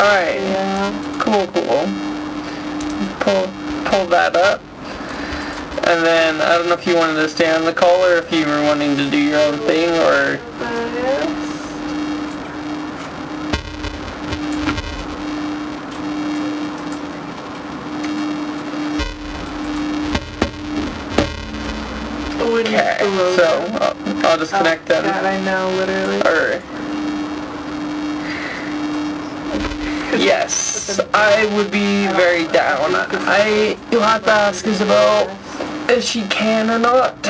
Alright. Yeah. Cool. Pull that up. And then, I don't know if you wanted to stay on the call or if you were wanting to do your own thing, or... Okay, so I'll disconnect them. God, I know, literally. Or... Yes, I would be very down. You'll have to ask Isabel if she can or not.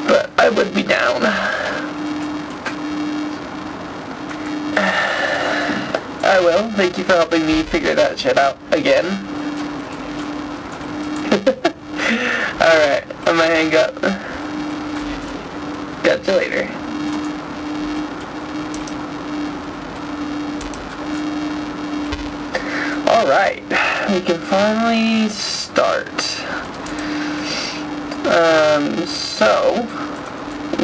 But I would be down. I will. Thank you for helping me figure that shit out again. Alright, I'm gonna hang up. Catch you later. Alright, we can finally start. So,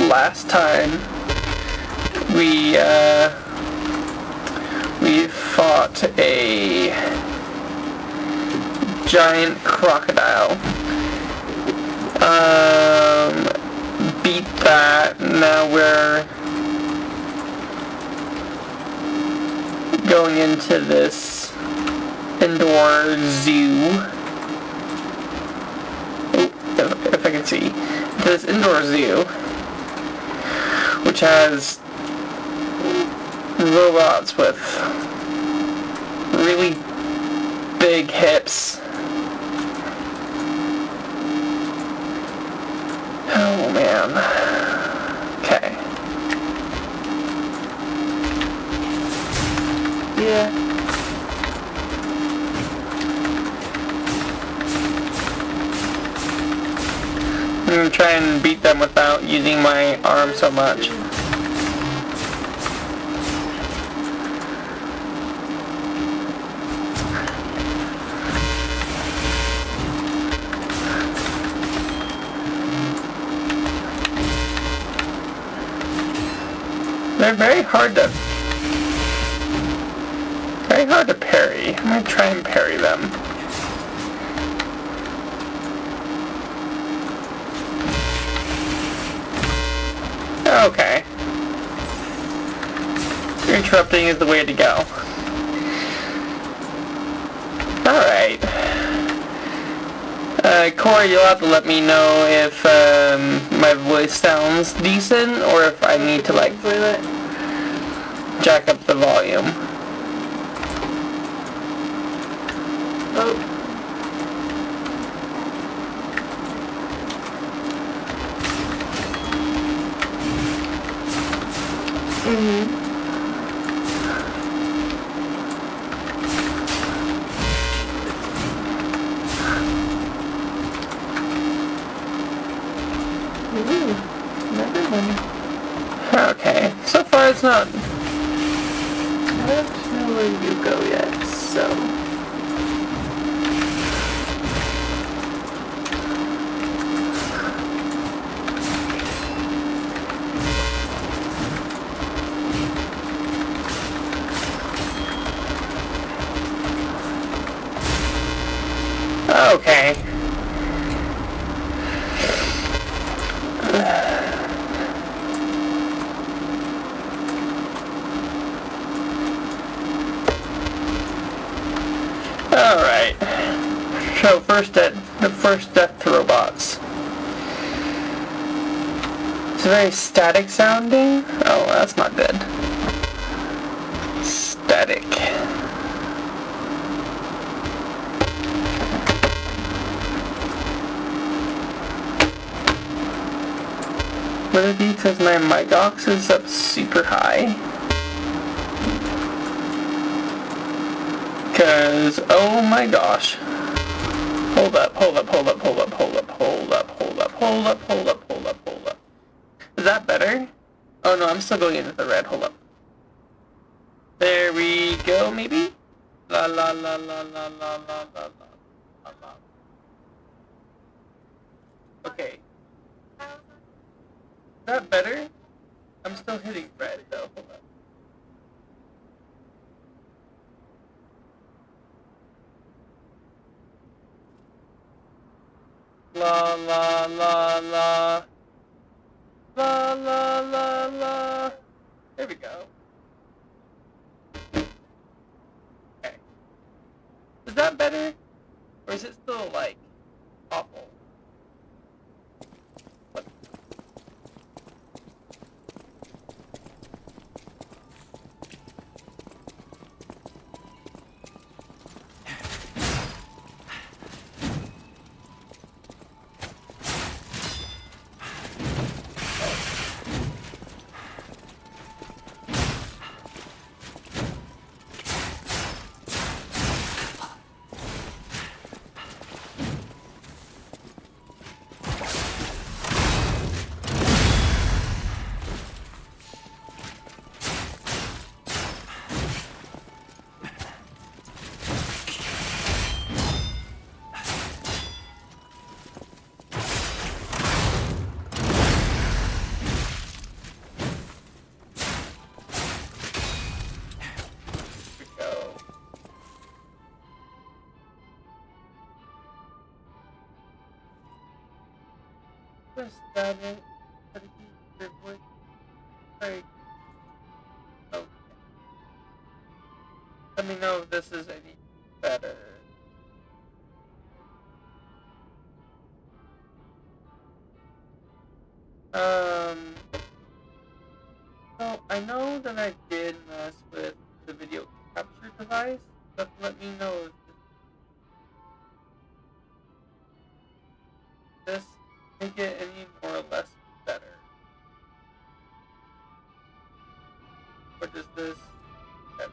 last time we fought a giant crocodile. Beat that. Now we're going into this indoor zoo. If I can see. This indoor zoo, which has robots with really big hips. Oh man. Okay. Yeah. I'm gonna try and beat them without using my arm so much. They're very hard to parry. I'm gonna try and parry them. Okay. Interrupting is the way to go. Alright. Corey, you'll have to let me know if my voice sounds decent or if I need to, like, jack up the volume. Oh. Never mind. Okay, so far it's not... I don't know where you go yet, so... Okay. Alright. So the first death to robots. It's very static sounding. Oh, that's not good. Static. Would it be because my mic aux is up super high? Because, oh my gosh. Hold up. Is that better? Oh no, I'm still going into the red. Hold up. There we go, maybe? La la la la la la la la la la. Okay. Is that better? I'm still hitting red though. Hold up. La la la la. La la la la. There we go. Okay. Is that better? Or is it still, like, awful? What? Press that in. But if you voice break. Okay. Let me know if this is any better. So I know that I did mess with the video capture device, but let me know if this make it any more or less better. Or does this better?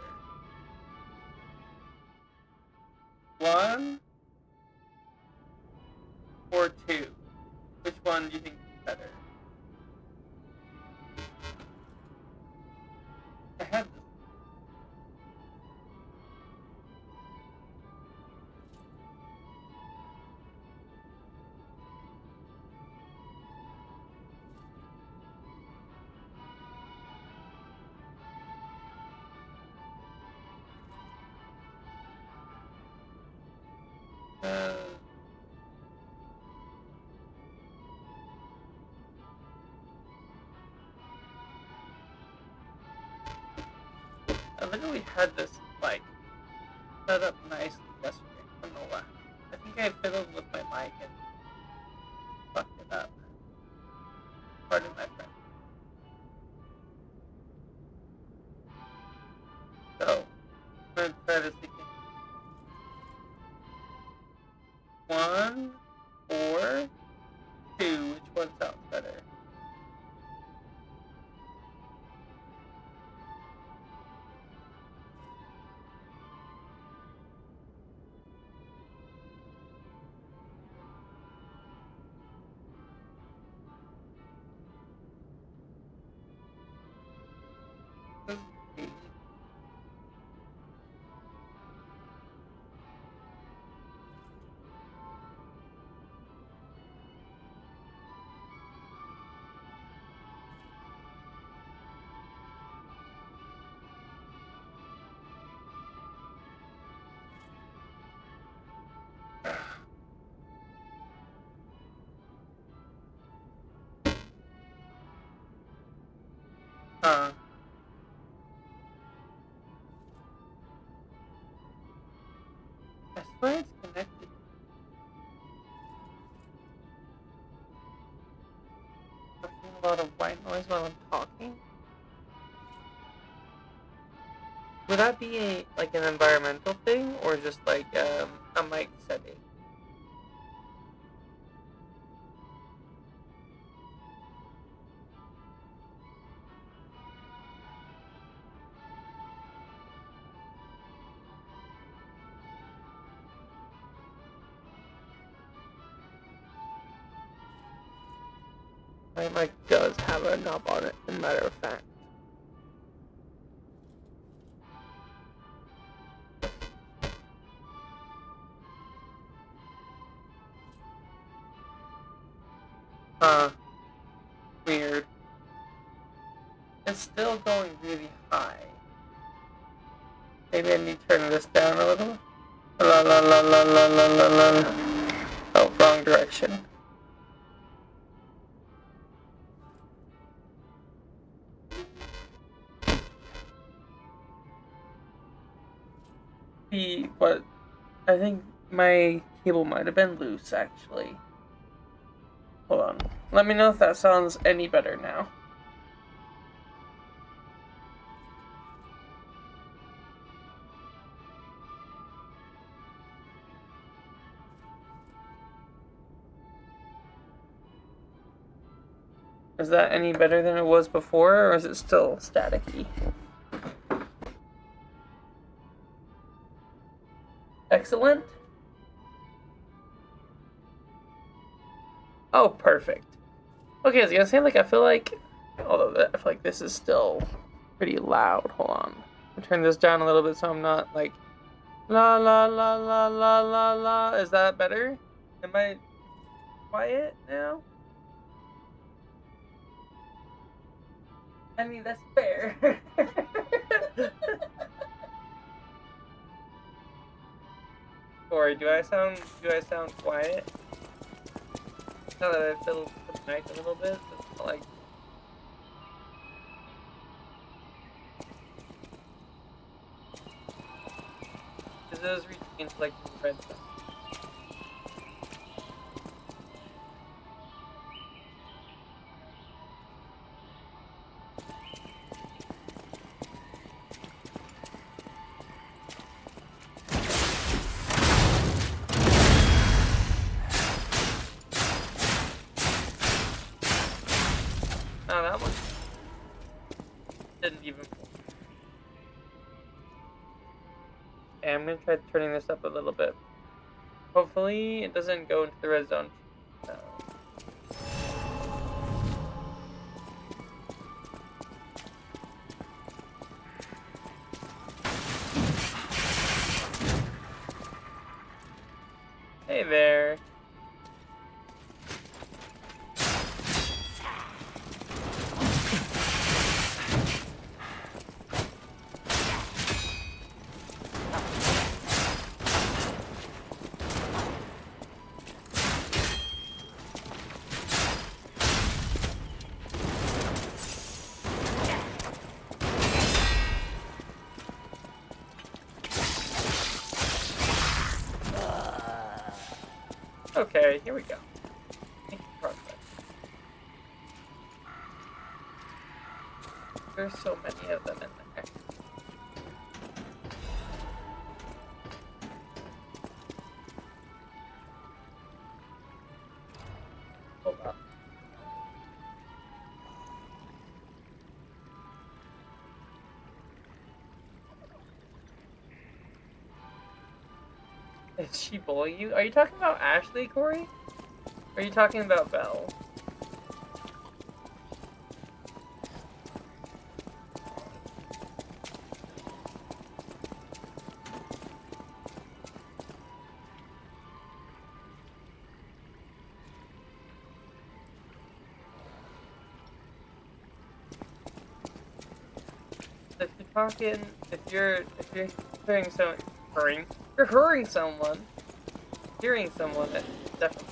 1 or 2? Which one do you think is better? I had this. I literally had this, like, set up nicely yesterday. I don't know why. I think I fiddled with my mic and fucked it up. Pardon my friend. So, I'm gonna try this again. 1 or 2? Which one sounds better? This is eight. Huh. I swear it's connected. I'm hearing a lot of white noise while I'm talking. Would that be like an environmental thing, or just like a mic setting? My mic does have a knob on it, as a matter of fact. Weird. It's still going really high. Maybe I need to turn this down a little. La la la la la la la la. Oh, wrong direction. be, but I think my cable might have been loose, actually. Hold on. Let me know if that sounds any better now. Is that any better than it was before, or is it still staticky? Excellent. Oh, perfect. Okay, I was gonna say, like, I feel like, although I feel like this is still pretty loud. Hold on. I'll turn this down a little bit so I'm not, like, la la la la la la la. Is that better? Am I quiet now? I mean, that's fair. Corey, do I sound quiet? Now that I fiddled with the mic a little bit, it's not like. Because it was reaching into like the red zone. No, that one didn't even. Okay, I'm gonna try turning this up a little bit. Hopefully, it doesn't go into the red zone. No. Hey there. Okay, here we go. There's so many of them in there. Hold up. Is she bullying you? Are you talking about Ashley, Corey? Or are you talking about Belle? If you're talking, if you're hearing someone, hearing someone, that's definitely.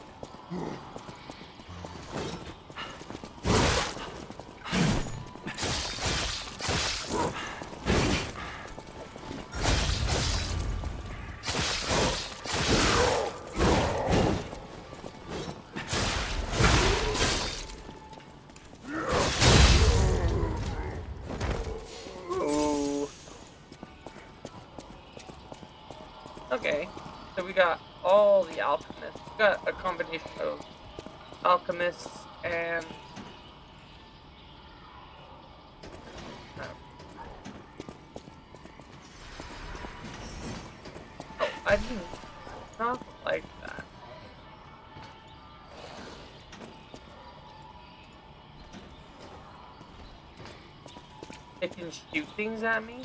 Okay, so we got all the alchemists. We got a combination of alchemists and oh, I did not like that. It can shoot things at me.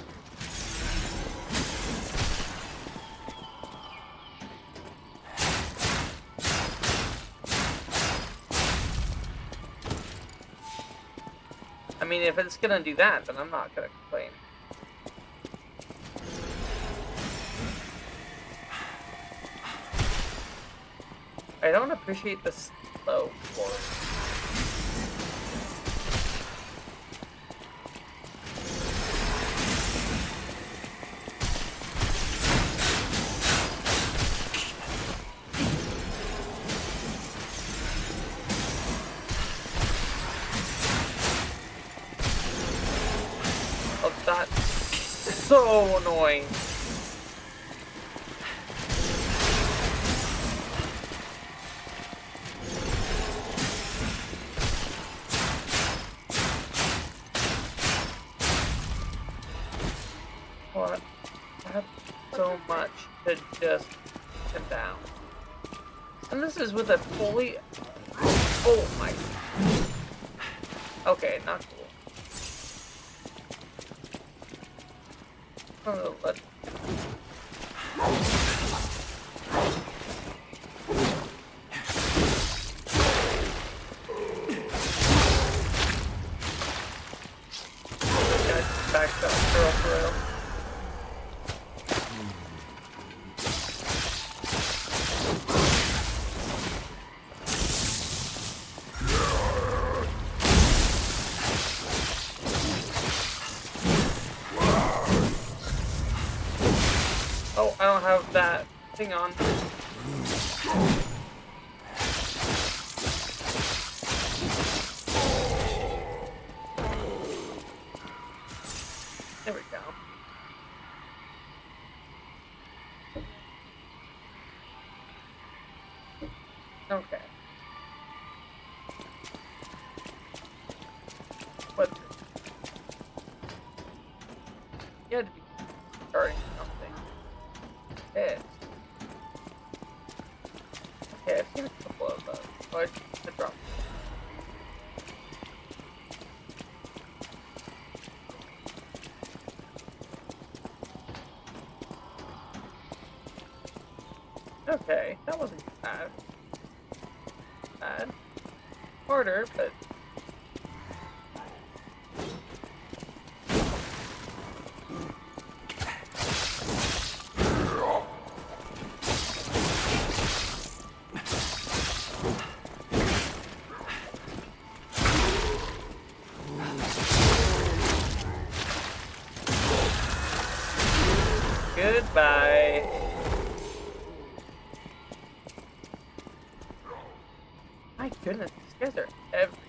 I mean, if it's gonna do that, then I'm not gonna complain. I don't appreciate the slow forward. so annoying. What? I have so much to just him down. And this is with a fully... Oh my... Okay, not cool. I'm gonna let... Guys, back up, for real. Oh, I don't have that thing on. There we go. Okay. What? You had to be starting something. Yes. Okay, I've seen a couple of those. Oh, I should drop. Okay, that wasn't bad. Bad. Harder, but... Goodbye. My goodness, these guys are everywhere.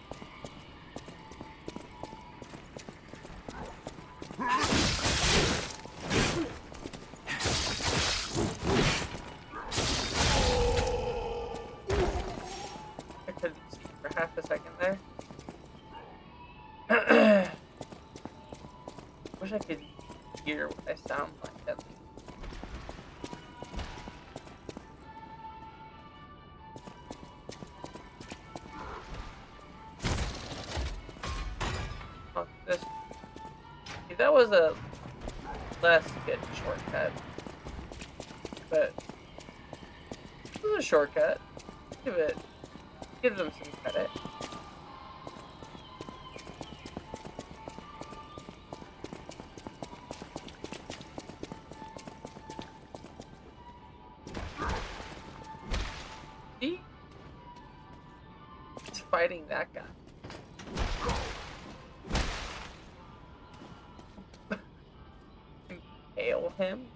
I couldn't see for half a second there. Wish I could hear what I sound like at least. Oh, this. See, that was a less good shortcut. But it was a shortcut. Give them some credit. See? He's fighting that guy. Impale him?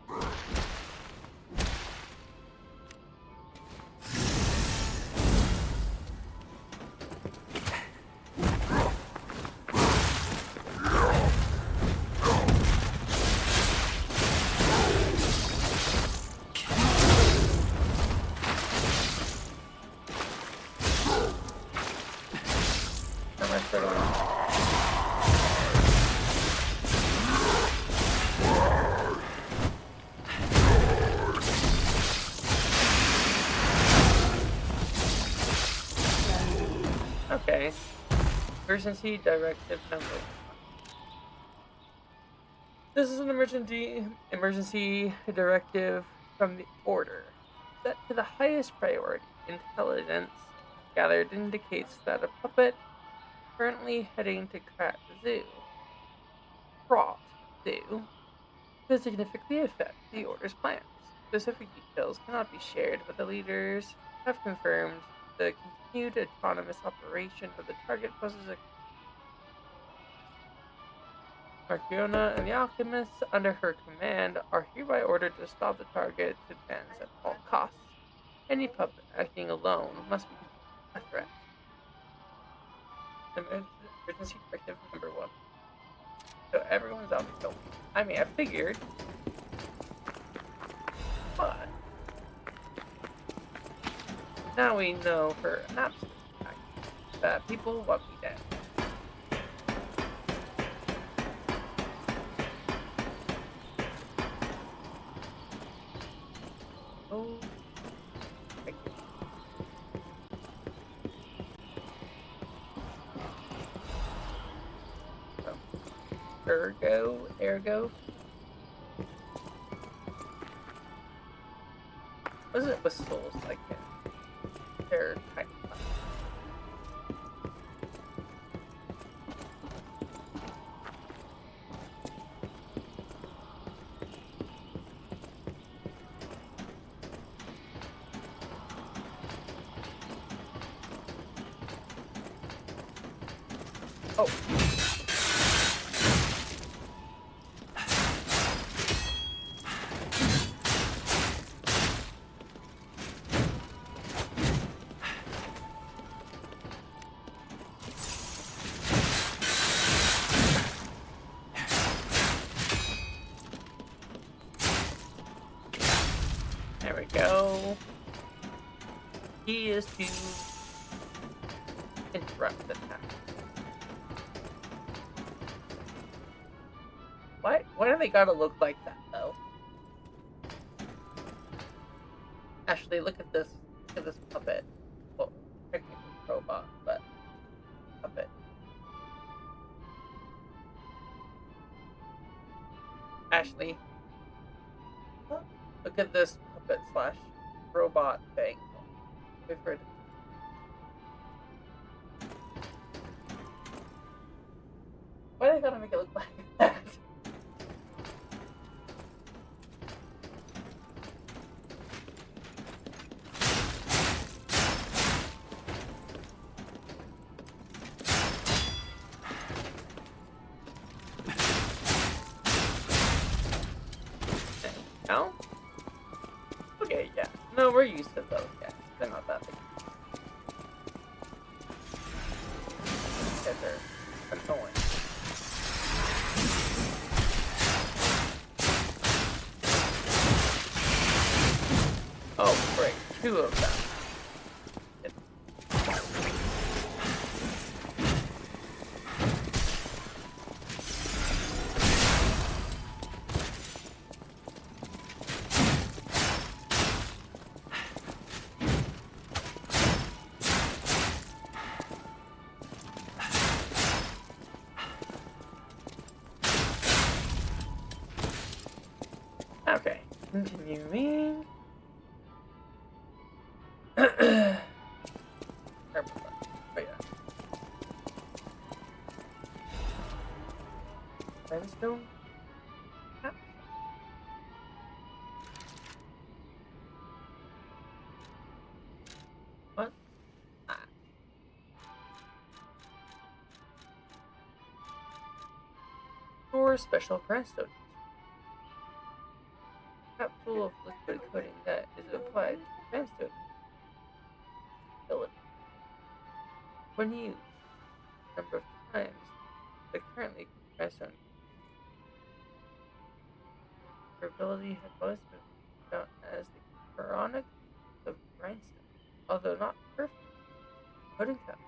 Okay. Emergency directive number 1. This is an emergency directive from the order. Set to the highest priority. Intelligence gathered indicates that a puppet currently heading to Krat Zoo could significantly affect the order's plans. Specific details cannot be shared, but the leaders have confirmed the continued autonomous operation of the target poses a... Marciona and the alchemists under her command are hereby ordered to stop the target to advance at all costs. Any puppet acting alone must be a threat. Emergency directive number 1. So everyone's out going. I mean, I figured. But now we know for an absolute fact that people want me dead. Oh, thank you. So, ergo. What is it with souls like that? They're kind of fun. Oh. There we go. He is to interrupt the attack. Why do they gotta look like that though? Actually, look at this. Look at this puppet. Well, technically robot, but puppet. Ashley, look at this puppet slash robot thing. We've heard it. Why do they gotta make it look like that? No? Okay, yeah. No, we're used to those guys. They're not that big. Yeah, they're annoying. Oh, great. 2 of them. Okay, continuing. Oh yeah. Limestone? Yeah. What? Ah. Or special grindstone. Capsule of liquid coating that is applied to grindstone ability. When used a number of times, the currently grindstone ability has always been known as the chronic of grindstone. Although not perfect, coating cap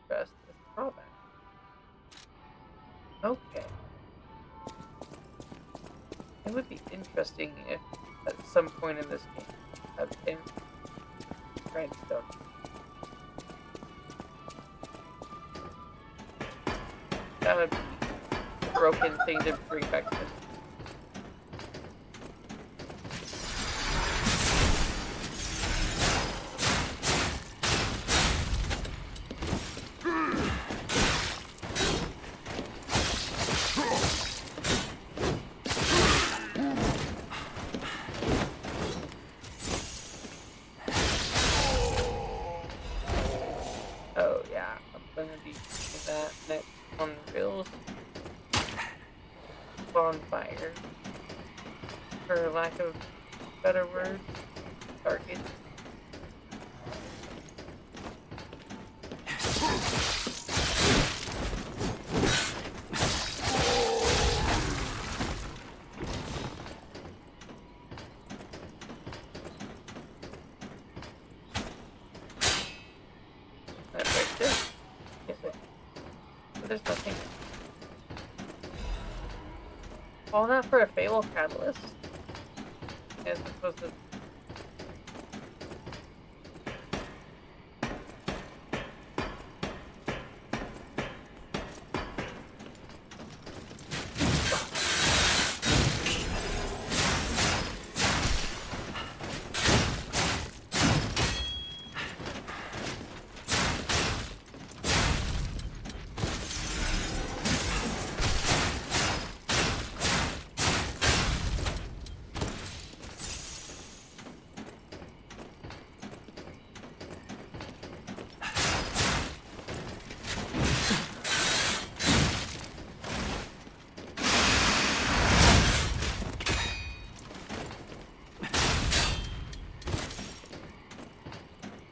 addressed this drawback. Okay. It would be interesting if at some point in this game have in grindstone. That would be a broken thing to bring back to this. Oh yeah, I'm gonna be doing that next on Reels. Bonfire. For lack of better words, target. there's nothing. All that for a fatal catalyst. As opposed to.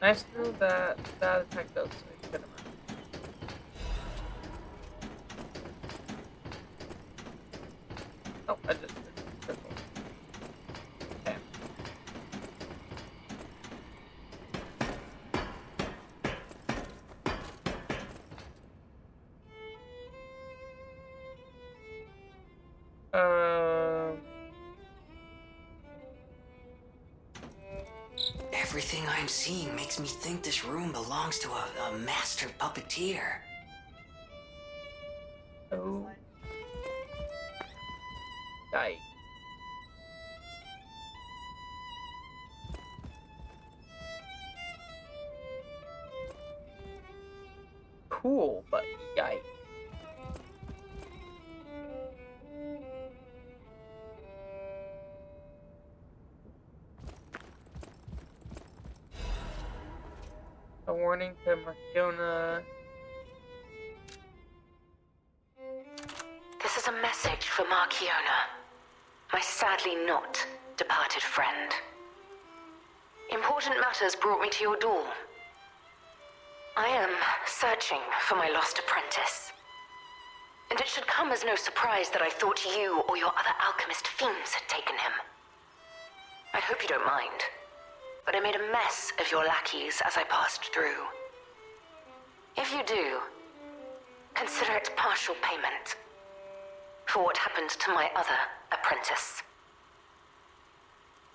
Nice to know that that attack does a good amount. Oh, I just did triple. Okay. Everything I'm seeing makes me think this room belongs to a master puppeteer. Oh. Yikes. Cool, but yikes. A warning to Marciona. This is a message for Marciona, my sadly not departed friend. Important matters brought me to your door. I am searching for my lost apprentice. And it should come as no surprise that I thought you or your other alchemist fiends had taken him. I hope you don't mind, but I made a mess of your lackeys as I passed through. If you do, consider it partial payment for what happened to my other apprentice.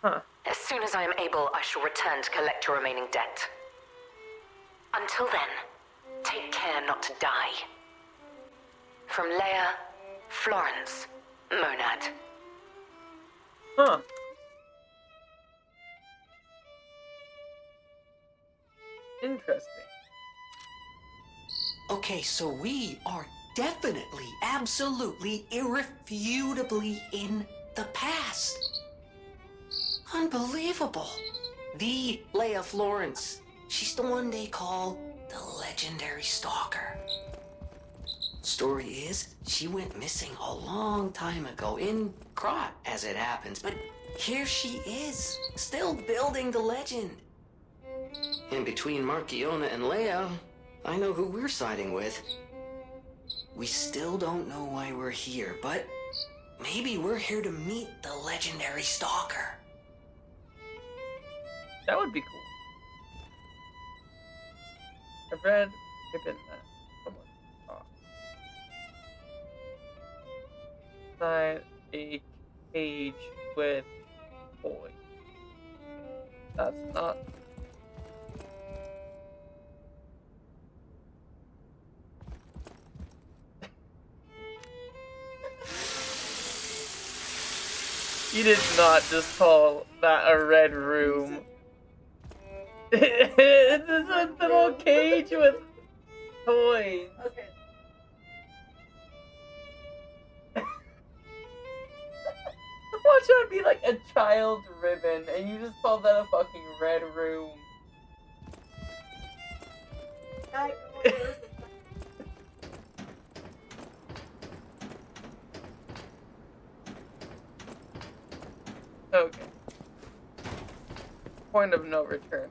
Huh. As soon as I am able, I shall return to collect your remaining debt. Until then, take care not to die. From Leia, Florence, Monad. Huh. Interesting. Okay, so we are definitely, absolutely, irrefutably in the past. Unbelievable. The Leia Florence. She's the one they call the legendary stalker. Story is, she went missing a long time ago, in Krot, as it happens, but here she is, still building the legend. And between Marciona and Leia, I know who we're siding with. We still don't know why we're here, but maybe we're here to meet the legendary stalker. That would be cool. I've read Pippin that someone saw. Inside a cage with toys. That's not. You did not just call that a red room. It's just a little cage with toys. Okay. Watch that be like a child's ribbon, and you just call that a fucking red room. Okay. Point of no return.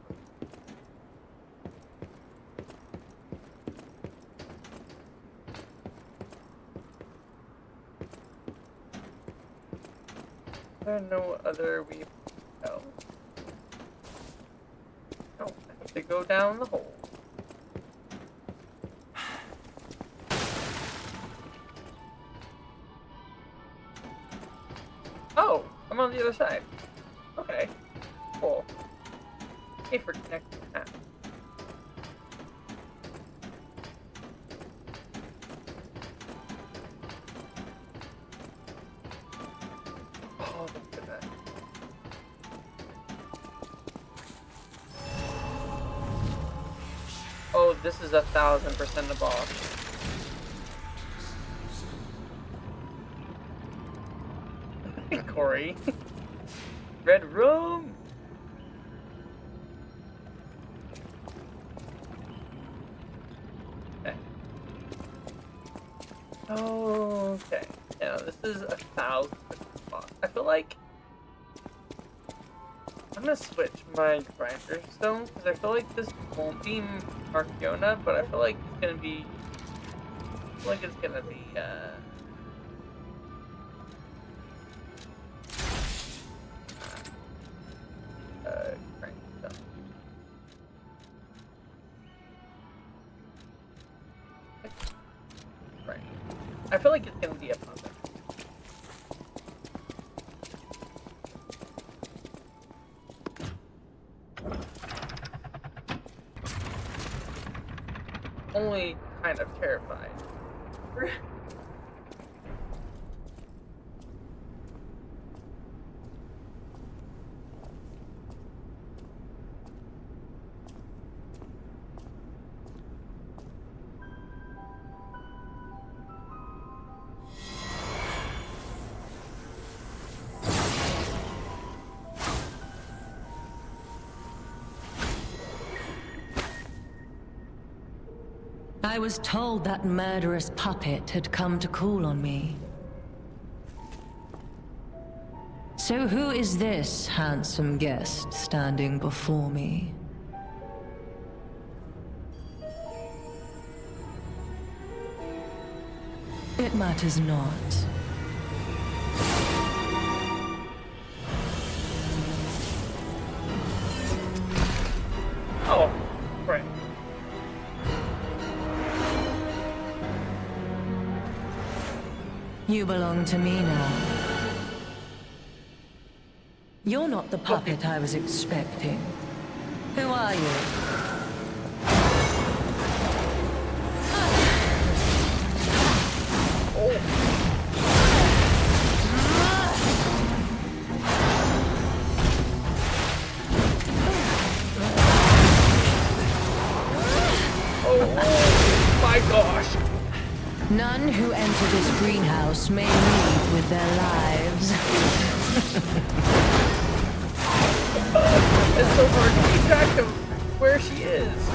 There are no other we go. No, I have to go down the hole. Oh, I'm on the other side. Okay, cool. Hey for connecting that. Oh, look at that. Oh, this is 1000% the boss. Corey. Red room. Okay. Okay. Yeah, this is 1000% boss. I feel like I'm gonna switch my grinder stone because I feel like this won't be Markiona, but I feel like it's gonna be. I feel like it's gonna be. Grinder stone. Right. I feel like it's gonna be a puppet. Only kind of terrified. I was told that murderous puppet had come to call on me. So who is this handsome guest standing before me? It matters not. Oh, right. You belong to me now. You're not the puppet I was expecting. Who are you? Oh my gosh. None who enter this greenhouse may leave with their lives. It's so hard to keep track of where she is.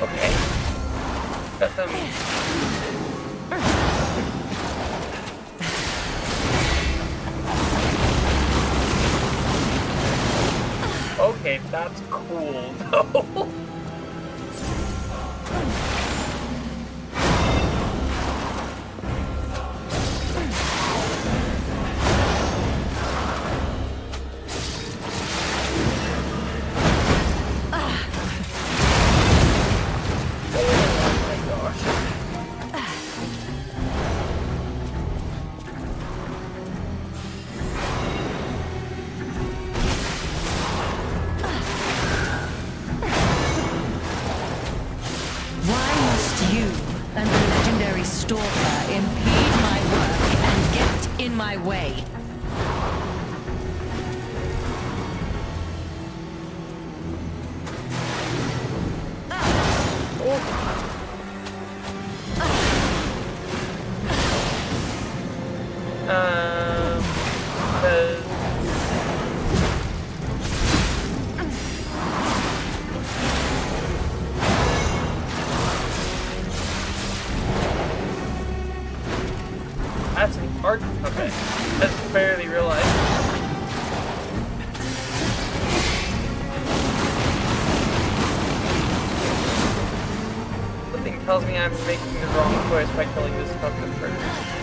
Okay. Got some. Okay, that's cool though. Stalker impede my work and get in my way. art. Okay. That's barely realized. Something tells me I'm making the wrong choice by killing this pumpkin first.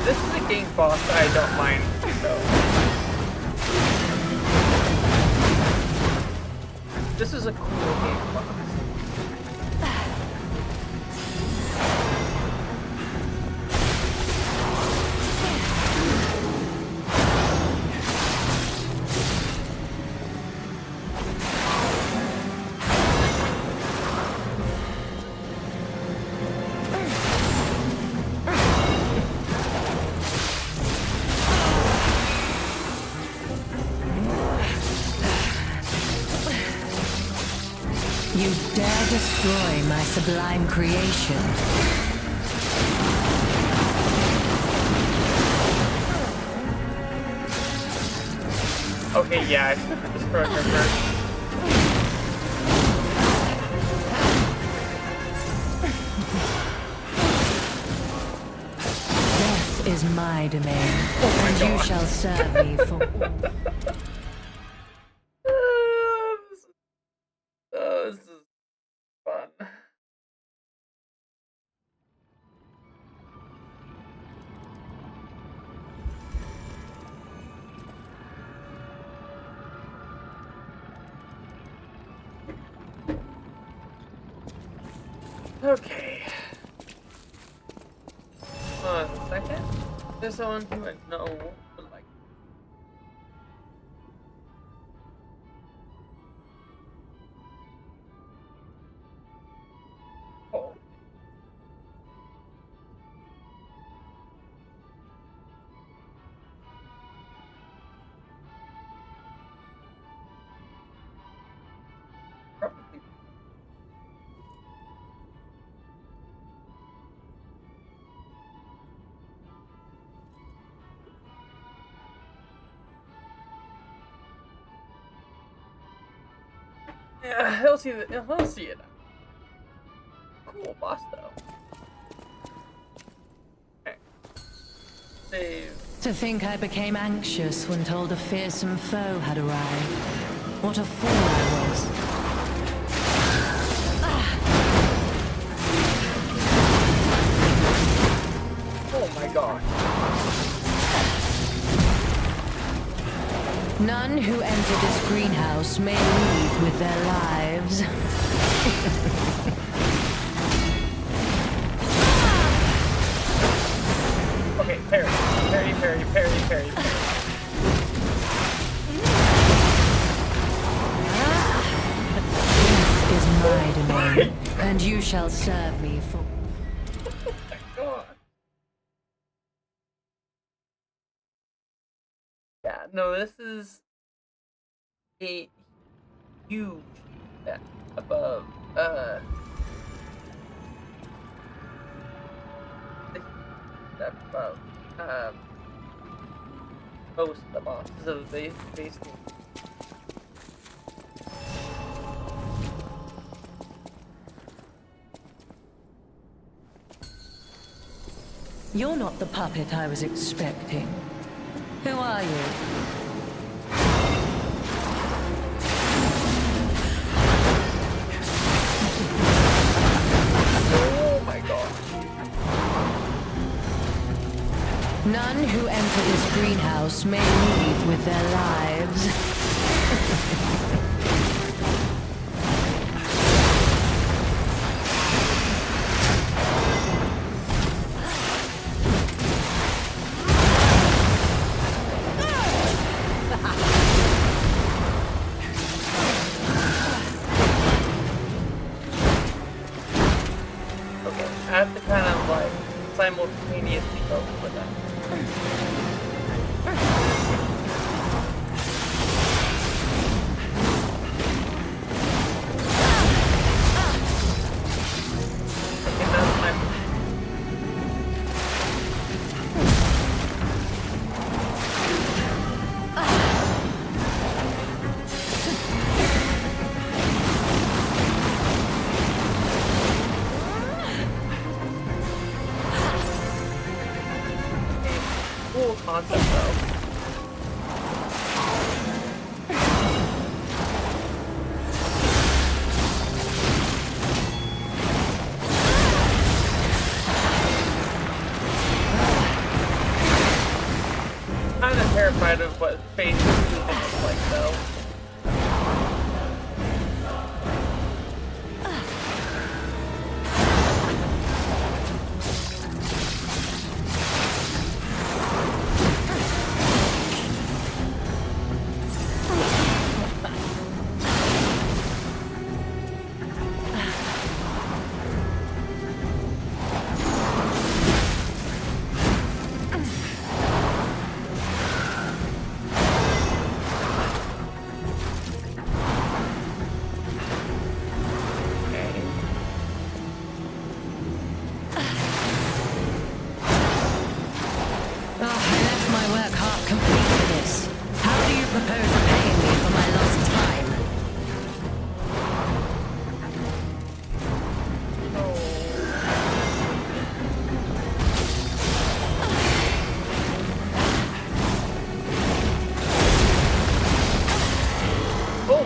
This is a game boss I don't mind, so. This is a cool game boss. You dare destroy my sublime creation. Okay, yeah, I should have destroyed her first. Death is my domain, and you shall serve me for all. This is fun. Okay. Hold on a second. There's someone who I know would like. Oh. Probably. Yeah, he'll see it. He'll see it. Cool boss though. Okay. Save. To think I became anxious when told a fearsome foe had arrived. What a fool I was. Oh my god. None who enter this greenhouse may leave with their lives. Okay, parry. Parry, parry, parry, parry, parry. This is my domain, and you shall serve me for... Oh my god. Yeah, no, this is a huge step above, step above, most of the bosses of the base game. You're not the puppet I was expecting. Who are you? Oh my god. None who enter this greenhouse may leave with their lives. with that. Okay, that's my move. Cool concept though. Kind of terrified of what phase 2 is gonna look like though.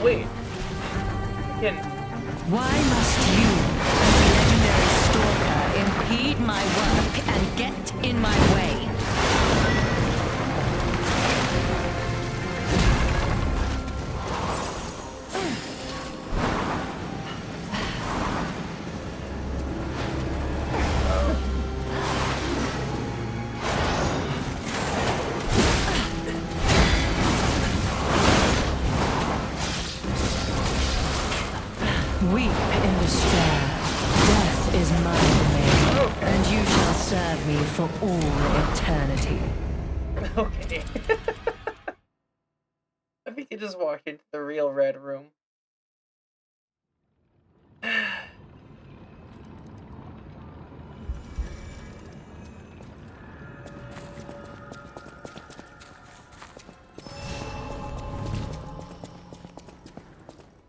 Wait. Why must you, legendary stalker, impede my work and get in my way? Weep in despair. Death is my domain, and you shall serve me for all eternity. Okay. I think he just walked into the real red room.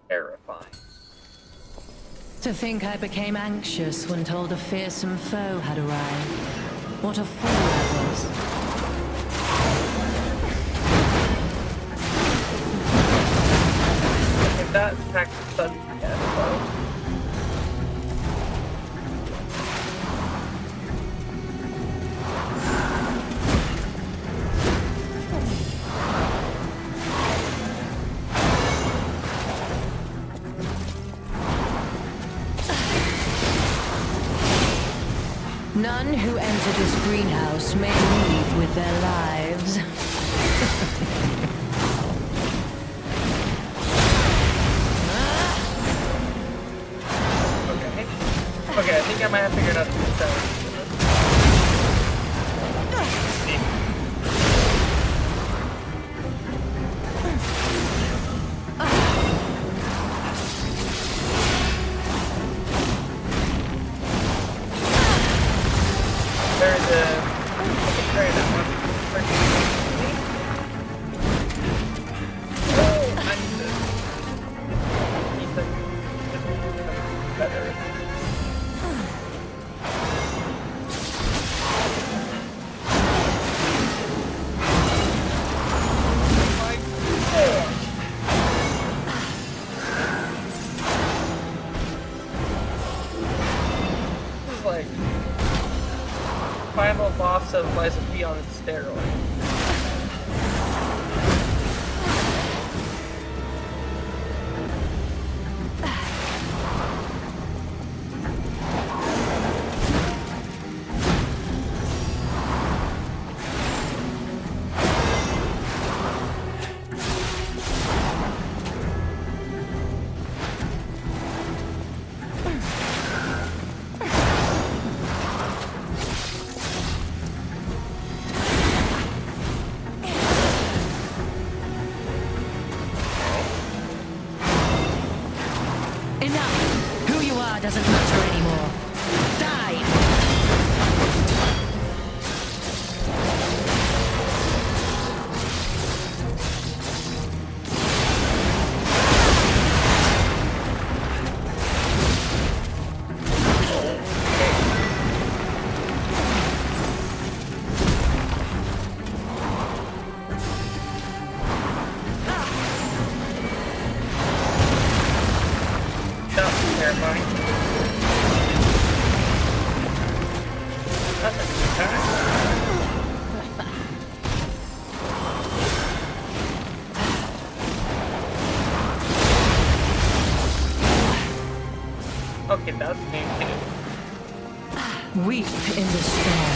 Terrifying. To think I became anxious when told a fearsome foe had arrived. What a fool I was. If that tactic sudden death, though. None who enter this greenhouse may leave with their lives. Okay, I think I might have figured out the strategy. There's a tray that wants to I need to keep it better. This is like final boss of Lies of P on steroids. Okay, that's new too. Weep in despair,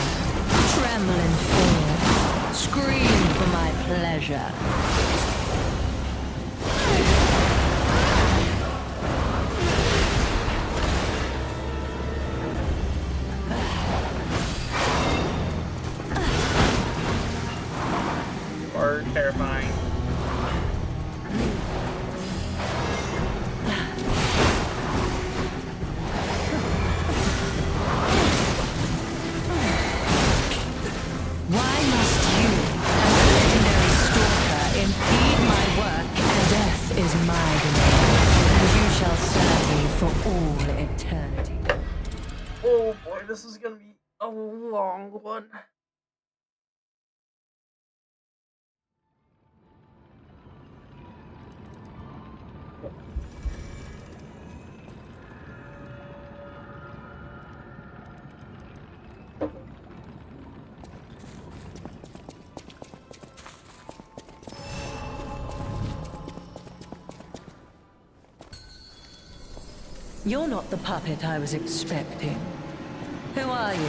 tremble in fear, scream for my pleasure. You are terrifying. Why must you, as a legendary stalker, impede my work? And death is my domain, and you shall serve me for all eternity. Oh boy, this is gonna be a long one. You're not the puppet I was expecting. Who are you?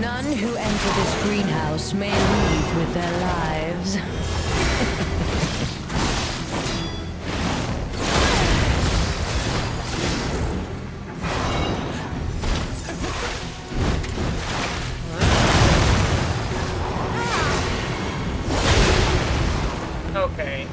None who enter this greenhouse may leave with their lives. Okay.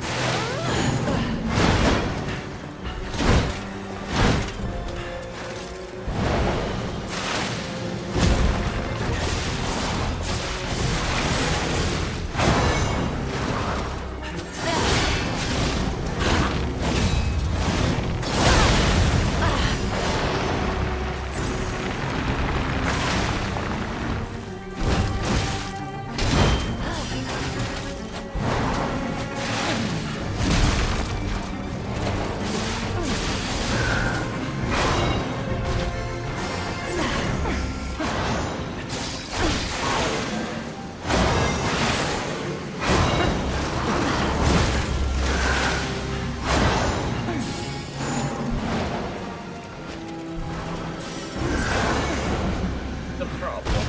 The problem.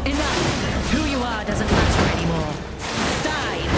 Enough! Who you are doesn't matter anymore. Die!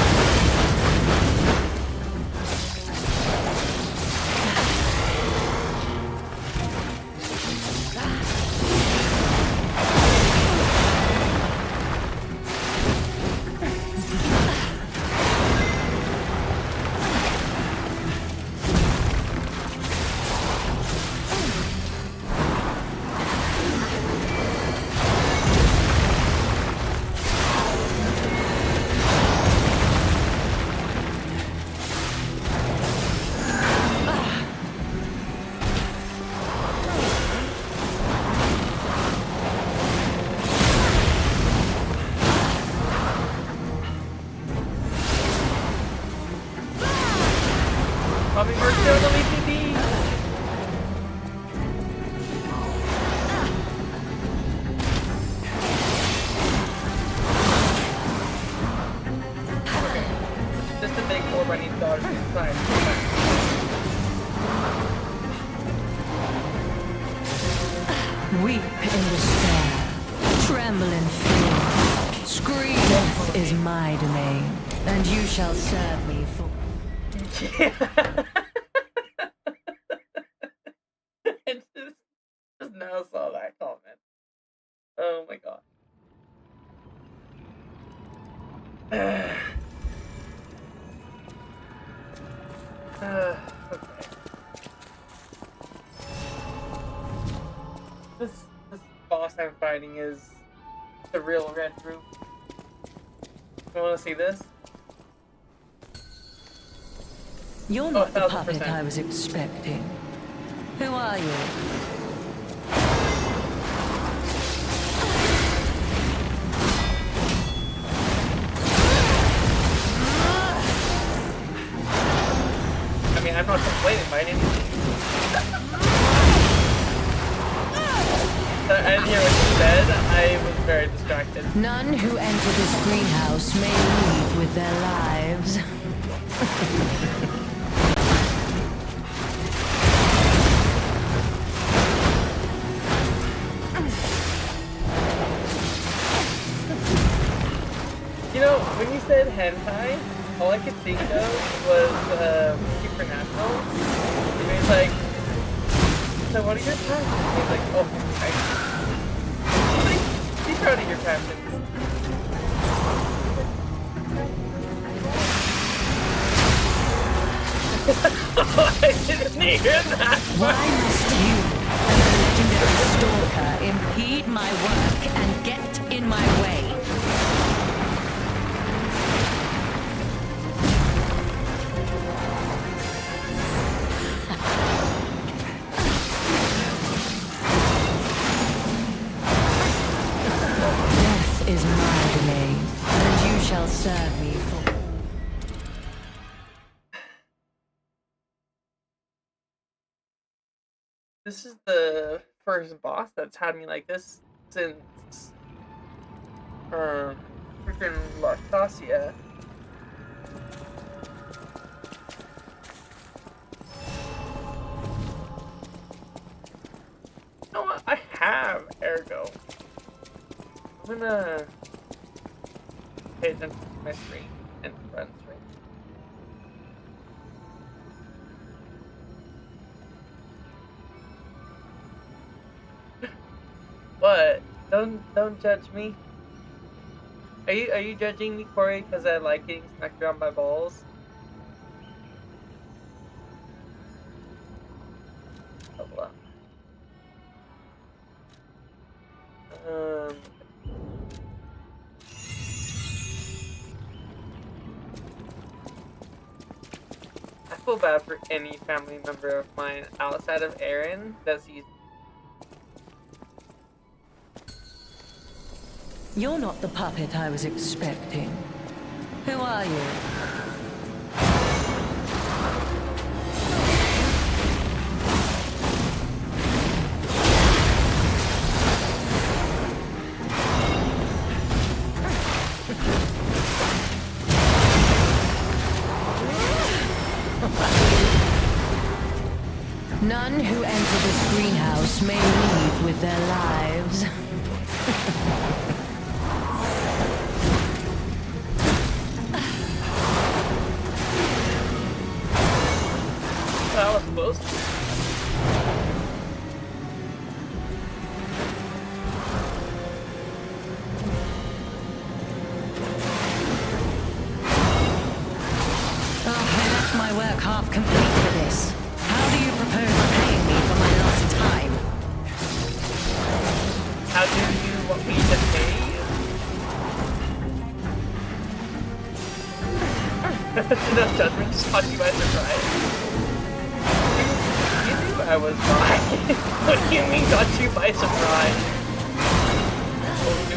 Bobby Marcel, let me be. Just to make more money dollars inside. Weep in despair, tremble in fear, scream. Death is my domain, and you shall serve me for... Yeah. I just now saw that comment. Oh my god. Okay. This boss I'm fighting is the real red room. You wanna see this? You're not the 1000%. puppet I was expecting. Who are you? I mean, I'm not complaining by any means. very distracted. None who enter this greenhouse may leave with their lives. You know, when you said hentai, all I could think of was Supernatural. And he was like, so what are your passions? He's like, oh, hentai. Be proud of your passions. I didn't hear that. Why must you, a legendary stalker, impede my work and get in my way? Death is my domain, and you shall serve me for... This is the first boss that's had me like this since freaking Lartasia. You know what? I have Ergo. I'm gonna pay attention to my screen and friend screen. But don't judge me. Are you judging me, Corey, because I like getting smacked around by balls? Hold on. I feel bad for any family member of mine outside of Aaron that sees. You're not the puppet I was expecting. Who are you? None who enter this greenhouse may leave with their lives. That was close. Oh, I left my work half complete for this. How do you propose repaying me for my lost time? How do you want me to pay you? No judgment, just caught you by surprise. You knew I was lying. What do you mean got you by surprise? Oh, no.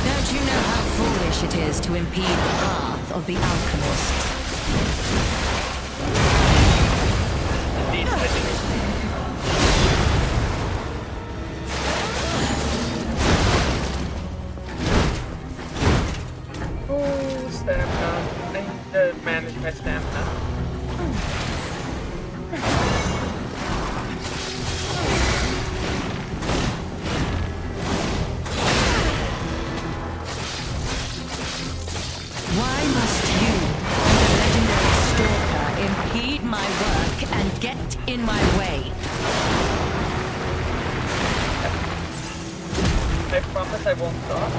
Don't you know how foolish it is to impede the path of the alchemist? Indeed, I think. Oh, stamina. I need to manage my stamina. Why must you, the legendary stalker, impede my work and get in my way? I promise I won't stop.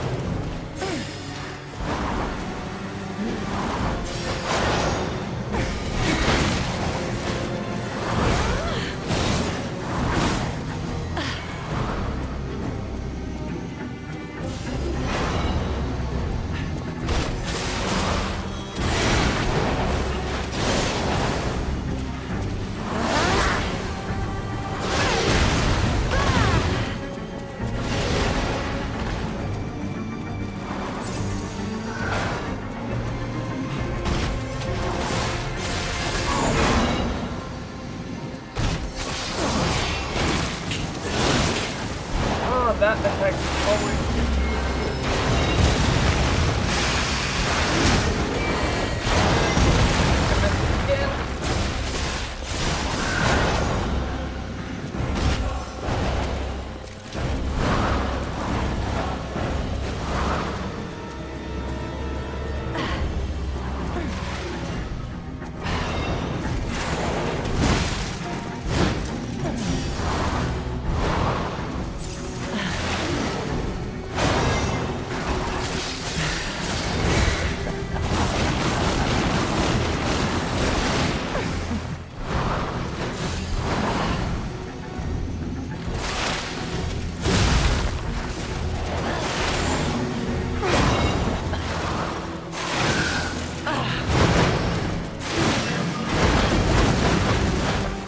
attack is always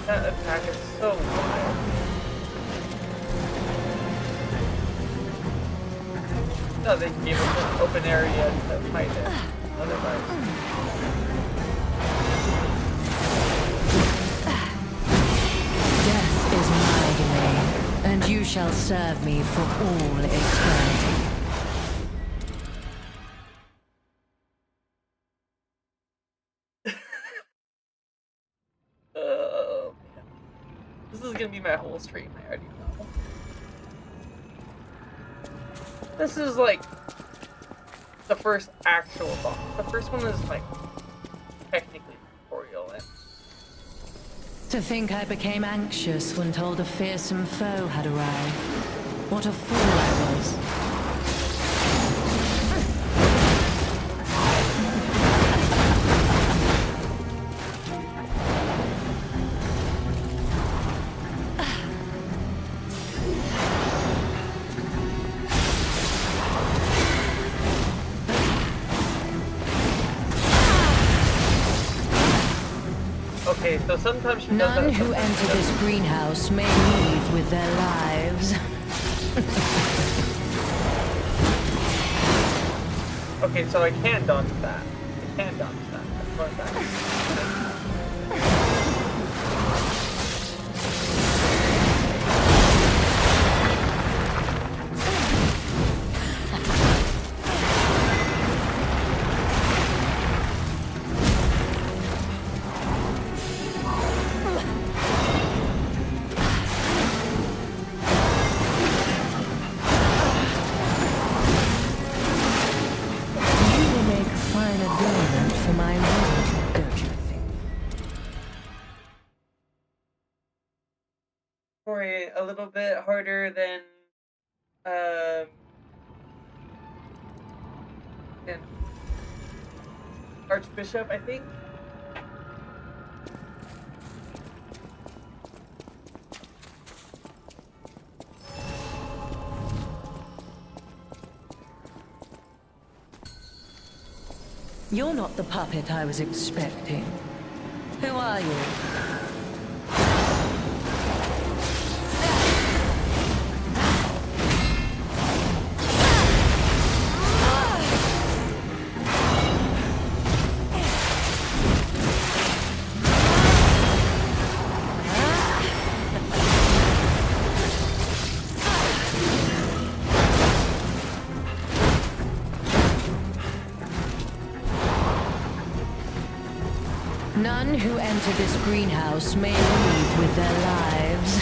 that attack is so wild. No, they gave us an open area to fight it. Otherwise. Death is my domain, and you shall serve me for all eternity. Oh man. This is gonna be my whole stream, I already know. This is like the first actual boss. The first one is like technically tutorial and To think I became anxious when told a fearsome foe had arrived. What a fool I was. okay, so sometimes she does None that. who enter this greenhouse may leave with their lives. Okay, so I can dodge that. I can dodge that. I'm going back. You will make fine adornment for my room, don't you think? Sorry, a little bit harder than than Archbishop, I think. You're not the puppet I was expecting. Who are you? None who enter this greenhouse may leave with their lives.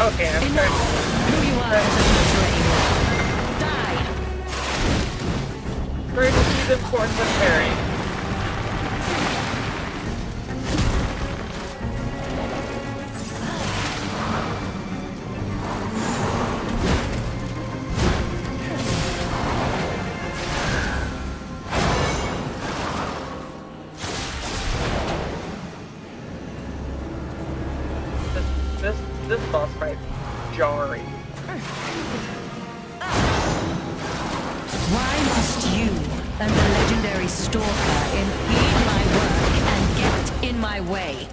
Okay, I'm Enough! starting. Who you are doesn't matter anymore. Die! Trying to see the importance of parry. This boss fight is jarring. Why must you and the legendary stalker impede my work and get in my way?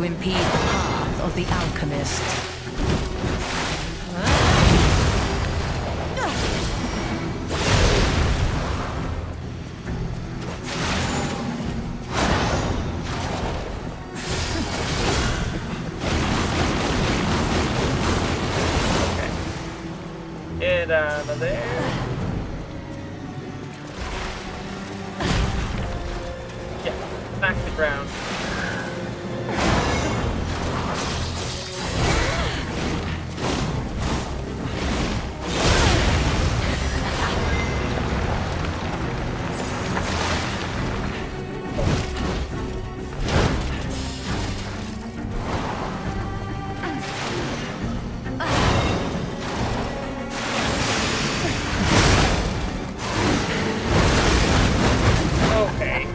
to impede the path of the alchemists. Get out of there. Yeah, smack the ground. Okay.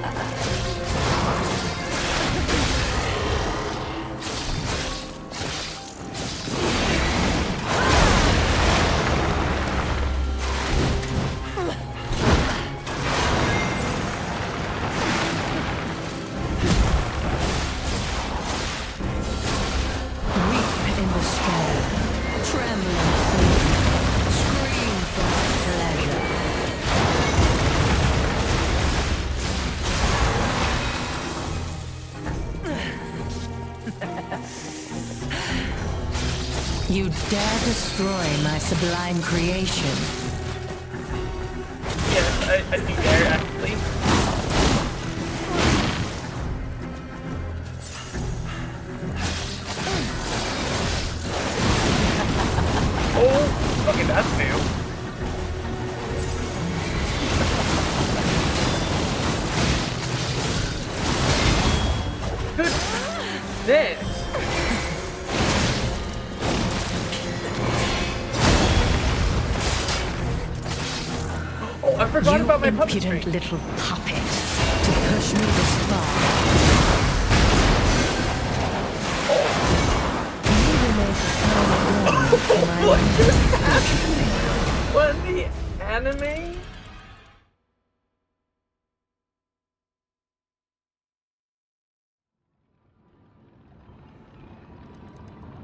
Weep in despair, tremble in fear, scream for pleasure. You dare destroy my sublime creation. Yes, I think there actually. Oh, okay, that's new. Goodness. Oh, I forgot about my You impudent puppetry. little puppet, to push me this far. You will make a final run for my What own just future. What in the anime?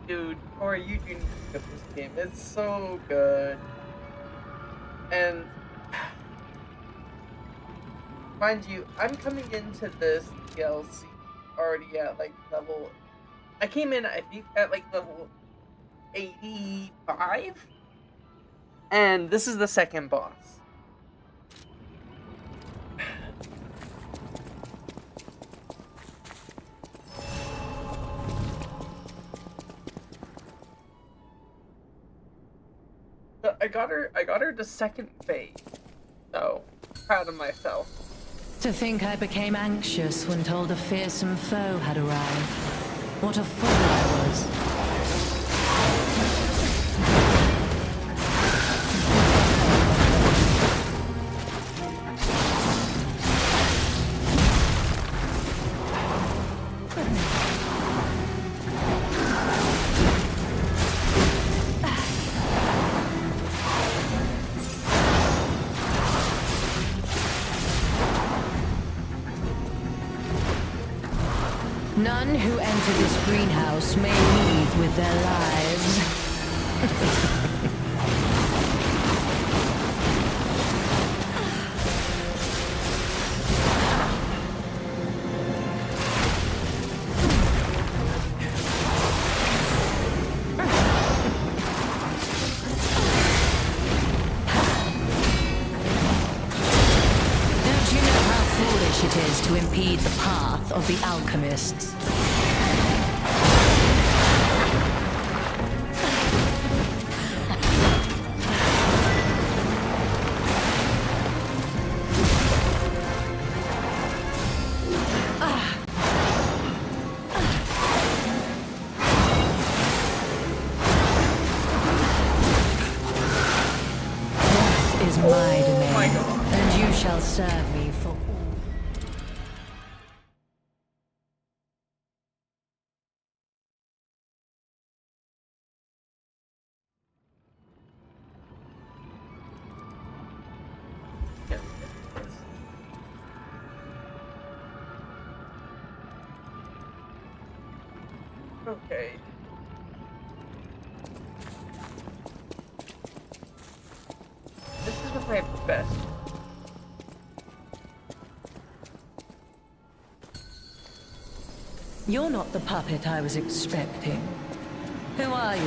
Dude, Corey, you do need to pick up this game. It's so good. And mind you, I'm coming into this DLC already at like level. I came in, I think, at like level 85, and this is the second boss. So I got her to second phase. So proud of myself. To think I became anxious when told a fearsome foe had arrived. What a fool I was. None who enter this greenhouse may leave with their lives. Don't you know how foolish it is to impede the path of the alchemists? Death is my domain, my God. and you shall serve me for all. Yes, yes, Okay. This is what my best. You're not the puppet I was expecting. Who are you?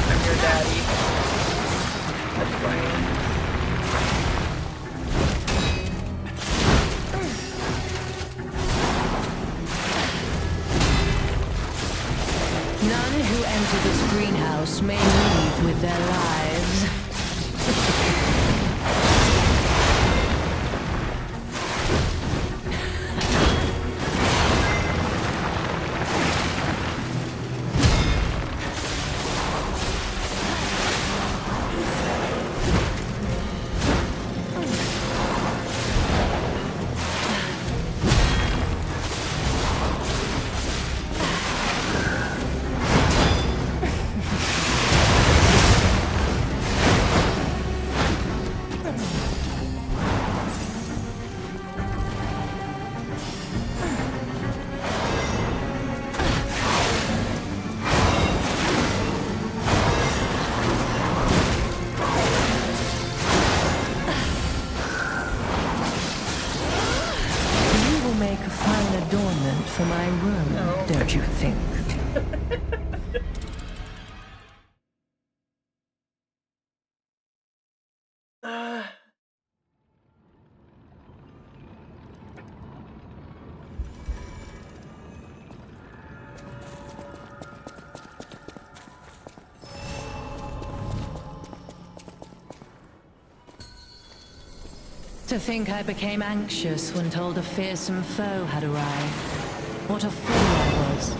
I'm your daddy. That's right. None who enter this greenhouse may leave with their lives. For my room, No. don't you think? To think I became anxious when told a fearsome foe had arrived. What a fool I was.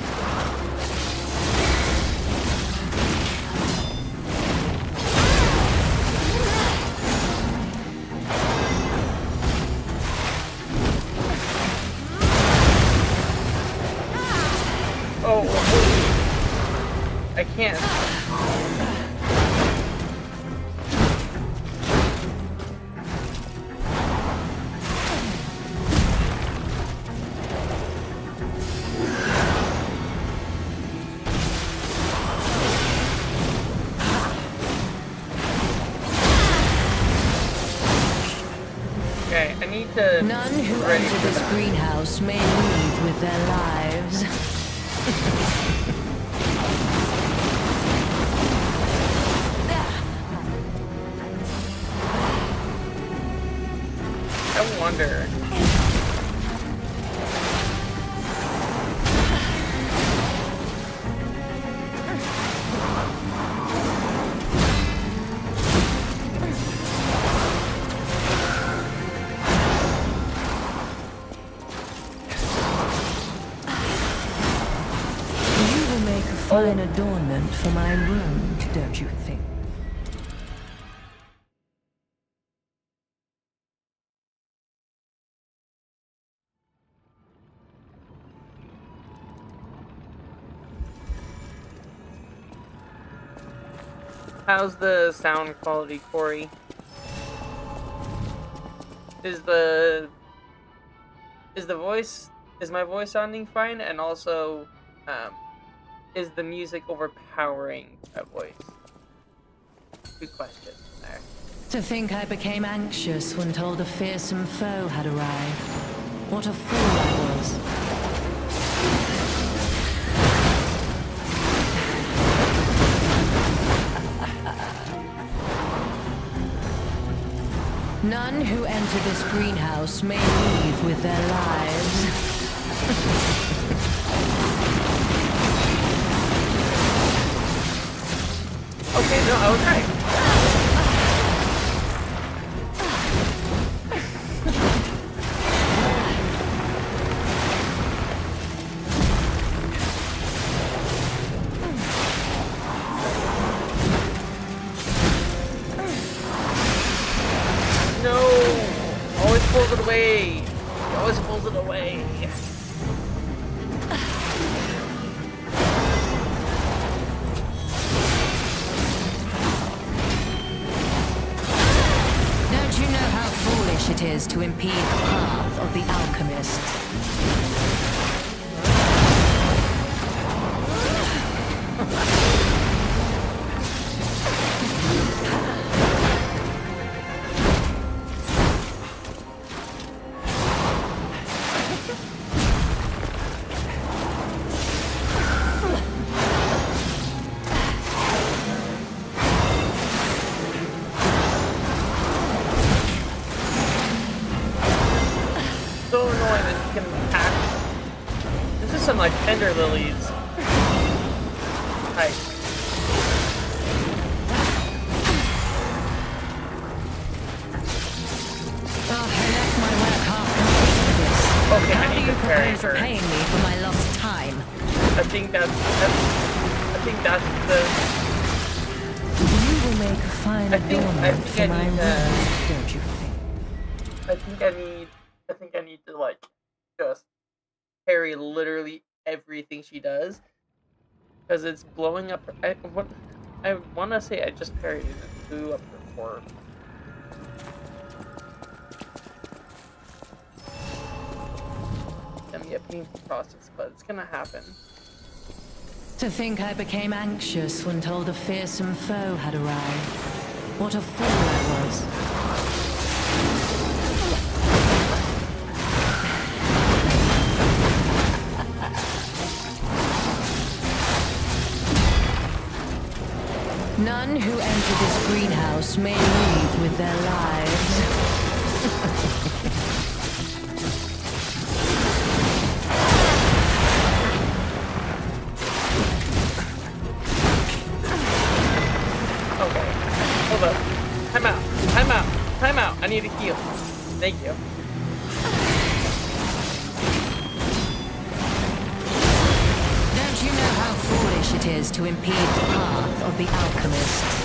Oh, I can't. Okay, I need to. None who enter this greenhouse may leave with their lives. I wonder. Fine adornment for my room, don't you think? How's the sound quality, Corey? Is my voice sounding fine? And also, is the music overpowering that voice? Good question there. To think I became anxious when told a fearsome foe had arrived. What a fool I was. None who enter this greenhouse may leave with their lives. Okay, no, I was right. No! Always pulls it away! He always pulls it away! to impede the path of the alchemist. So annoying that you can attack. This is some like tender lilies. Hi. Oh, I left my work half complete for this. Okay, How I do need you to parry propose her. repaying me for my lost time? I think that's the. You will make a fine I think adornment for I my need room, don't you think? I think I need to like just parry literally everything she does because it's blowing up. I want to say I just parried it and blew up her core. It's gonna be a painful process, but it's gonna happen. To think I became anxious when told a fearsome foe had arrived. What a fool I was. None who enter this greenhouse may leave with their lives. Okay, hold up. Time out. Time out. Time out. I need to heal. Thank you. Don't you know how foolish it is to impede the path of the alchemist?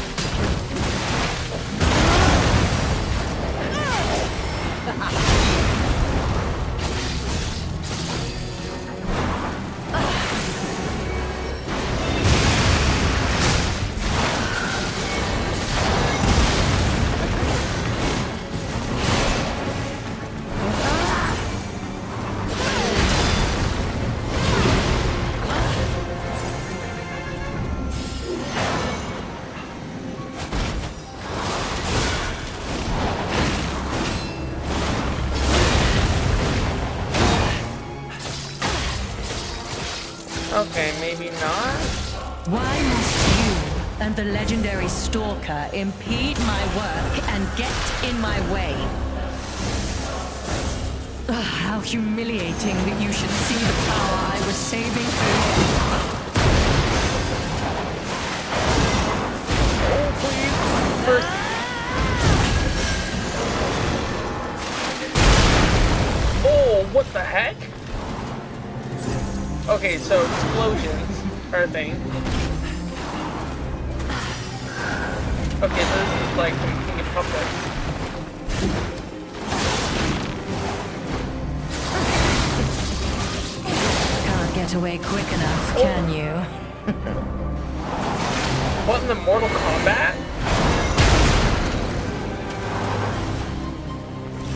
Okay, maybe not. Why must you and the legendary stalker impede my work and get in my way? Ugh, how humiliating that you should see the power I was saving earlier. Oh, please. First. Oh, what the heck? Okay, so explosions are a thing. Okay, so this is like some King of Puppets. Can't get away quick enough, can you? What in the Mortal Kombat?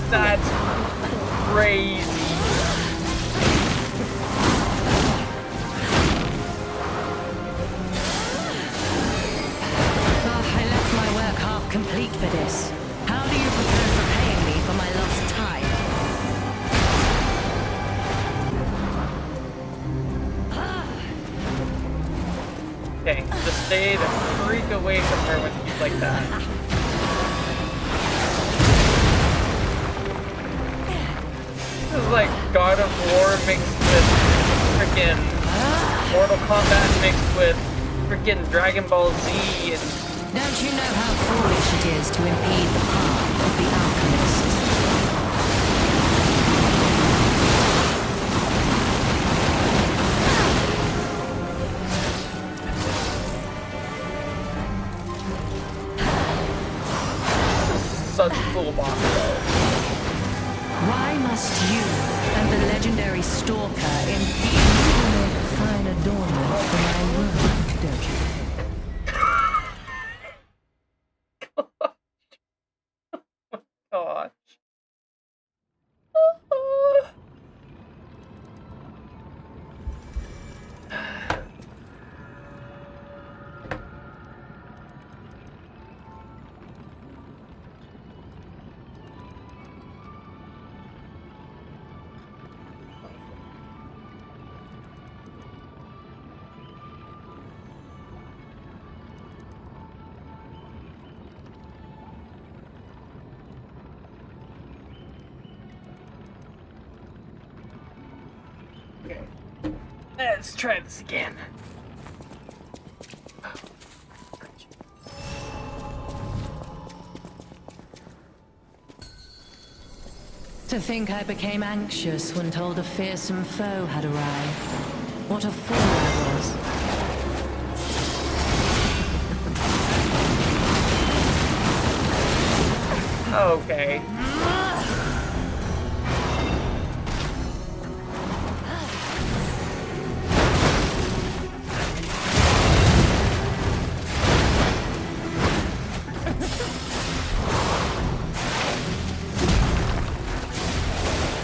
That's crazy. Complete for this. How do you propose repaying me for my lost time? Okay, just stay the freak away from her when she's like that. This is like God of War mixed with freaking Mortal Kombat mixed with freaking Dragon Ball Z and don't you know how foolish it is to impede the path of the alchemist? This is such a cool boss though. Why must you and the legendary stalker impede me? Fine adornment for my room, don't you? Gosh. Let's try this again. To think I became anxious when told a fearsome foe had arrived. What a fool I was. Okay.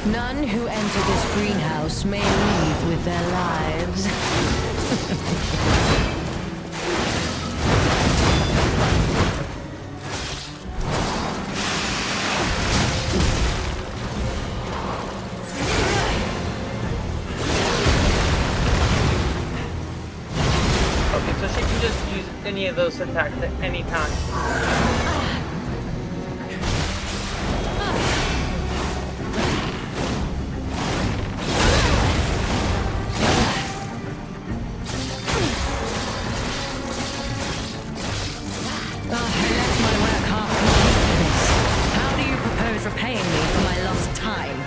None who enter this greenhouse may leave with their lives. Okay, so she can just use any of those attacks at any time. Repaying me for my lost time.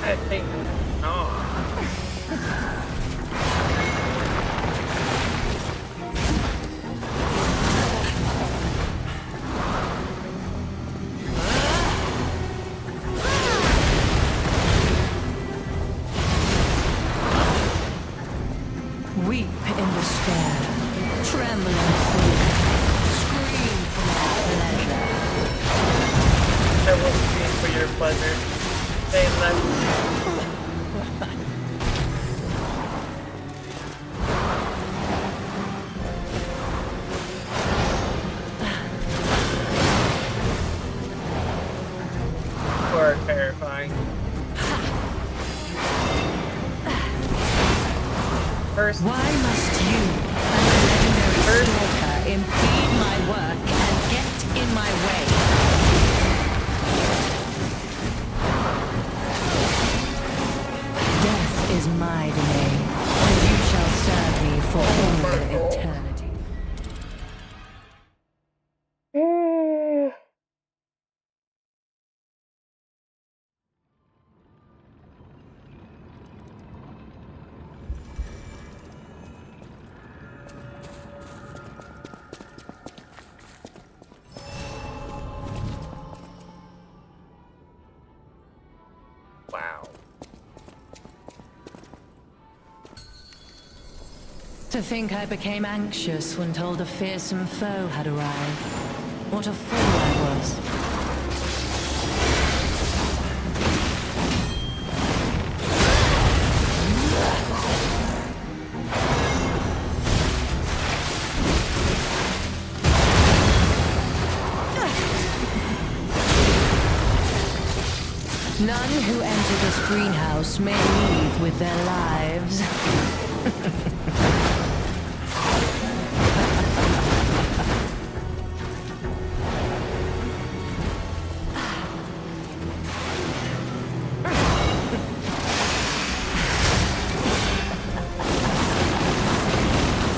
I think. Oh. Weep in despair, tremble in fear, scream for my pleasure. I will scream for your pleasure. Say less. Or terrifying. First, Why must you, as a legendary stalker, impede my work and get in my way? Death is my domain, and you shall serve me for all eternity. wow. To think I became anxious when told a fearsome foe had arrived. What a fool I was. None who enter this greenhouse may leave with their lives.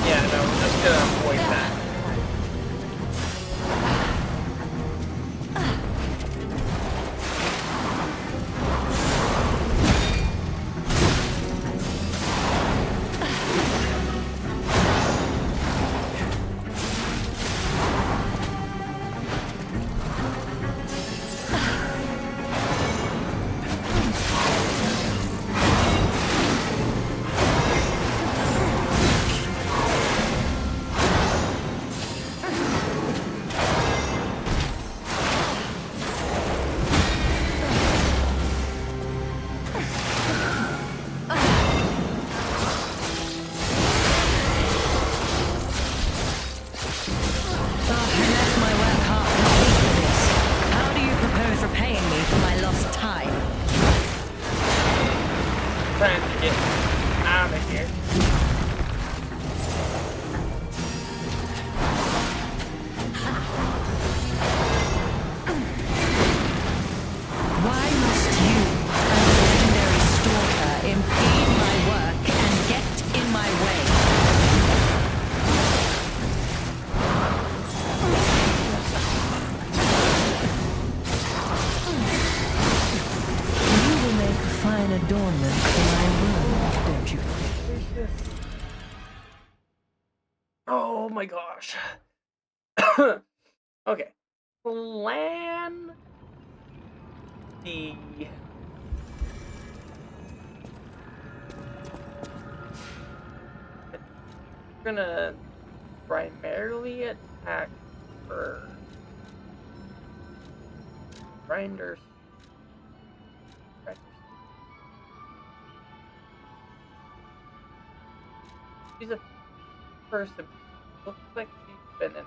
Yeah, no, I'm just gonna avoid that. gosh. Okay. Plan D. We're gonna primarily attack her. Grinders. She's a person. Looks like she's been in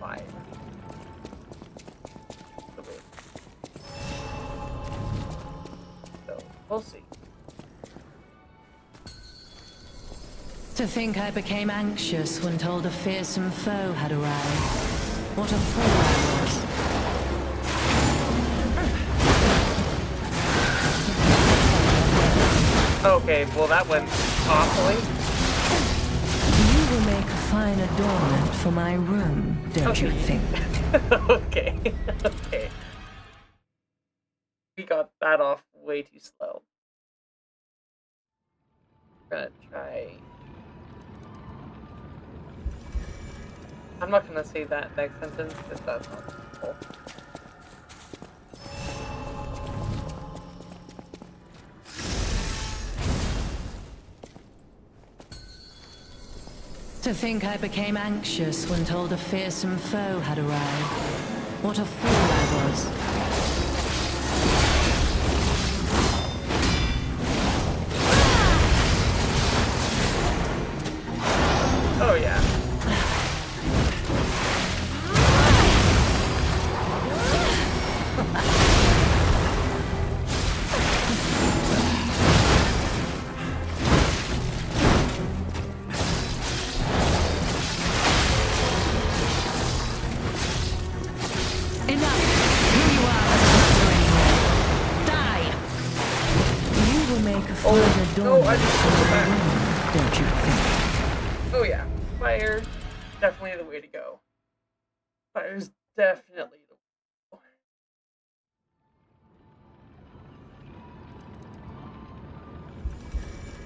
fire. So we'll see. To think I became anxious when told a fearsome foe had arrived. What a fool I was. Okay, well that went awfully. You will make a fine adornment for my room, don't you think? Okay, okay. We got that off way too slow. We're gonna try. I'm not gonna say that next sentence because that's not useful. To think I became anxious when told a fearsome foe had arrived. What a fool I was. Oh yeah. No, I just took it back. Don't you think? Oh yeah, fire, definitely the way to go. Fire's definitely the way to go.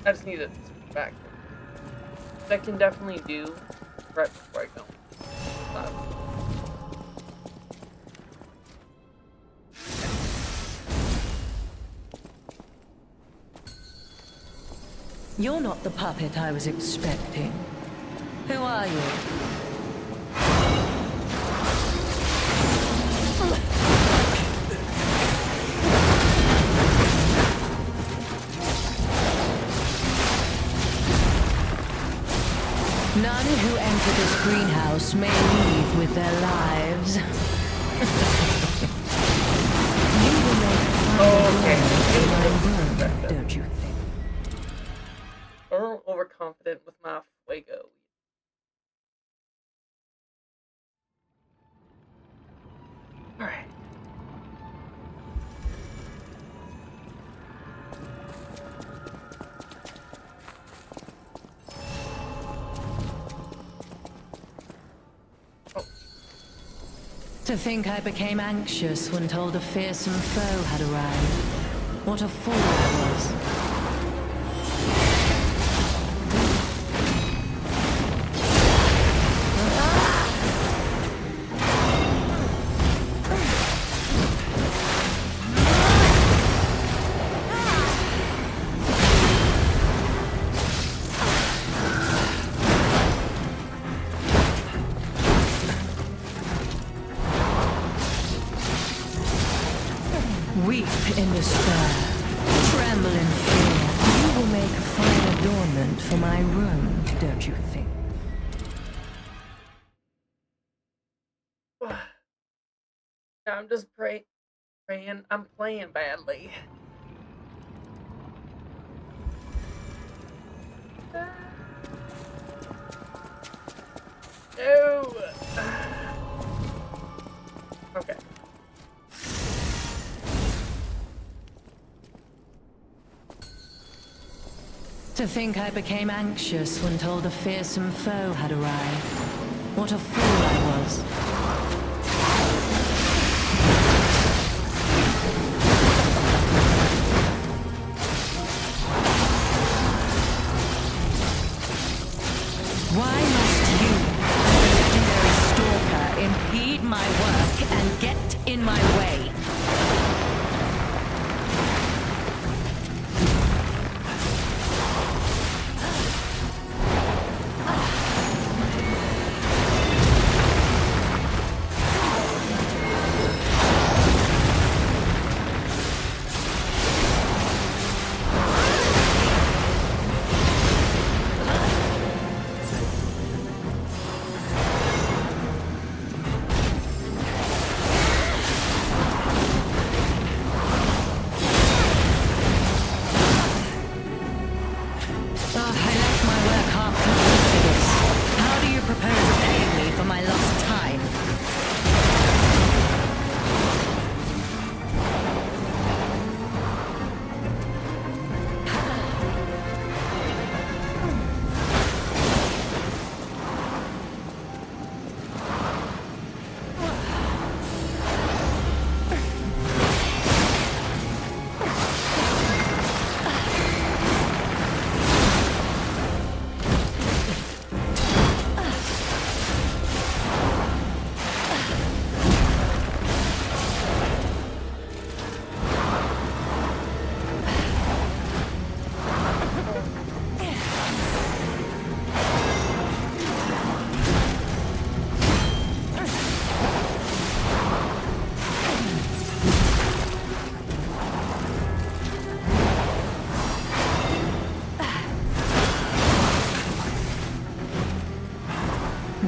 I just need to switch back. That can definitely do right before I go. You're not the puppet I was expecting. Who are you? None who enter this greenhouse may leave with their lives. You will make fun of don't you think? Or overconfident with my fuego. Alright. To think I became anxious when told a fearsome foe had arrived. What a fool I was. Weep in despair, tremble in fear. You will make a fine adornment for my room, don't you think? I'm just praying. I'm playing badly. No. Okay. To think I became anxious when told a fearsome foe had arrived. What a fool I was. Why impede my work and get in my way.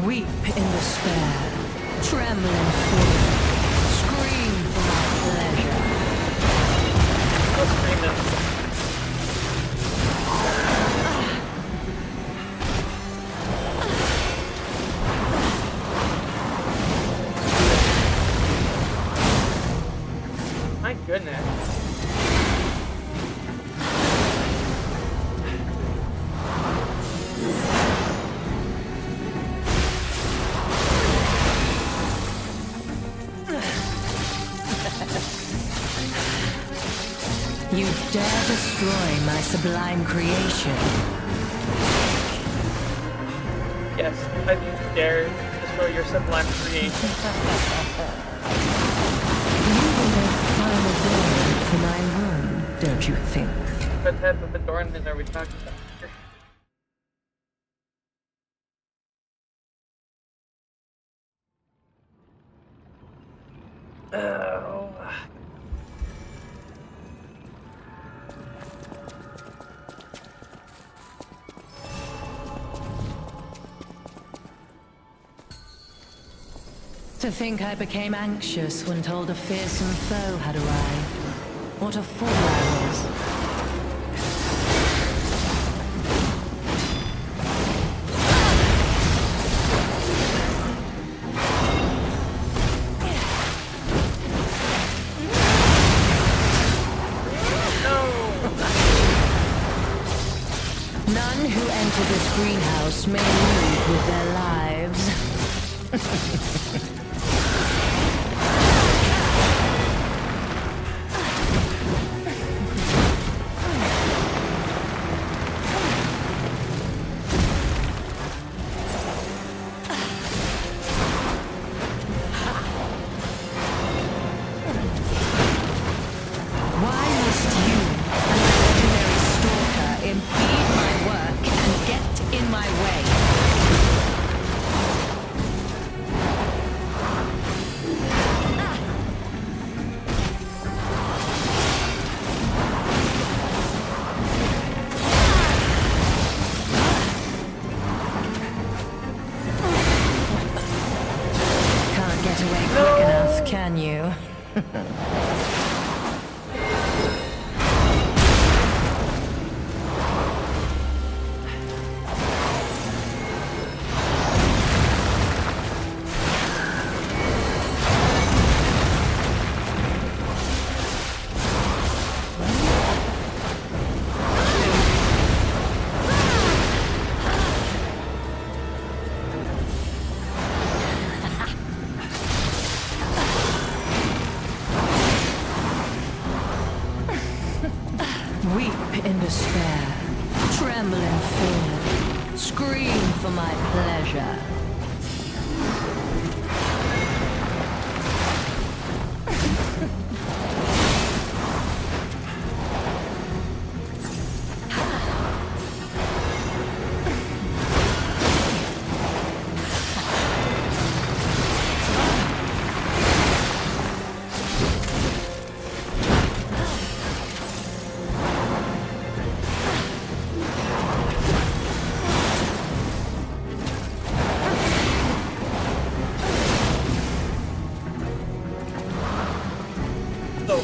Weep in despair, tremble in fear, scream for my pleasure. Go screaming. My goodness. You dare destroy my sublime creation. Yes, I do dare destroy your sublime creation. You will make final adornment for my room, don't you think? What type of adornment are we talking about here? Oh. To think I became anxious when told a fearsome foe had arrived. What a fool I was. None who enter this greenhouse may leave with their lives. Impede my work and get in my way. Can't get away quick enough, can you?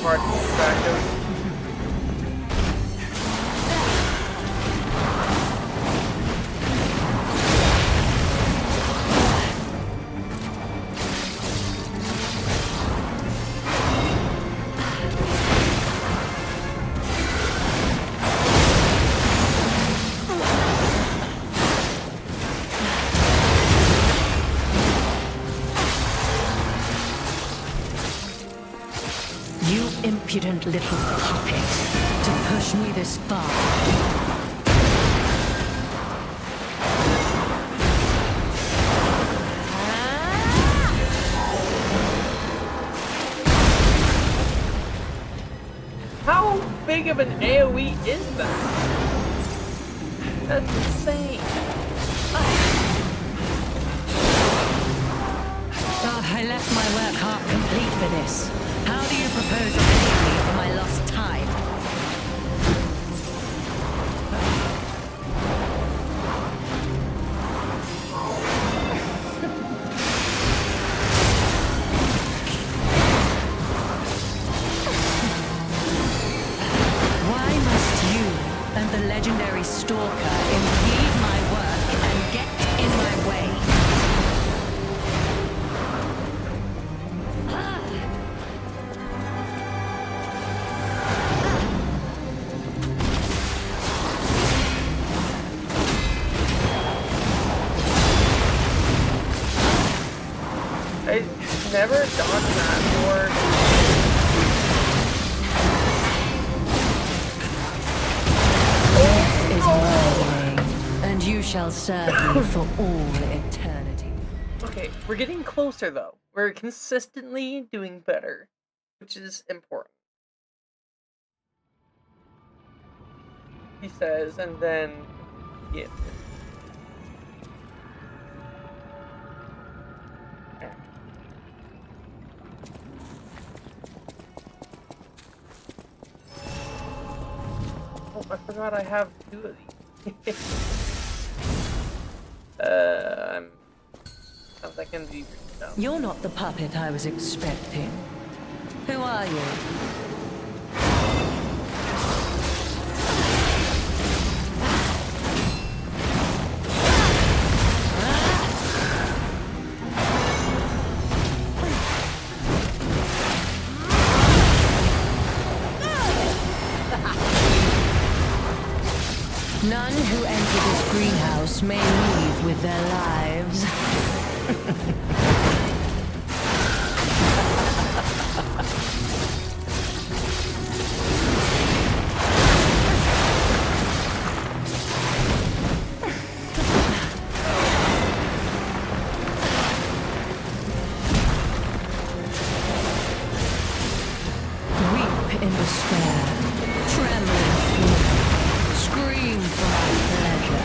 hard to keep track of. You impudent little puppet, to push me this far. How big of an AoE is that? That's insane. Oh, I left my work half complete for this. How do you propose to pay me for my lost time? Why must you and the legendary stalker impede my work and get in my way? I never done that Is my way, and you shall serve me for all eternity. Okay, we're getting closer though. We're consistently doing better, which is important. He says, and then yeah. Oh, I forgot I have 2 of these. Sounds like can be reached out. You're not the puppet I was expecting. Who are you? None who enter this greenhouse may leave with their lives. Weep in despair, tremble in fear, scream for my pleasure.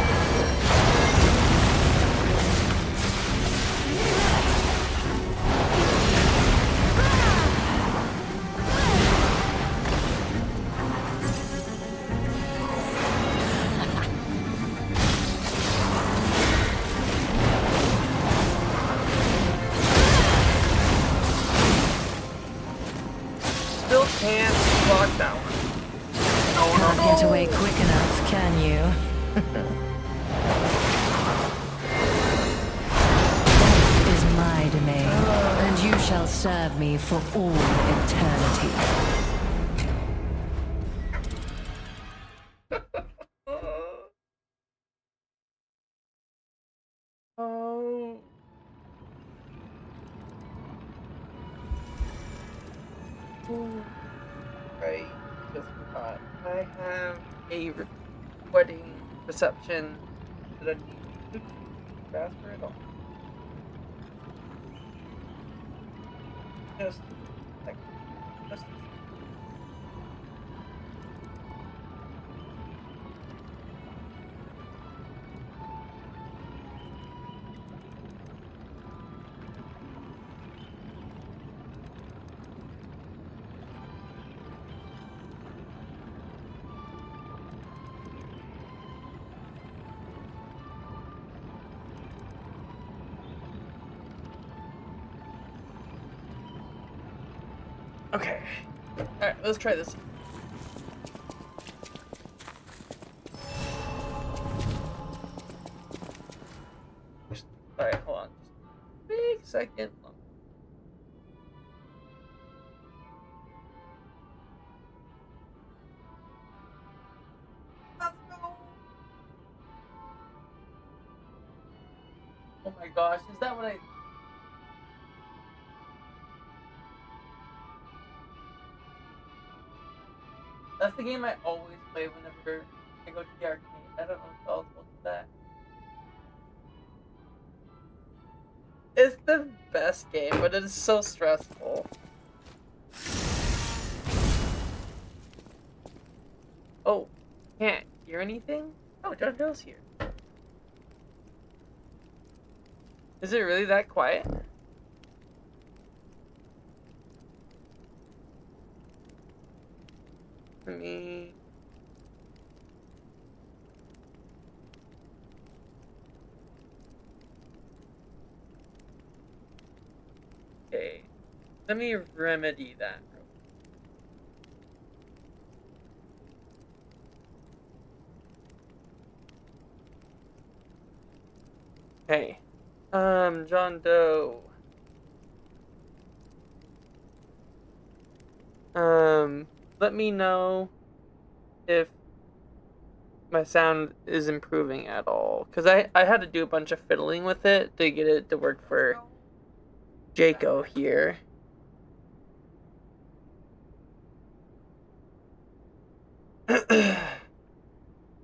Still can't block that one. Can't get away quick enough, can you? Death is my domain, and you shall serve me for all eternity. Oh. Ooh. Right. Just forgot. I have a wedding reception that I need to transfer it all. Just like just okay. Alright, let's try this. Alright, hold on. Just a big second. Let's go. Oh my gosh, is that what I... That's the game I always play whenever I go to the arcade. I don't know if I'll do that. It's the best game, but it is so stressful. Oh, can't hear anything? Oh, John Doe's here. Is it really that quiet? Let me... Okay. Let me remedy that. Okay. John Doe. Let me know if my sound is improving at all. Because I had to do a bunch of fiddling with it to get it to work for Jaco here. I'm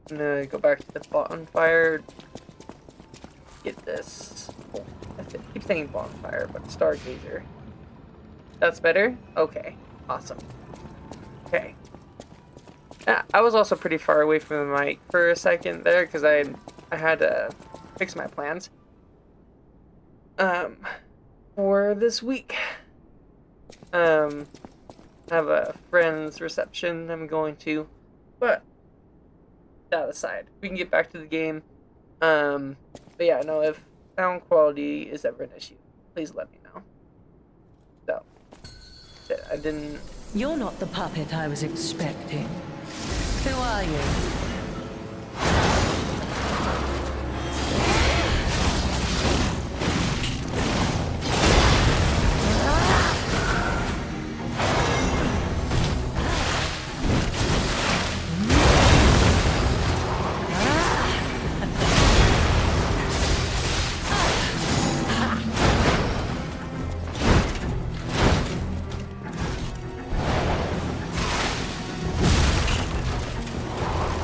gonna go back to the bonfire. Get this. Oh, I keep saying bonfire, but Stargazer. That's better? Okay. Awesome. Okay. I was also pretty far away from the mic for a second there because I had to fix my plans. For this week. I have a friend's reception I'm going to, but that aside, we can get back to the game. But yeah, no, if sound quality is ever an issue, please let me know. So, I didn't... You're not the puppet I was expecting. Who are you?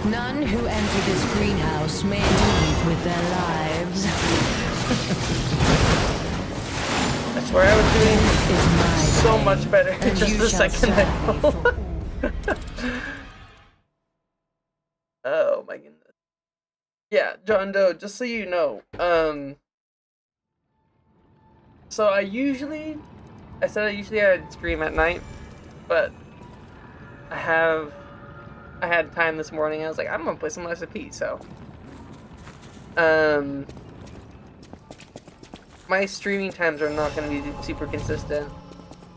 None who enter this greenhouse may leave with their lives. I swear I was doing Is my so day, much better and just you the shall second serve I me go. for Oh my goodness. Yeah, John Doe, just so you know, so I said I'd stream at night, but I had time this morning. I was like, I'm gonna play some SMP, so my streaming times are not gonna be super consistent,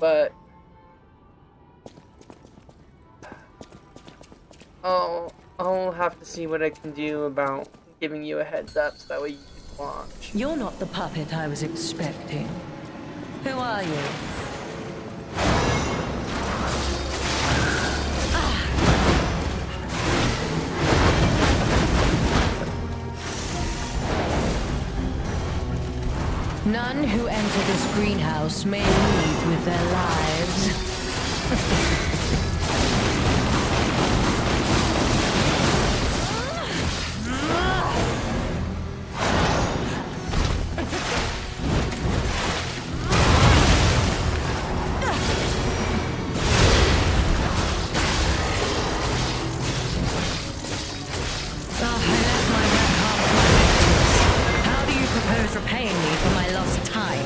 but I'll have to see what I can do about giving you a heads up so that way you can watch. You're not the puppet I was expecting. Who are you? None who enter this greenhouse may leave with their lives. Repaying me for my lost time.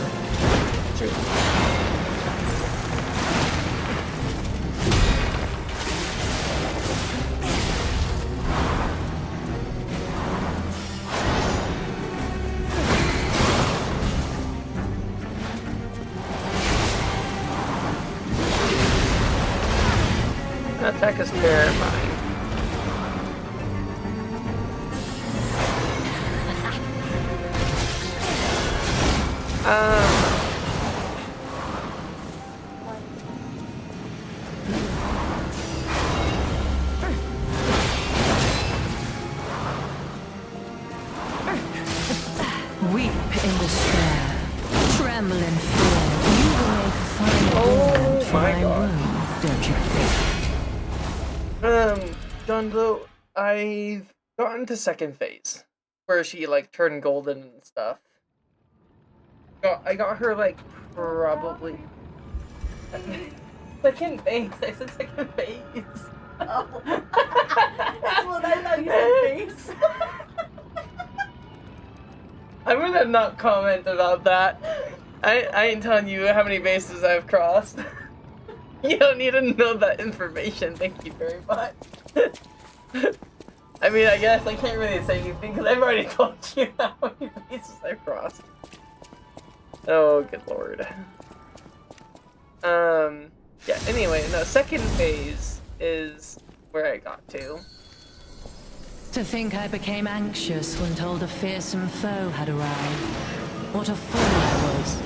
That attack is terrifying. Weep in despair, tremble in fear. You will make a final ornament for my my God. room, don't you think? Dunzo, I've gotten to second phase, where she, like, turned golden and stuff. I got her, like, probably... Second phase, I said second phase. Oh. That's what I thought you said face. I'm gonna not comment about that. I ain't telling you how many bases I've crossed. You don't need to know that information, thank you very much. I mean, I guess I can't really say anything because I've already told you how many bases I've crossed. Oh, good lord. Yeah, anyway, no, second phase is where I got to. To think I became anxious when told a fearsome foe had arrived. What a fool I was.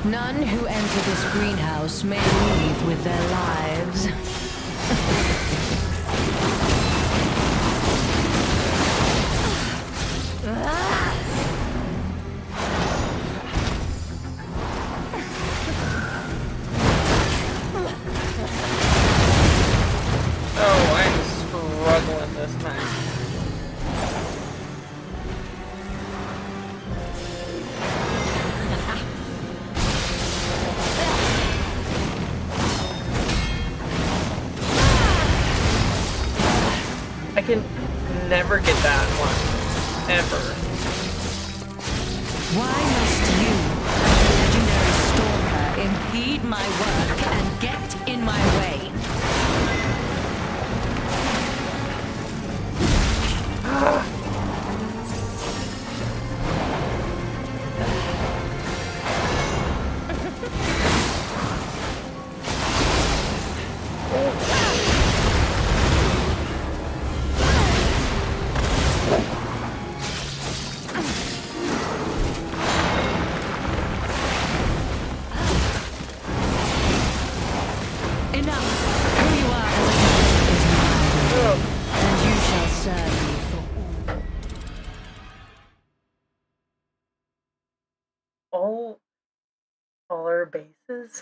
None who enter this greenhouse may leave with their lives. Oh, I'm struggling this time. I can never get that one. Ever. Why must you, legendary stalker, impede my work and get in my way? Enough! Who you are is mine, and you shall serve me for all. All our bases?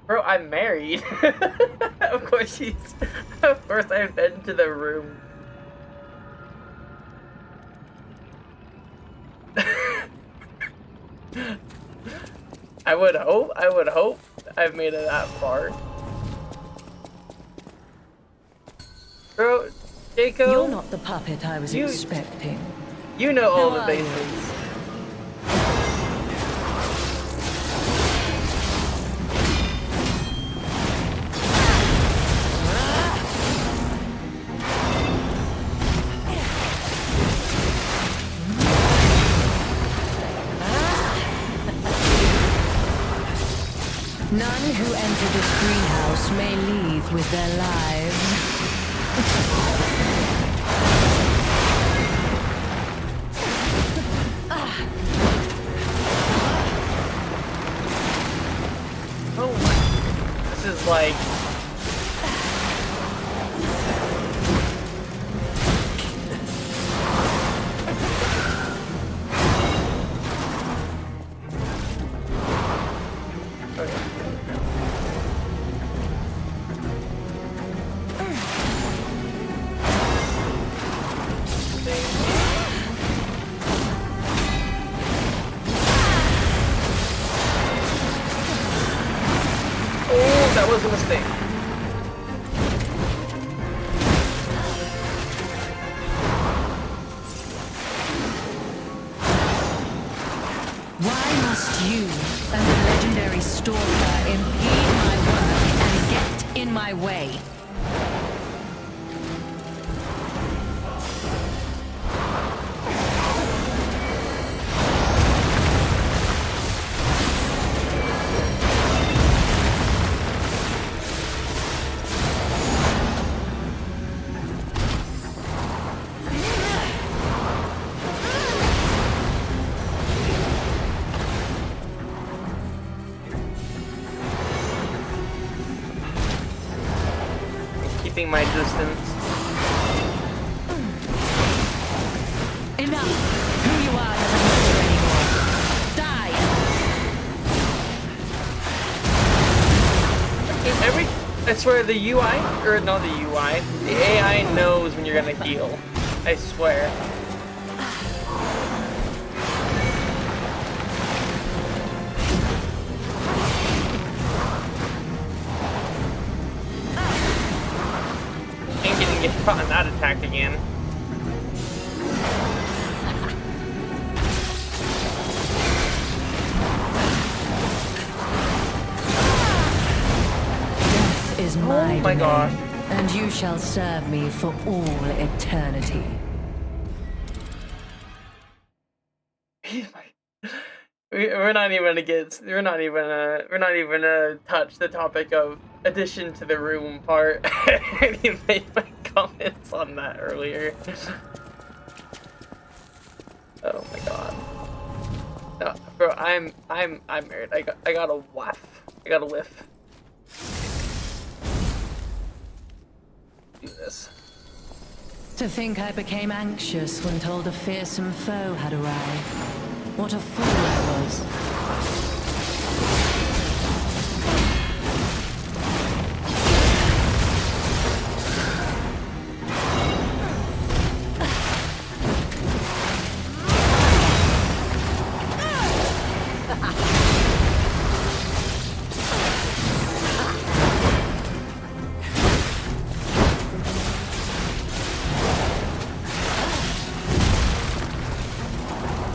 Bro, I'm married. Of course I've been to the room. I would hope I've made it that far. Bro, Jacob, You're not the puppet I was expecting. you know all Who the are you? bases. None who enter this greenhouse may leave with their lives. Oh, this is like... Oh, that was a mistake. Why must you and the legendary stalker impede my work and get in my way? keeping my distance. Enough! Who you are doesn't matter anymore. Die! I swear the UI, or not the UI, the AI knows when you're gonna heal. I swear. Ain't gonna get caught in that attack again. Is my Oh my gosh. and you shall serve me for all eternity. We're not even gonna touch the topic of addition to the room part. I made my comments on that earlier. Oh my god. No, bro, I'm married. I got a whiff. I got a whiff. Do this. To think I became anxious when told a fearsome foe had arrived. What a fool I was.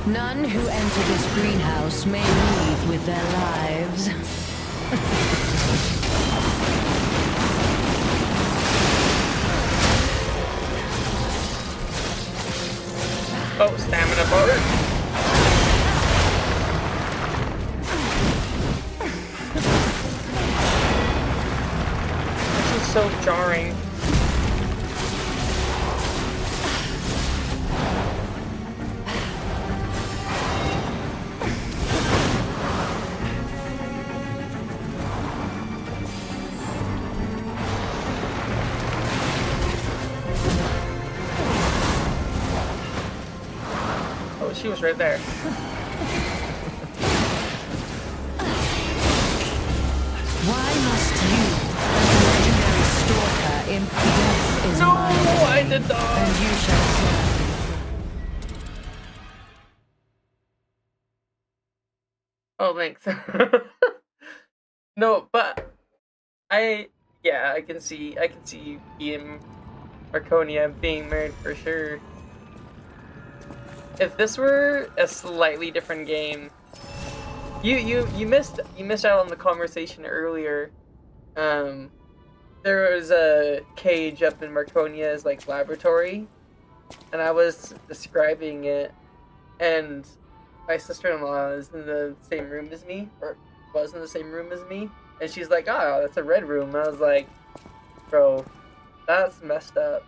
None who enter this greenhouse may leave with their lives. Oh, stamina bar. This is so jarring. She was right there. Why must you, as the legendary stalker, death is No, mine, I did not. and you shall serve me. Oh, thanks. No, but I can see being Marconia being married for sure. If this were a slightly different game, you missed out on the conversation earlier. There was a cage up in Marconia's like laboratory, and I was describing it, and my sister-in-law is in the same room as me, or was in the same room as me, and she's like, "Oh, that's a red room." And I was like, "Bro, that's messed up."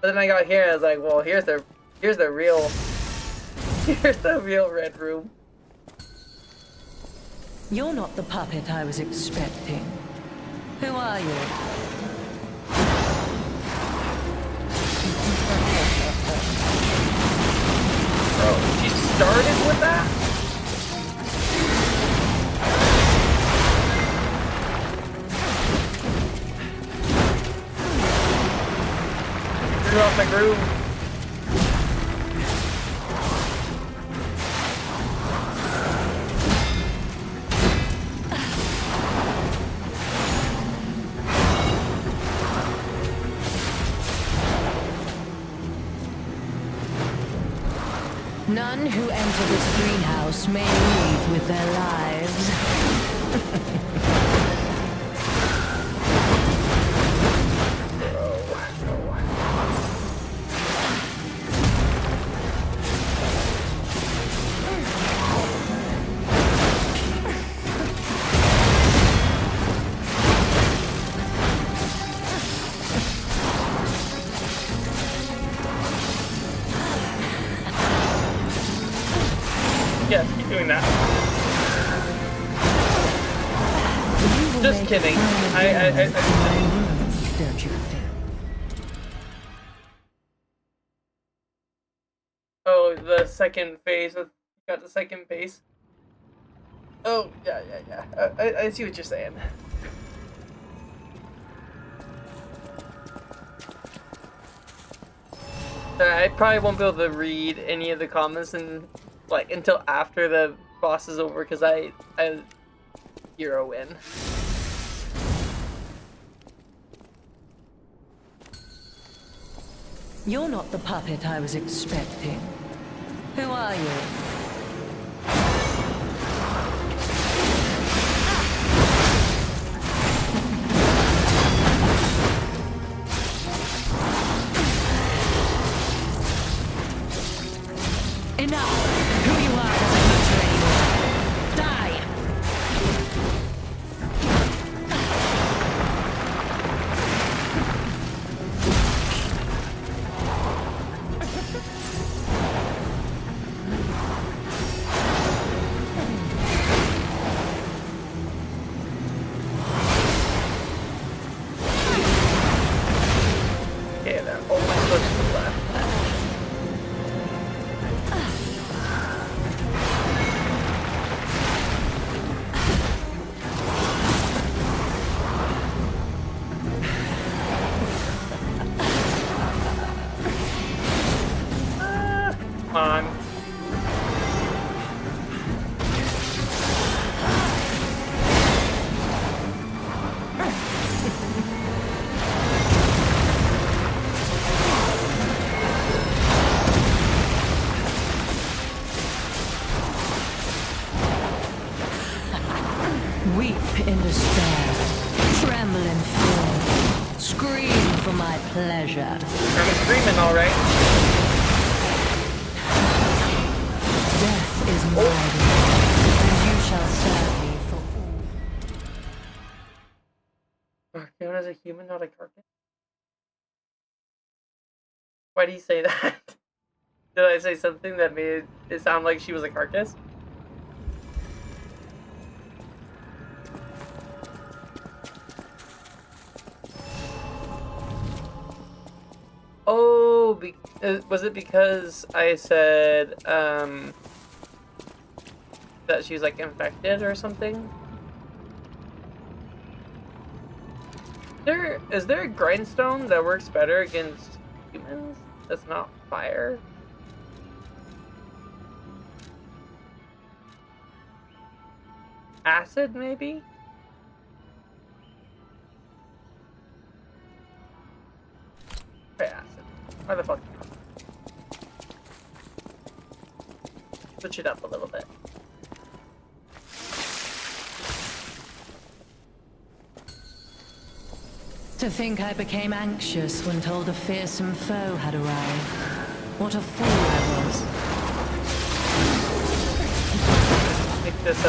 But then I got here, and I was like, "Well, here's the real." Here's the real red room. You're not the puppet I was expecting. Who are you? Bro, she started with that? Threw off the groove. None who enter this greenhouse may leave with their lives. Yes, keep doing that. Just kidding. Don't you think? second phase with got the second base. Oh yeah. I see what you're saying. I probably won't be able to read any of the comments and like until after the boss is over because I zero in. You're not the puppet I was expecting. Who are you? Enough! Who you are doesn't matter anymore. Die! Okay, that all my clicks to the left. Come on. Weep in despair. Tremble in fear. Scream for my pleasure. I'm screaming alright. Death is mine, and you shall serve me for all. Known as a human, not a carcass. Why do you say that? Did I say something that made it sound like she was a carcass? Oh, was it because I said that she's like infected or something? Is there a grindstone that works better against humans? That's not fire. Acid, maybe? Try acid. Why the fuck not? Switch it up a little bit. To think I became anxious when told a fearsome foe had arrived. What a fool I was. Make this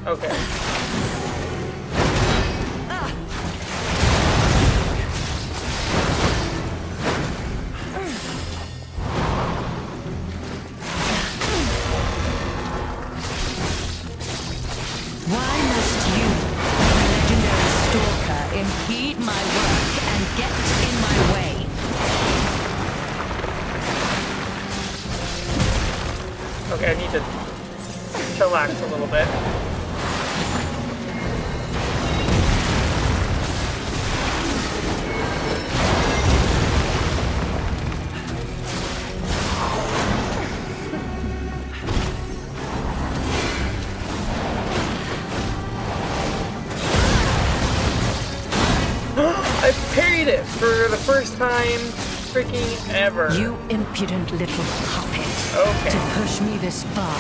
okay. Why must you, the legendary stalker, impede my work and get in my way? Okay, I need to chillax a little bit. I parried it for the first time freaking ever. You impudent little puppet. Okay. To push me this far.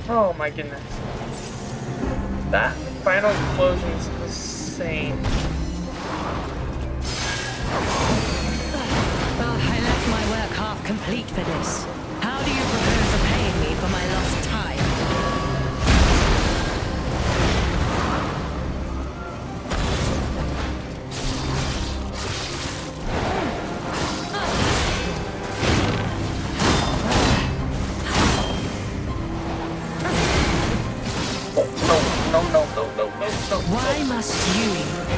Oh my goodness. That final explosion is insane. Oh, I left my work half complete for this. How do you propose repaying me for my lost time? Why must you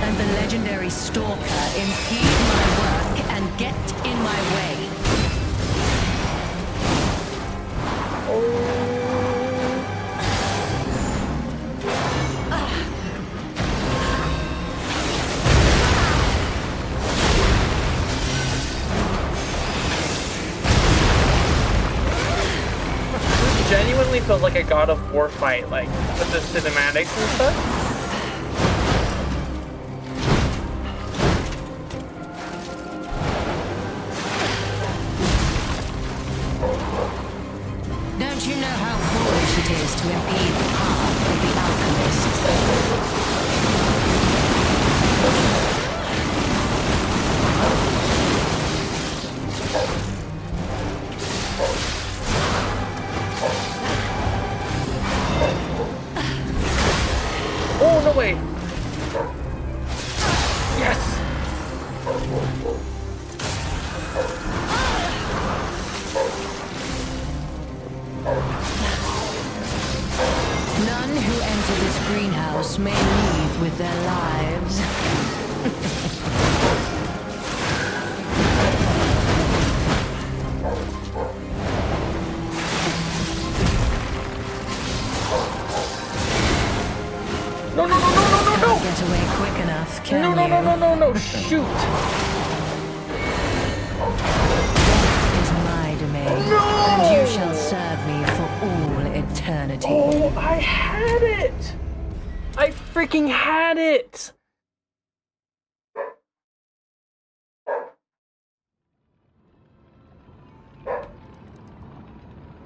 and the legendary stalker impede my work and get in my way? Genuinely feels like a God of War fight, like with the cinematics and stuff. Don't you know how foolish it is to impede the path of the alchemists? Oh, no way! Yes! None who enter this greenhouse may leave with their lives. No, no, no, no, no, no, no! Can't get away quick enough, can No, no, you? no, no, no, no, shoot! Death is my domain, No! and you shall serve me for all eternity. Oh, I had it! I freaking had it!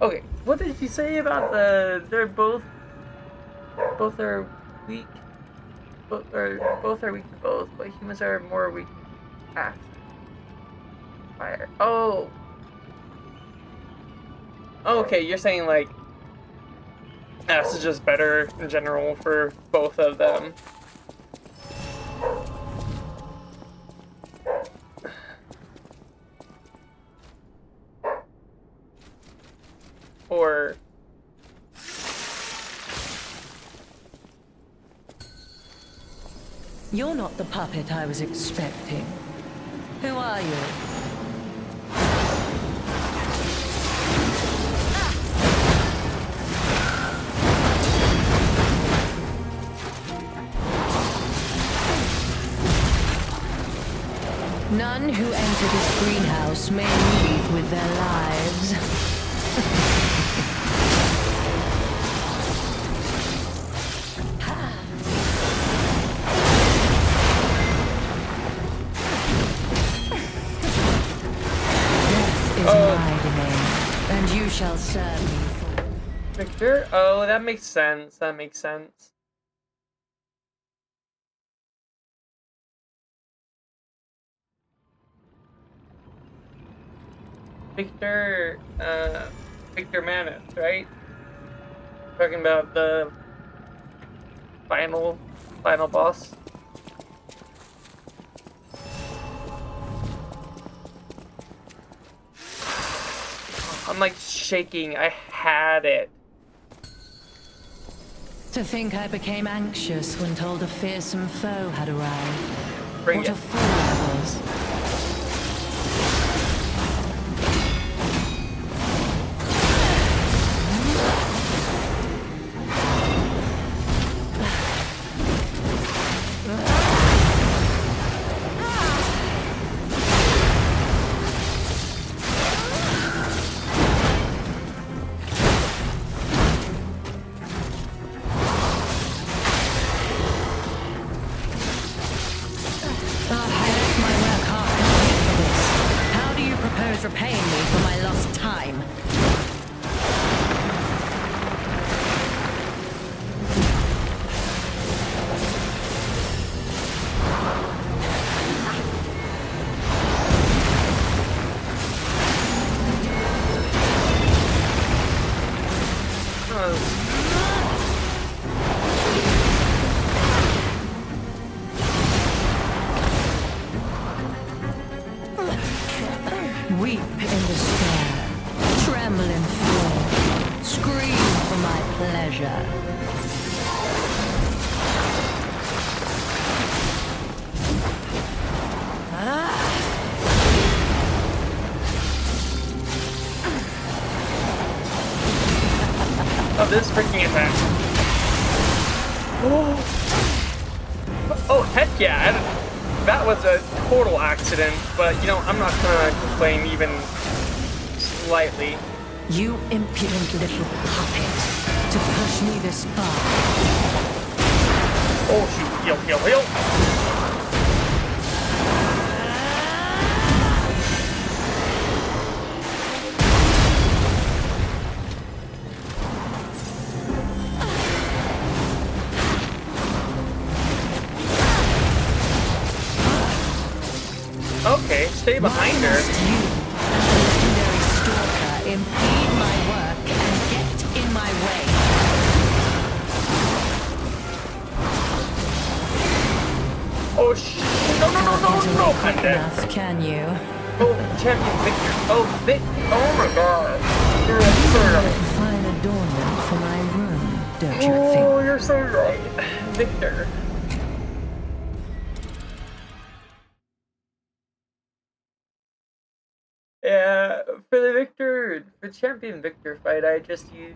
Okay, what did you say about they're both are weak? Both are weak to both, but humans are more weak to acid. Fire. Oh! Okay, you're saying like acid is just better in general for both of them. Or You're not the puppet I was expecting. Who are you? None who enter this greenhouse may leave with their lives. Death is my domain, and you shall serve me for... Victor? Oh, that makes sense. That makes sense. Victor, Victor Manus, right? Talking about the final boss. I'm like shaking. I had it. To think I became anxious when told a fearsome foe had arrived. Bring What it. a fool I was. I left my work half this freaking attack. Oh, heck yeah. That was a total accident, but you know, I'm not gonna complain even slightly. You impudent little puppet, to push me this far. Oh shoot, heal, heal, heal. Okay, stay behind her. You, the legendary stalker, impede my work and get in my way. Oh shit! No, no, no, no, no! I'm dead. Enough, can you? Oh, champion Victor. Oh, Vic. Oh my god. You're a Fine adornment for my room, don't you Oh, think? you're so right. Victor. Yeah, for the champion Victor fight, I just used,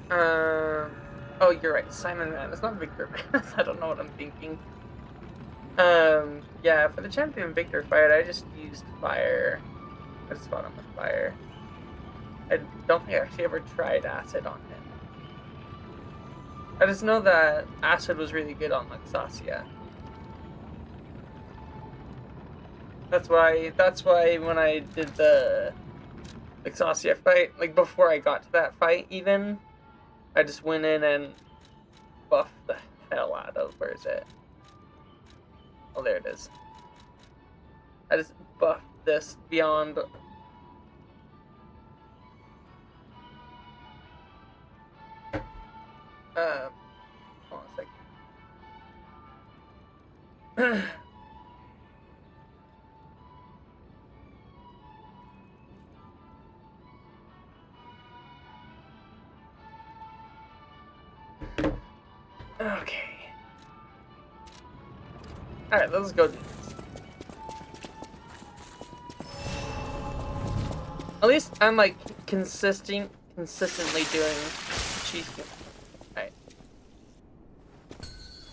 oh, you're right, Simon Man, it's not Victor Man, I don't know what I'm thinking. Yeah, for the champion Victor fight, I just used fire. I just fought him with fire. I don't think I actually ever tried acid on him. I just know that acid was really good on Luxasia. That's why when I did the Luxasia fight, like before I got to that fight even, I just went in and buffed the hell out of, where is it? Oh, there it is. I just buffed this beyond. Hold on a second. Okay. Alright, let's go do this. At least I'm like consistently doing cheesecake. Alright.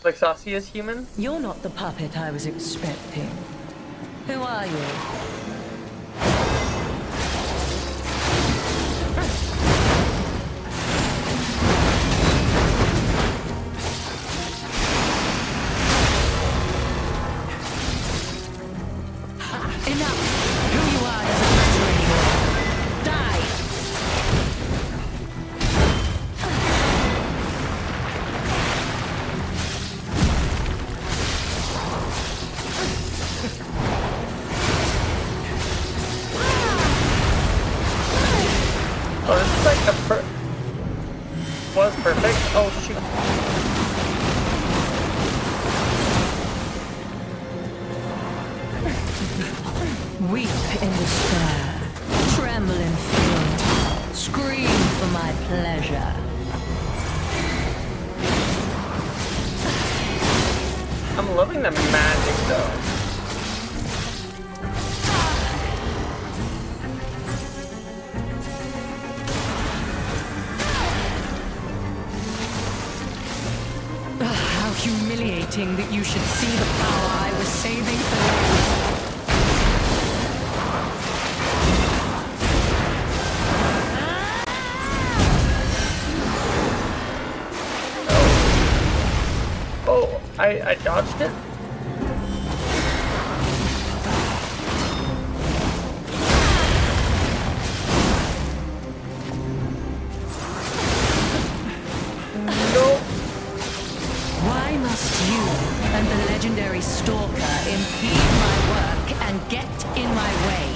Luxasia is human? You're not the puppet I was expecting. Who are you? Enough! Who you are doesn't matter anymore. Die! Oh, this is like a was perfect. Oh shoot. Weep in despair, tremble in fear, scream for my pleasure. I'm loving the magic though. How humiliating that you should see the power I was saving for later. Oh, I dodged it? No. Why must you and the legendary stalker impede my work and get in my way?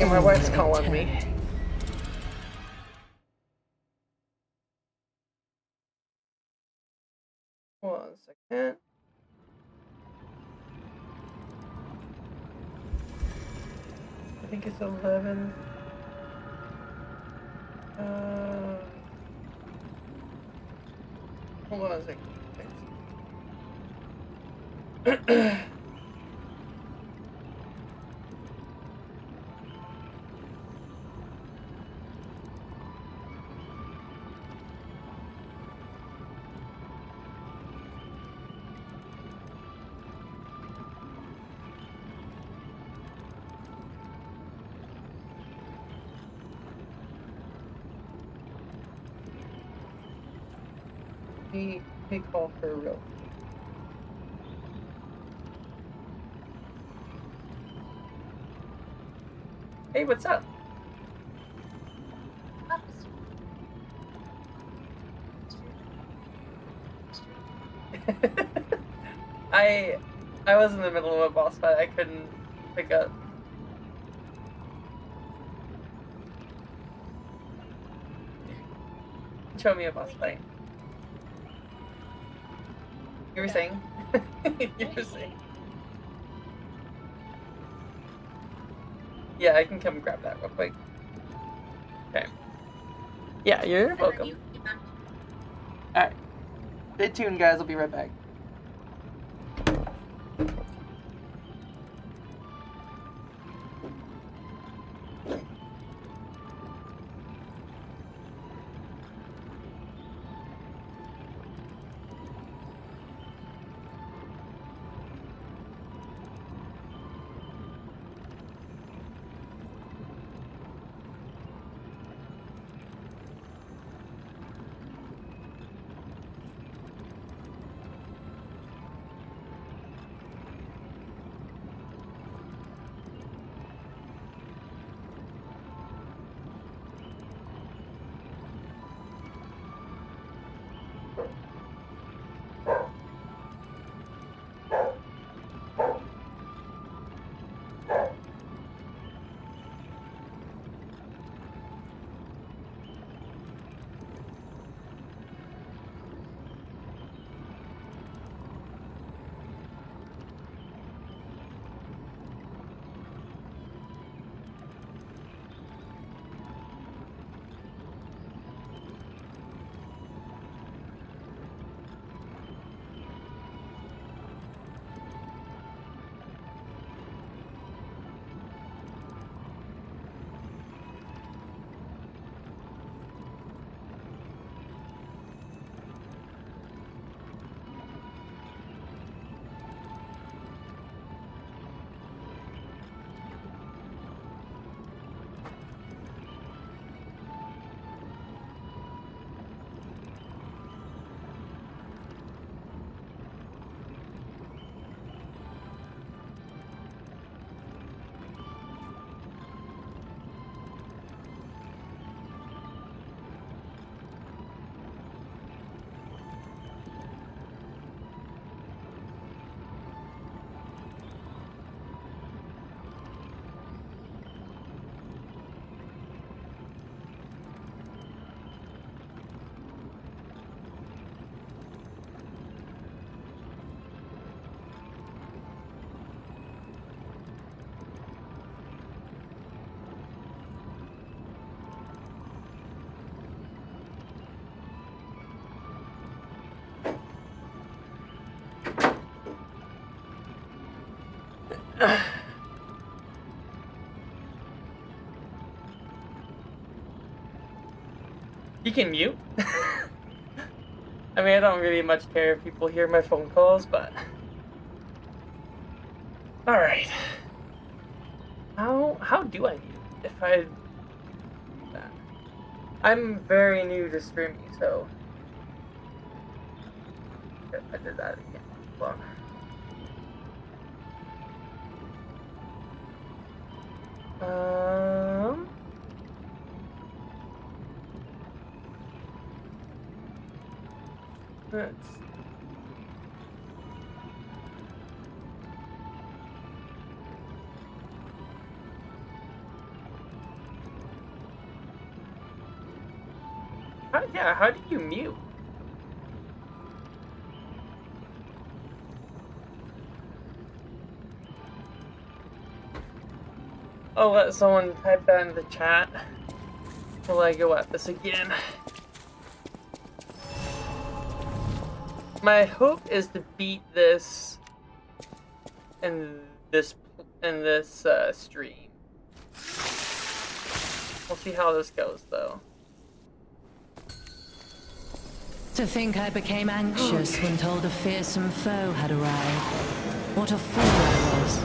second, my wife's calling me. return. One second. I think it's 11. Hold on a second. Let me call her real quick. Hey, what's up? I was in the middle of a boss fight. I couldn't pick up. Show me a boss fight. You were saying? You were saying? Yeah, I can come grab that real quick. Okay. Yeah, you're welcome. Alright. Stay tuned, guys. I'll be right back. You can mute? I mean, I don't really much care if people hear my phone calls, but... Alright. How do I mute if I... I'm very new to streaming, so... I did that again. Hold on. Let's... How do you mute? I'll let someone type that in the chat. Will I go at this again? My hope is to beat this in this stream. We'll see how this goes, though. To think I became anxious when told a fearsome foe had arrived. What a fool I was.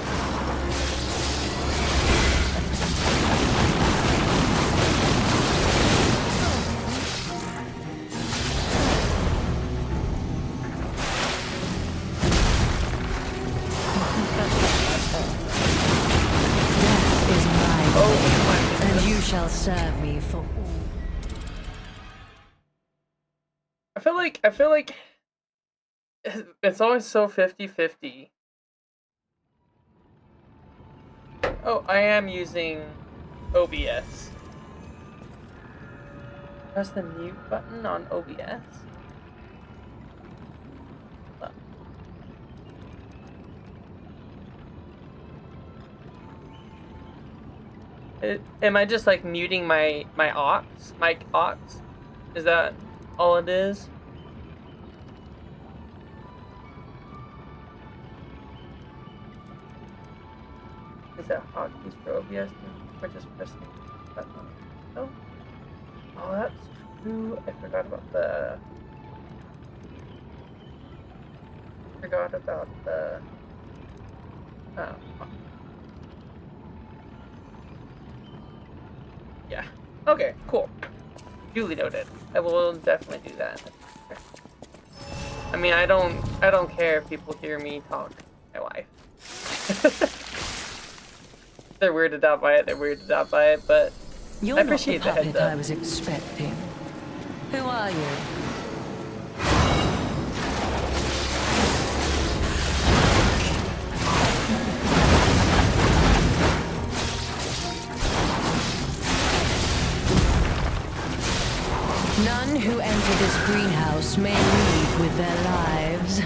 Shall serve me for all. I feel like it's always so 50-50. Oh, I am using OBS. Press the mute button on OBS. Am I just like muting my mic aux? Is that all it is? Is that hotkeys for OBS? Or just pressing the button? Oh, that's true. I forgot about the. Yeah. Okay, cool. Duly noted. I will definitely do that. I mean, I don't care if people hear me talk to my wife. They're weirded out by it, but You're I appreciate the not the heads puppet up. I was expecting. Who are you? None who enter this greenhouse may leave with their lives.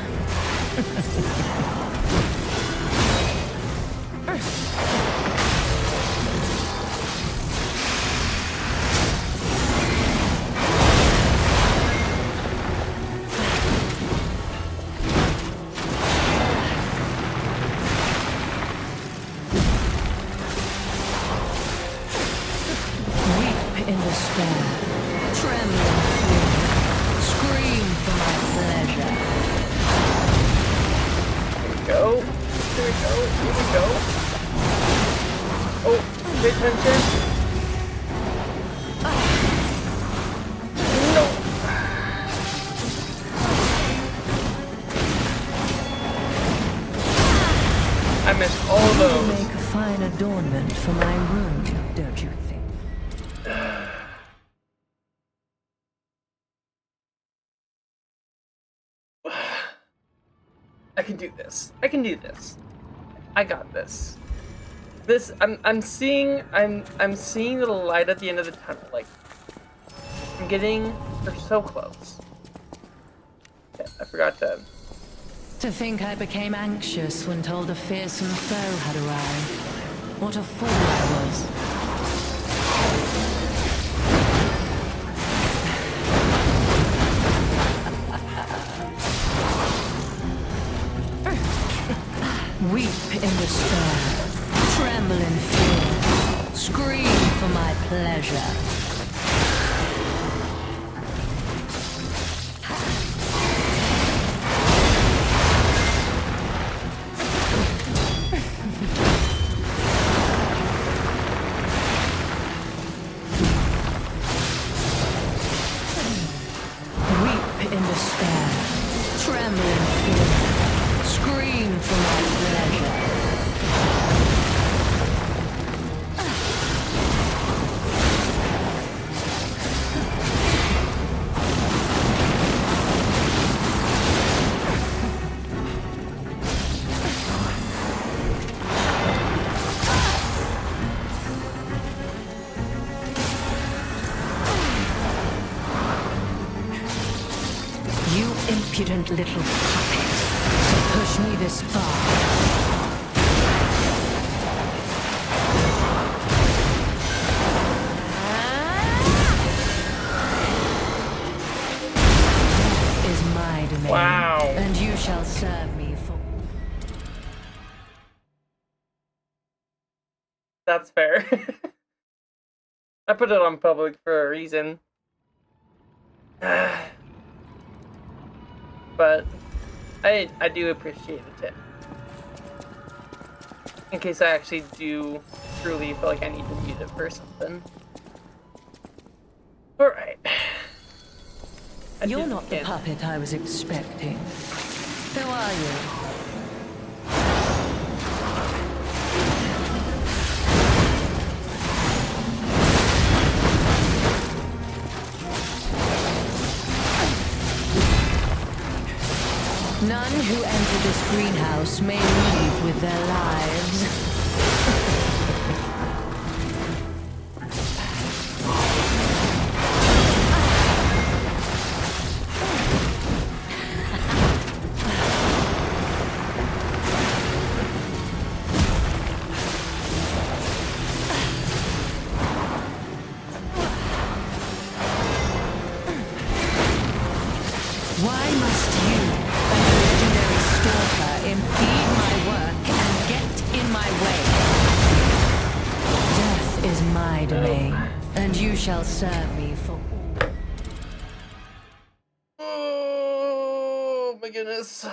Weep in despair. Tremble in fear. Scream for my pleasure. Here we go. Oh, pay attention. No. I missed all of You those. make a fine adornment for my room, don't you think? I can do this. I got this. I'm seeing the light at the end of the tunnel. Like, we're so close. Okay, I forgot to. To think I became anxious when told a fearsome foe had arrived. What a fool I was. Weep in despair. Tremble in fear. Scream for my pleasure. Weep in despair. Tremble in fear. Scream for my pleasure. impudent little puppet to push me this far. Is my domain. Wow. And you shall serve me for... That's fair. I put it on public for a reason. But I do appreciate the tip. In case I actually do truly feel like I need to mute it for something. Alright. You're not the puppet I was expecting. Who are you? None who enter this greenhouse may leave with their lives. Why must you, a legendary stalker, impede my work and get in my way? Death is my domain, and you shall serve me for all. Oh my goodness.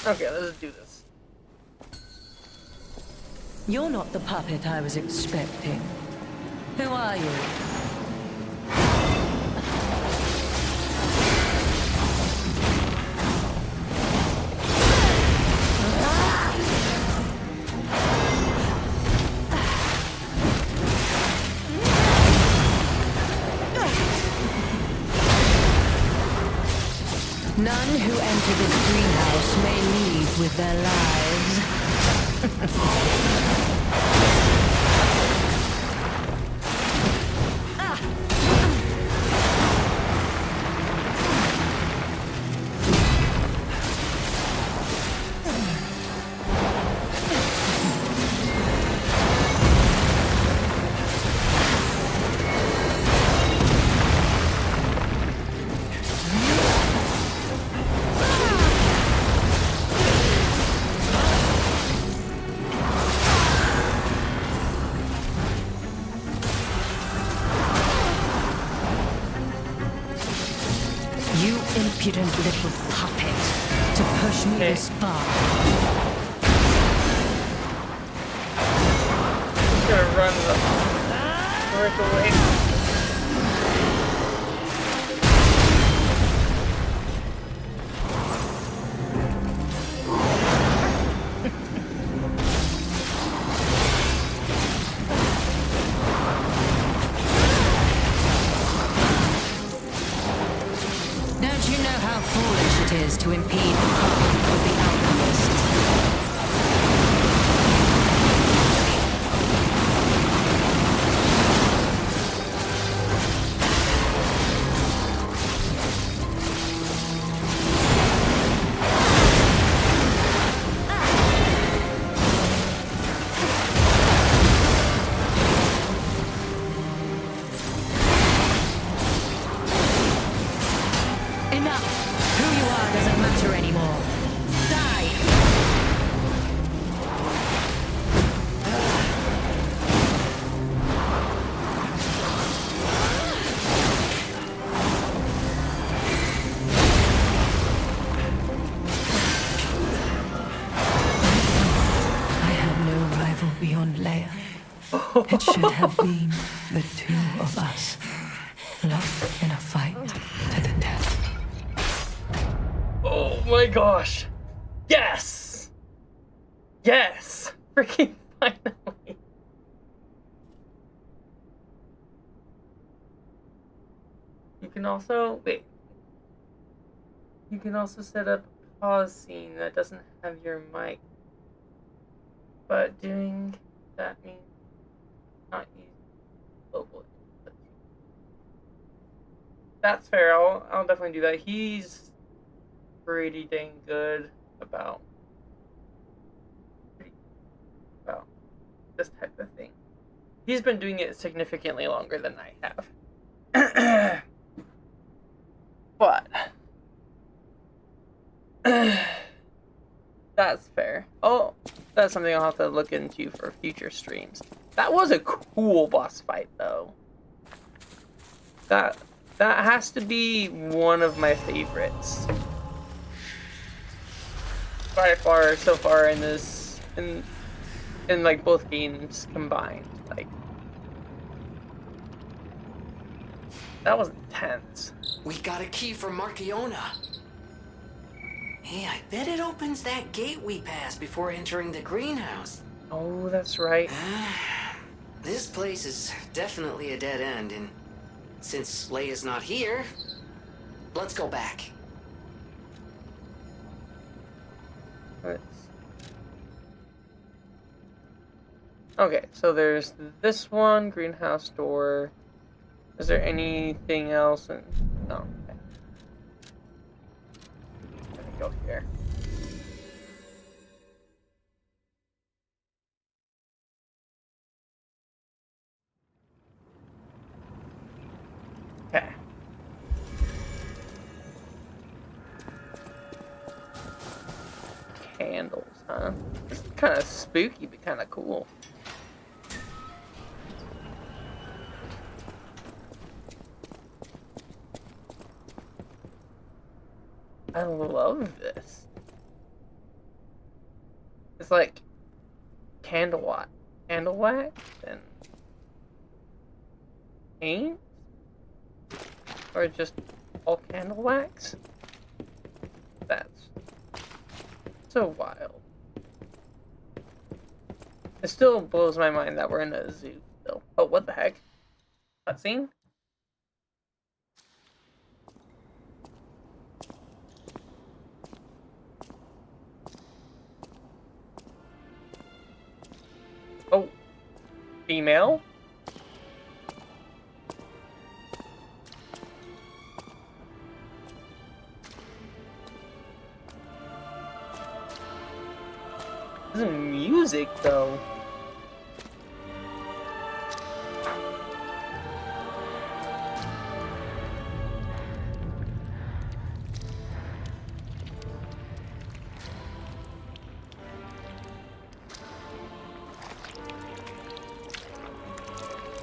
Okay, let's do this. You're not the puppet I was expecting. Who are you? None who enter this greenhouse may leave with their lives. You impudent little puppet to push me this far. Just gonna run the north away. Don't you know how foolish it is to impede the path of the alchemists? Enough! Who you are doesn't matter anymore. Die! I have no rival beyond Leia. It should have been the two of us, locked in a fight to the death. Oh my gosh. Yes! Yes! Freaking finally. can also wait. You can also set up a pause scene that doesn't have your mic, but doing that means not using global input. That's fair. I'll definitely do that. He's pretty dang good about this type of thing. He's been doing it significantly longer than I have. But that's fair. Oh, that's something I'll have to look into for future streams. That was a cool boss fight, though. That has to be one of my favorites by far so far in this in like both games combined. Like that was intense. We got a key from Marciona. Hey, I bet it opens that gate we passed before entering the greenhouse. Oh, that's right. This place is definitely a dead end, and since Leia's not here, let's go back. Okay, so there's this one greenhouse door. Is there anything else? No. Okay. Let me go here. Okay. Candles, huh? It's kind of spooky, but kind of cool. I love this. It's like candle wax and paint, or just all candle wax. That's so wild. It still blows my mind that we're in a zoo still. Oh, what the heck? Cutscene? Oh, female? This is music, though.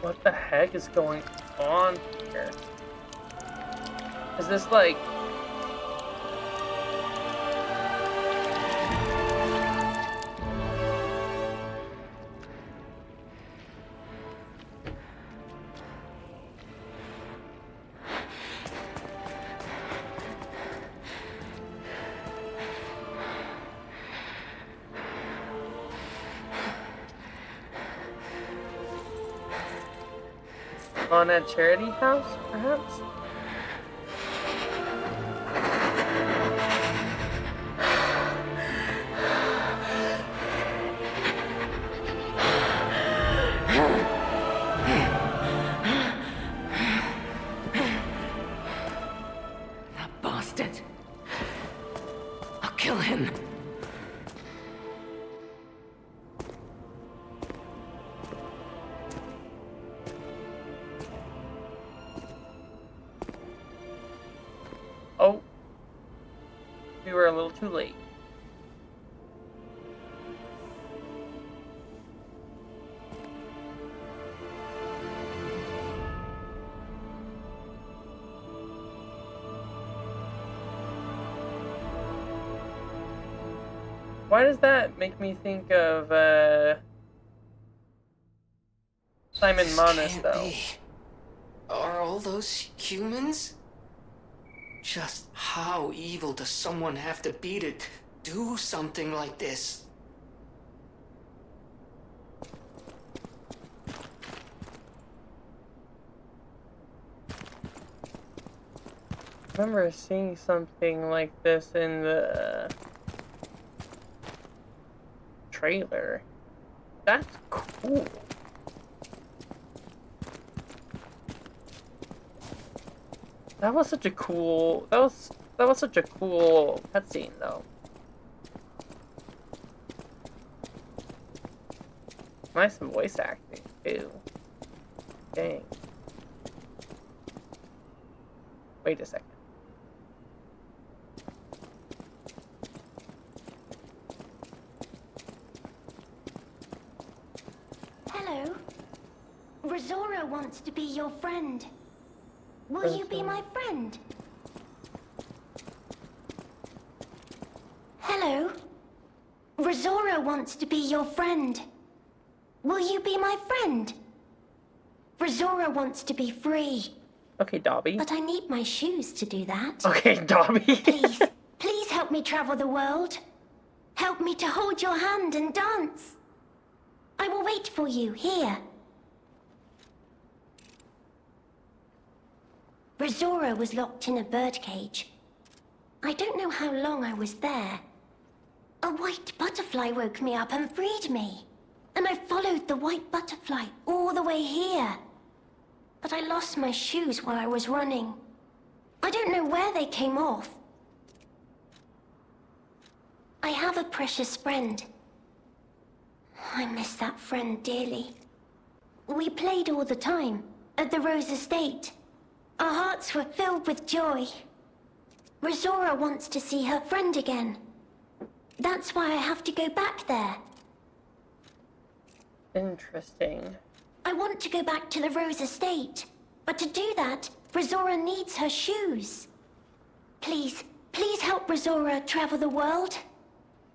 What the heck is going on here? Is this like... on a charity house, perhaps? That bastard. I'll kill him. Oh. We were a little too late. Why does that make me think of, Simon This Manes, can't though? be. Are all those humans? Just how evil does someone have to be to do something like this? I remember seeing something like this in the trailer. That's cool. That was such a cool. That was such a cool cutscene, though. Nice voice acting too. Dang. Wait a second. Hello. Rosora wants to be your friend. Will you be my friend? Hello. Rosora wants to be your friend. Will you be my friend? Rosora wants to be free. Okay, Dobby. But I need my shoes to do that. Okay, Dobby. Please, please help me travel the world. Help me to hold your hand and dance. I will wait for you here. Rosora was locked in a birdcage. I don't know how long I was there. A white butterfly woke me up and freed me. And I followed the white butterfly all the way here. But I lost my shoes while I was running. I don't know where they came off. I have a precious friend. I miss that friend dearly. We played all the time at the Rose Estate. Our hearts were filled with joy. Rosora wants to see her friend again. That's why I have to go back there. Interesting. I want to go back to the Rose Estate. But to do that, Rosora needs her shoes. Please, please help Rosora travel the world.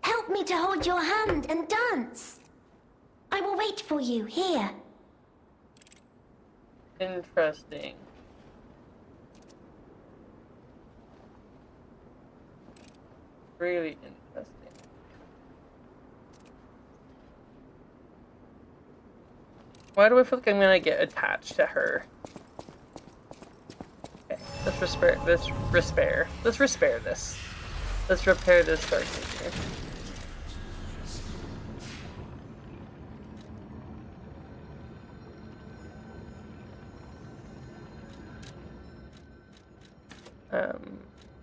Help me to hold your hand and dance. I will wait for you here. Interesting. Really interesting. Why do I feel like I'm gonna get attached to her? Okay, let's repair this. Let's repair this. Let's repair this dark nature.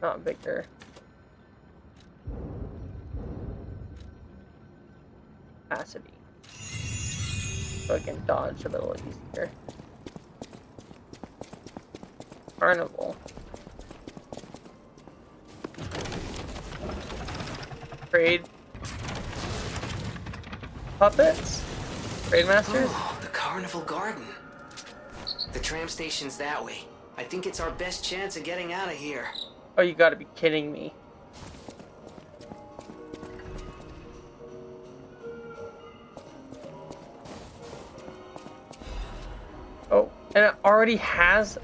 Not bigger. Capacity. So I can dodge a little easier. Carnival. Trade. Puppets? Trade masters? Oh, the Carnival Garden. The tram station's that way. I think it's our best chance of getting out of here. Oh, you gotta be kidding me. Oh, and it already has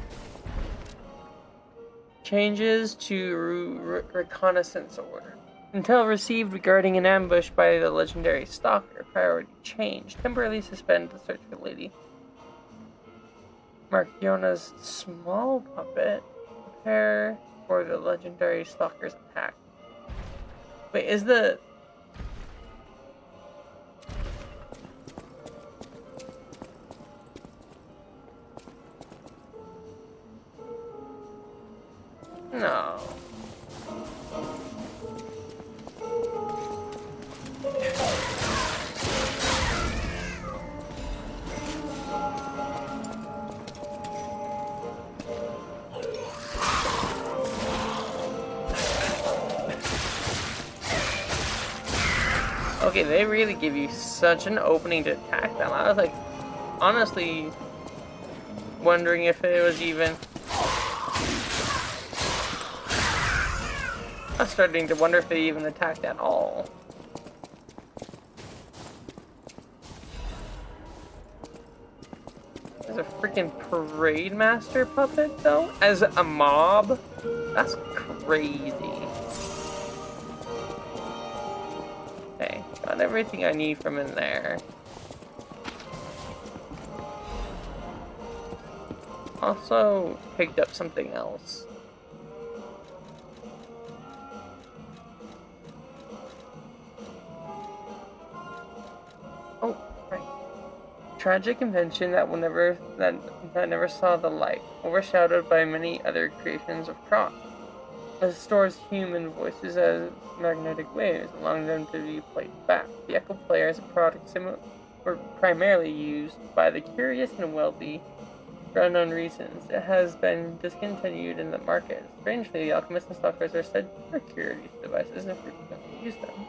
changes to reconnaissance order. Intel received regarding an ambush by the legendary stalker. Priority change. Temporarily suspend the search for Lady Markiona's small puppet. Prepare for the legendary stalker's attack. Wait, is the... No. Okay, they really give you such an opening to attack them. I was like, honestly, wondering if it was even... I was starting to wonder if they even attacked at all. There's a freaking parade master puppet, though? As a mob? That's crazy. Okay, got everything I need from in there. Also picked up something else. Oh, right. Tragic invention that never saw the light, overshadowed by many other creations of Krot. It stores human voices as magnetic waves, allowing them to be played back. The Echo Player is a product primarily used by the curious and wealthy for unknown reasons. It has been discontinued in the market. Strangely, the alchemists and stalkers are said to procure these devices and frequently use them.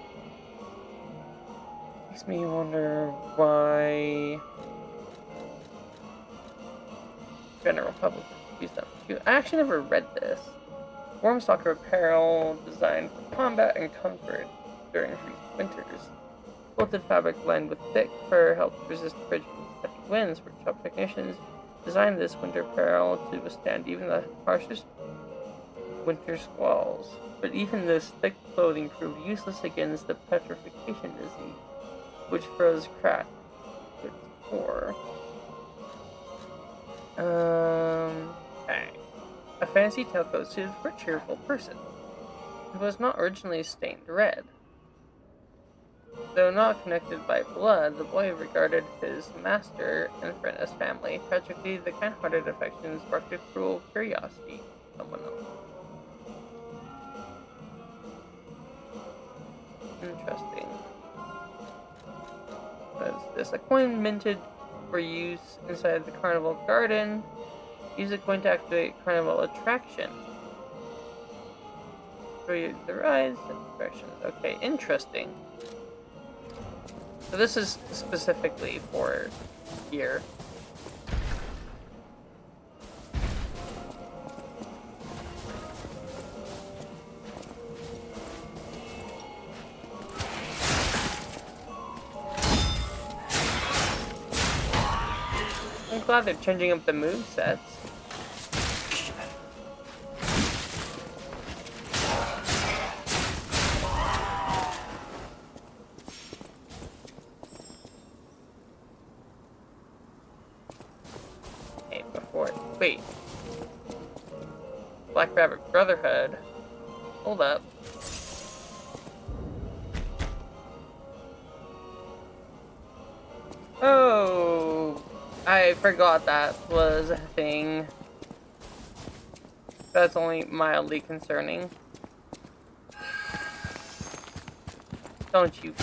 Makes me wonder why general public use them too. I actually never read this. Wormstalker apparel designed for combat and comfort during freezing winters. Quilted fabric lined with thick fur helps resist frigid heavy winds. Workshop technicians designed this winter apparel to withstand even the harshest winter squalls. But even this thick clothing proved useless against the petrification disease, which froze Krat to its core. Okay. A fancy tailcoat suited for a cheerful person. It was not originally stained red. Though not connected by blood, the boy regarded his master and friend as family. Tragically, the kind-hearted affection sparked a cruel curiosity in someone else. Interesting. What is this? A coin minted for use inside the carnival garden. Use the coin to activate carnival attraction. Show you the rides and directions. Okay, interesting. So this is specifically for here. I'm glad they're changing up the movesets. Okay, before... Wait. Black Rabbit Brotherhood. Hold up. Oh... I forgot that was a thing. That's only mildly concerning. Don't you...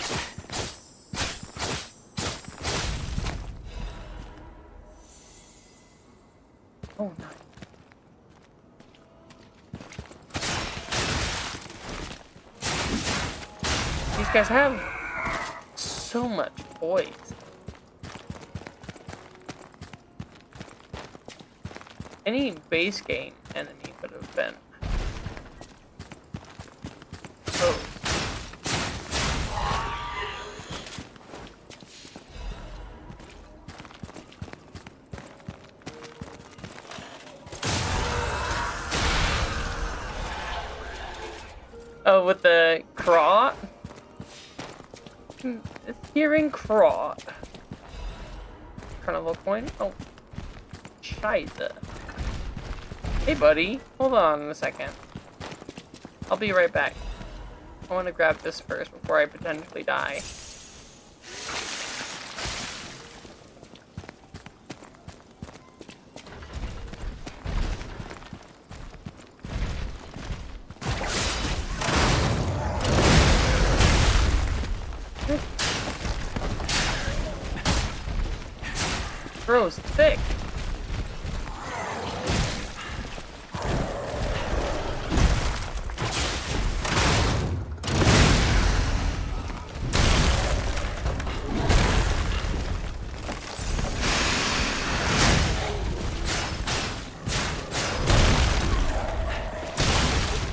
Oh, no. These guys have so much poise. Any base game enemy would have been. Oh. Oh, with the Krot? Hearing Krot. Carnival coin? Oh. Scheisse. Hey, buddy. Hold on a second. I'll be right back. I want to grab this first before I potentially die. Bro's thick.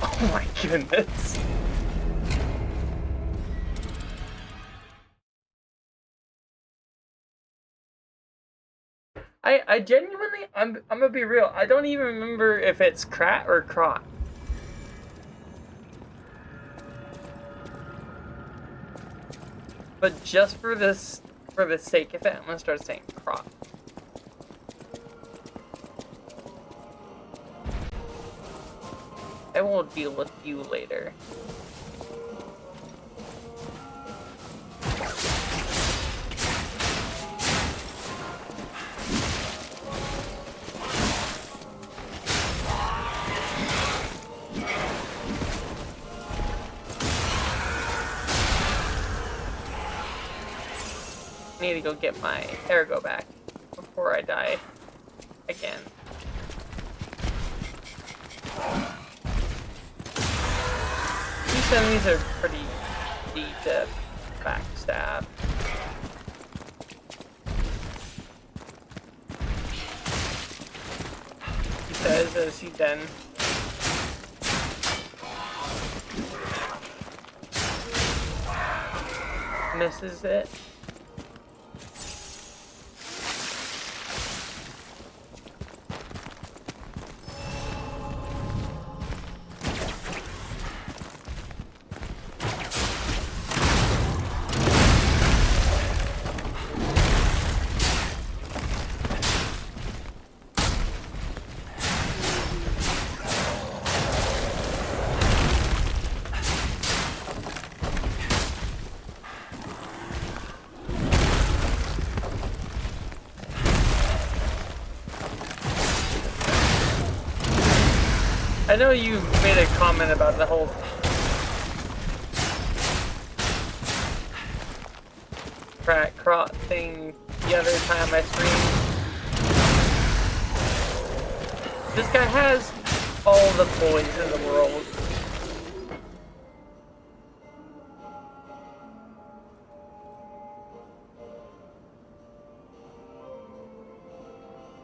Oh my goodness. I genuinely, I'm gonna be real, I don't even remember if it's Krat or Krot. But just for this, for the sake of it, I'm gonna start saying Krot. I will deal with you later. need to go get my ergo back before I die again. These enemies are pretty easy to backstab. He says as he then misses it. I know you made a comment about the whole crack crot thing the other time I streamed. This guy has all the boys in the world.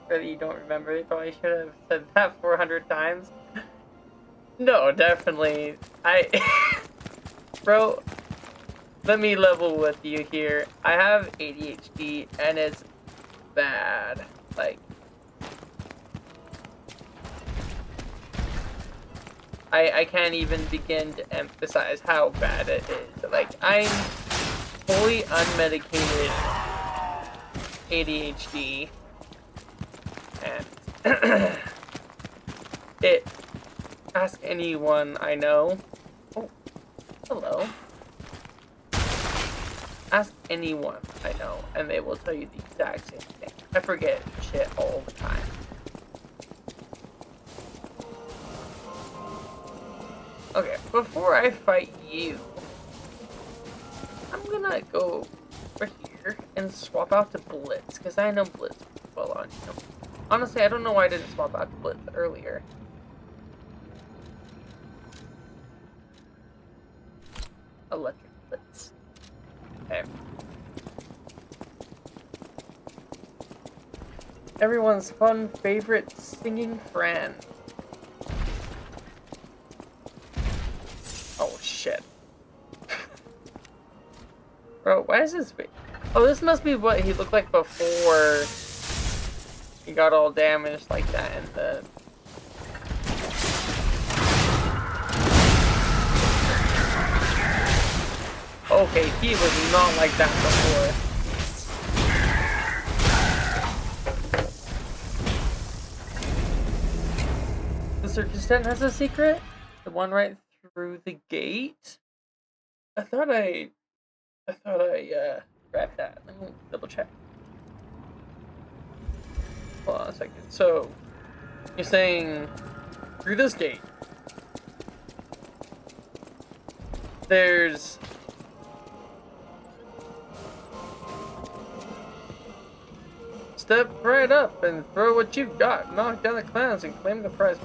Really, you don't remember? You probably should have said that 400 times. No, definitely. Bro, let me level with you here. I have ADHD and it's bad. Like, I can't even begin to emphasize how bad it is. Like, I'm fully unmedicated ADHD. And it... Ask anyone I know. Oh, hello. Ask anyone I know, and they will tell you the exact same thing. I forget shit all the time. Okay, before I fight you, I'm gonna go over here and swap out to Blitz, because I know Blitz well on you. Honestly, I don't know why I didn't swap out to Blitz earlier. Electric Blitz. Okay. Everyone's fun favorite singing friend. Oh shit. Bro, why is this? Oh, this must be what he looked like before he got all damaged like that in the... Okay, he was not like that before. The circus tent has a secret? The one right through the gate? I thought I grabbed that. Let me double check. Hold on a second. So, you're saying through this gate, there's... Step right up and throw what you've got. Knock down the clowns and claim the prize.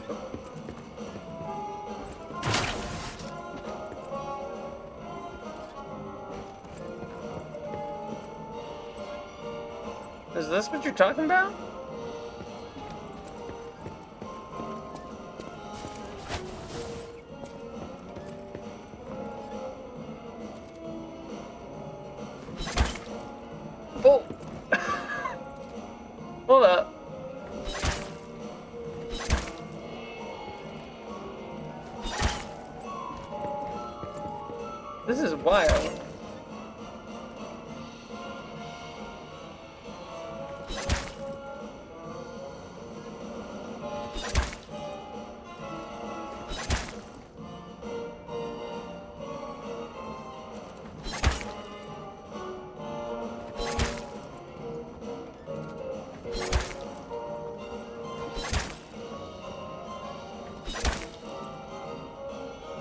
Is this what you're talking about? Oh! Hold up. This is wild.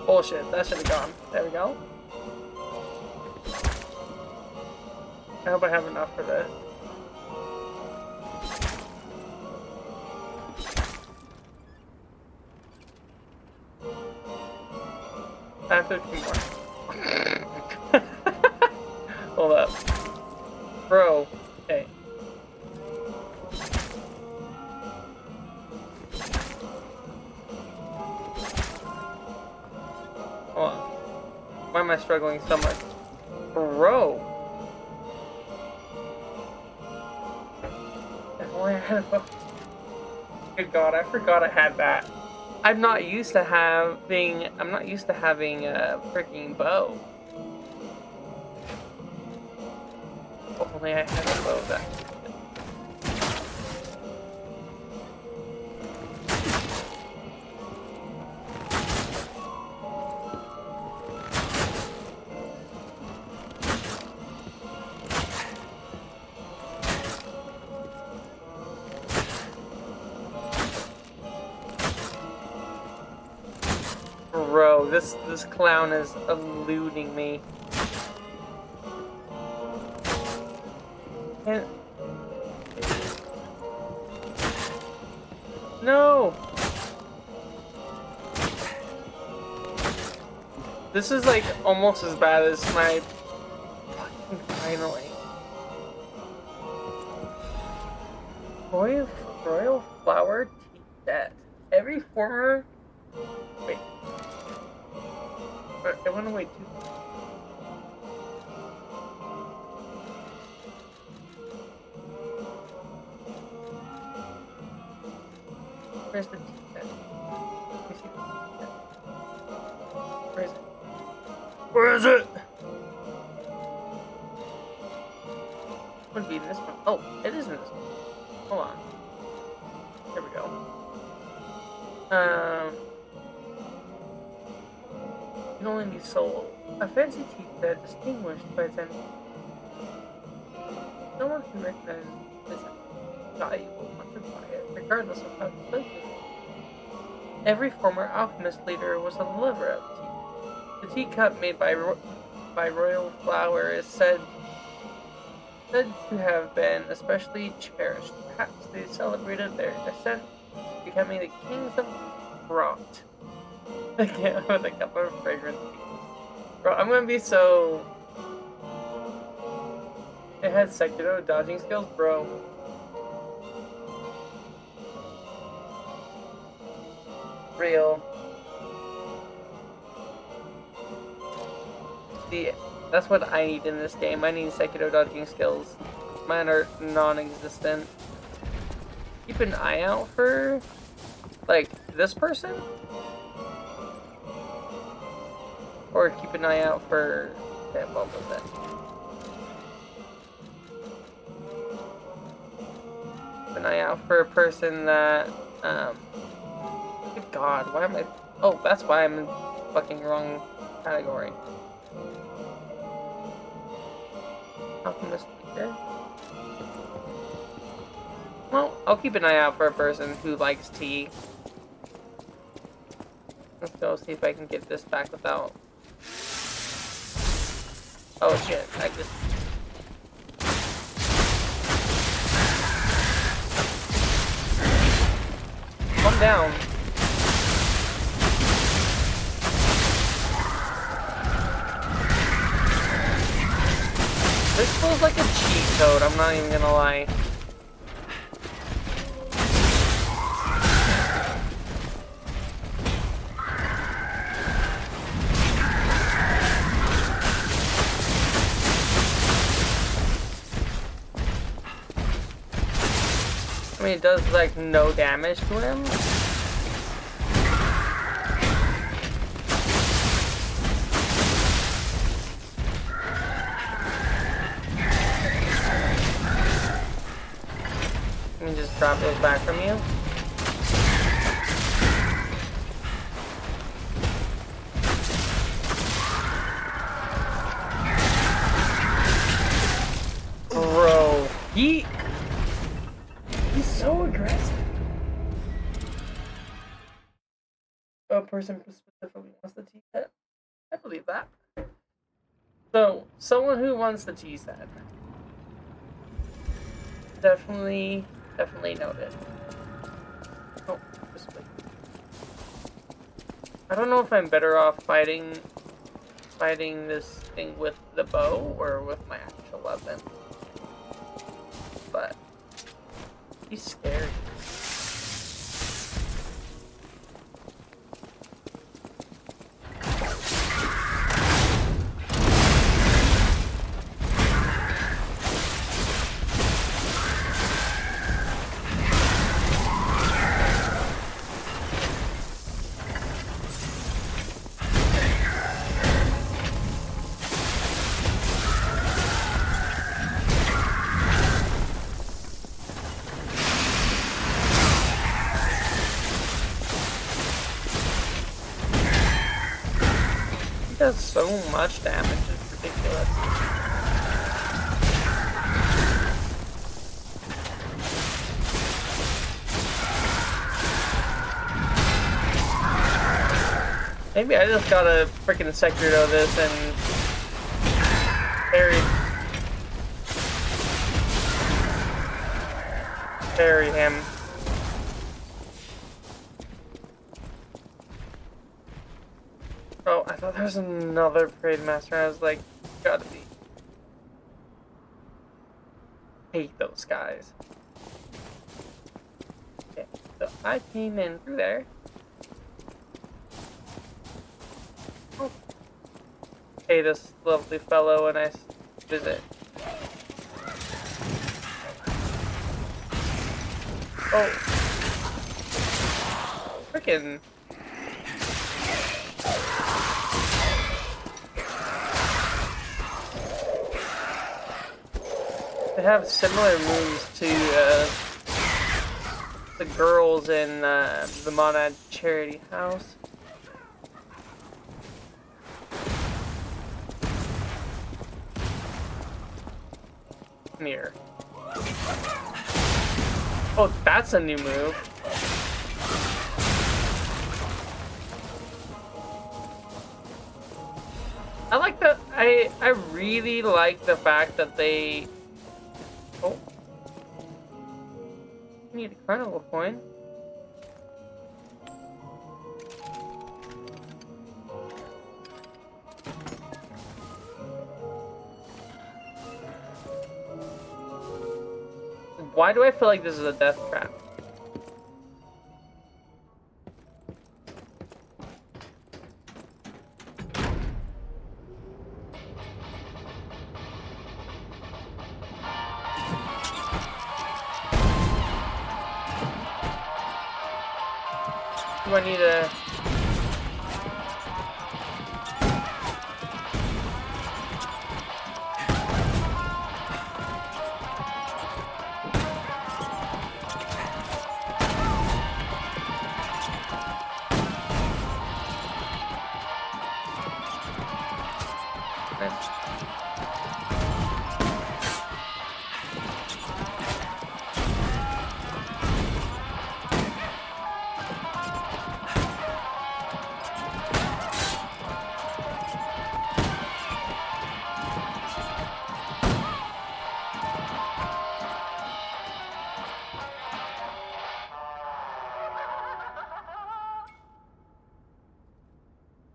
Bullshit, that should have gone. There we go. I hope I have enough for this. I have 15 more. Hold up. Bro. Hey. Hold on. Why am I struggling so much? Bro. If only I had a book. Good God, I forgot I had that. I'm not used to having a freaking bow. If only I had a bow that. Bro, this clown is eluding me. And no. This is like almost as bad as my fucking finally. Royal flower tea set. Every former. Wait. I want to wait too. Where's the tea set? Let me see. Where is it? Where is it? It would be in this one. Oh, it is in this one. Hold on. There we go. It can only be sold. A fancy tea set distinguished by its end. Someone who recognizes its valuable must buy it, regardless of how expensive it is. Every former alchemist leader was a lover of tea. The teacup made by Royal Flower is said to have been especially cherished. Perhaps they celebrated their descent, becoming the kings of Rot. Again, with a cup of fragrant tea. Bro, I'm gonna be so... It has Sekiro dodging skills, bro. Real. See, that's what I need in this game. I need Sekiro dodging skills. Mine are non-existent. Keep an eye out for, like, this person? Or keep an eye out for... Okay, what was it? Keep an eye out for a person that, good God, why am I... Oh, that's why I'm in fucking wrong category. Alchemist leader? Well, I'll keep an eye out for a person who likes tea. Let's go see if I can get this back without... Oh shit, I just... Calm down. This feels like a cheat code, I'm not even gonna lie. I mean, it does, like, no damage to him. Let me just drop those back from you. Bro, he's so aggressive. A person specifically wants the tea set. I believe that. So, someone who wants the tea set. Definitely noted. Oh, this way. I don't know if I'm better off fighting this thing with the bow or with my actual weapon. But he's scary. He does so much damage, it's ridiculous. Maybe I just gotta freaking Sekiro this and bury him. Oh, I thought there was another parade master. I was like, gotta be. Hate those guys. Okay, so I came in through there. Oh. Hey, this lovely fellow, a nice visit. Oh. Frickin'. They have similar moves to the girls in the Monad Charity House. Come here. Oh, that's a new move. I like the I really like the fact that they. Oh, I need a carnival coin. Why do I feel like this is a death trap? Do I need a...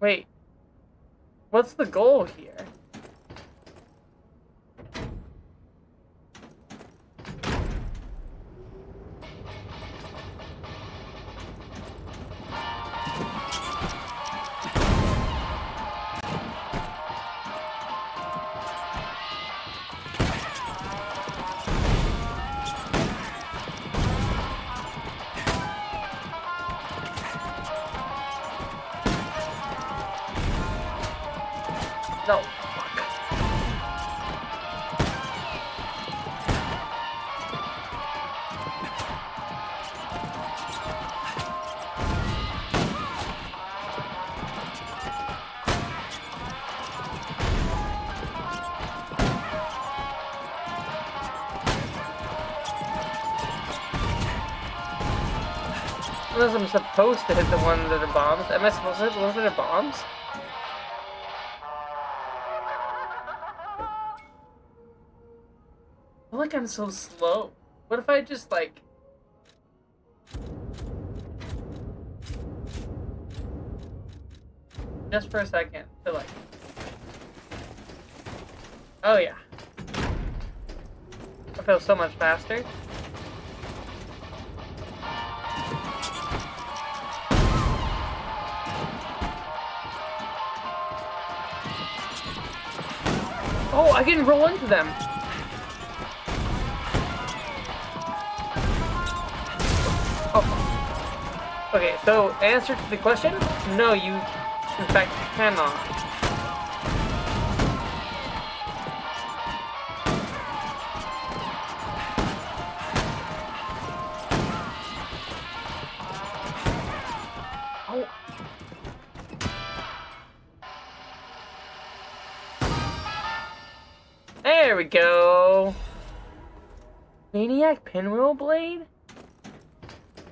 Wait. What's the goal here? No. Unless I'm supposed to hit the ones that are bombs. Am I supposed to hit the ones that are bombs? I feel like I'm so slow. What if I just, like... Just for a second, to, like... Oh, yeah. I feel so much faster. Oh, I can roll into them. Oh. Okay, so answer to the question? No, you, in fact, cannot. Oh. There we go. Maniac Pinwheel Blade?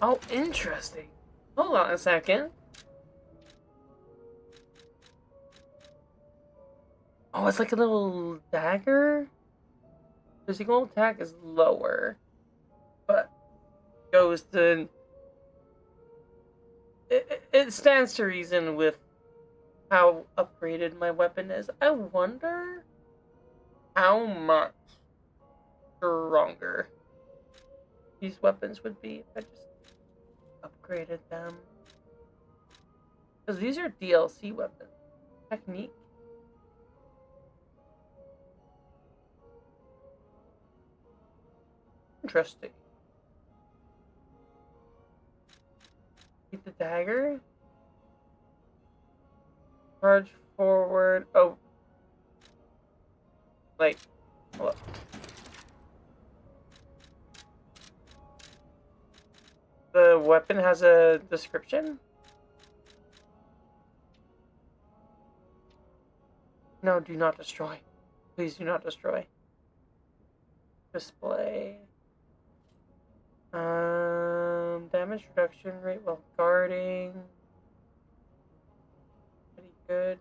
Oh, interesting. Hold on a second. Oh, it's like a little dagger? Physical attack is lower, but goes to... It stands to reason with how upgraded my weapon is. I wonder how much stronger these weapons would be if I just upgraded them. Because these are DLC weapons. Technique. Interesting. Keep the dagger. Charge forward. Oh. Like, look. The weapon has a description? No, do not destroy. Please do not destroy. Display. Damage reduction rate while guarding. Pretty good.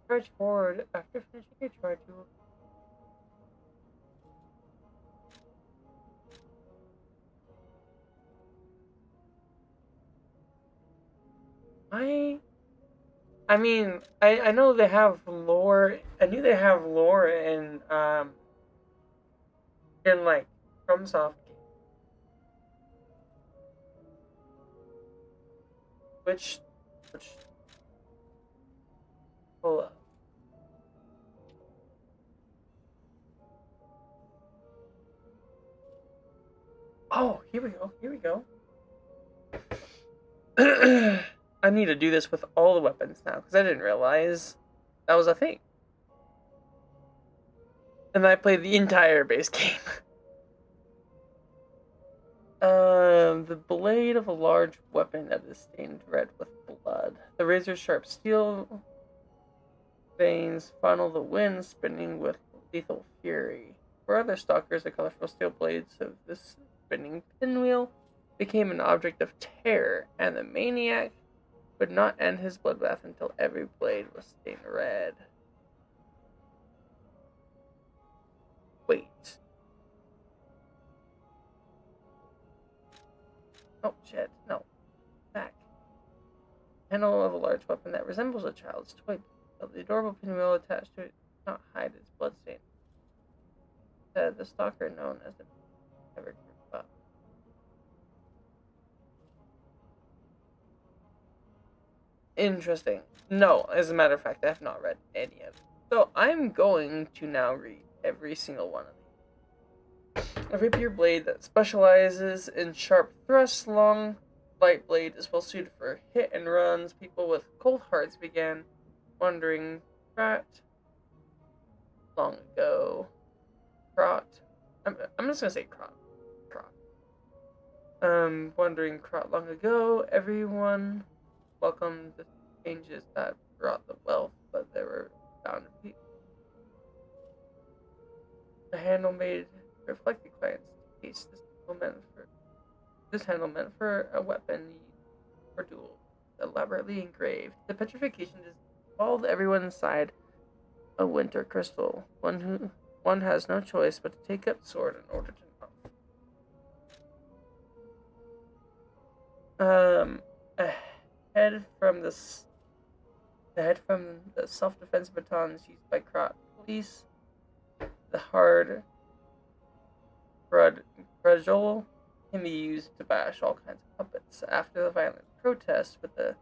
Charge forward. After finishing your charge, you will... I mean, I know they have lore. I knew they have lore in like FromSoft games. Which hold up. Oh, here we go. Here we go. I need to do this with all the weapons now because I didn't realize that was a thing. And I played the entire base game. The blade of a large weapon that is stained red with blood. The razor sharp steel veins funnel the wind, spinning with lethal fury. For other stalkers, the colorful steel blades of this spinning pinwheel became an object of terror, and the maniac would not end his bloodbath until every blade was stained red. Wait. Oh, shit. No. Back. Handle of a large weapon that resembles a child's toy. The adorable pinwheel attached to it does not hide its bloodstain. The stalker known as the never grew up. Interesting. No, as a matter of fact, I have not read any of it. So I'm going to now read every single one of these. A rapier blade that specializes in sharp thrusts. Long, light blade is well suited for hit and runs. People with cold hearts began wandering Crot long ago. Crot. I'm just gonna say Crot. Wandering Crot long ago. Everyone welcomed the changes that brought the wealth, but there were bound to be. The handle made reflected clients in case this handle meant for a weapon or duel, elaborately engraved. The petrification involved everyone inside a winter crystal. One has no choice but to take up sword in order to know. Ahead from the self-defense batons used by Krot police, the hard cudgel can be used to bash all kinds of puppets. After the violent protests with the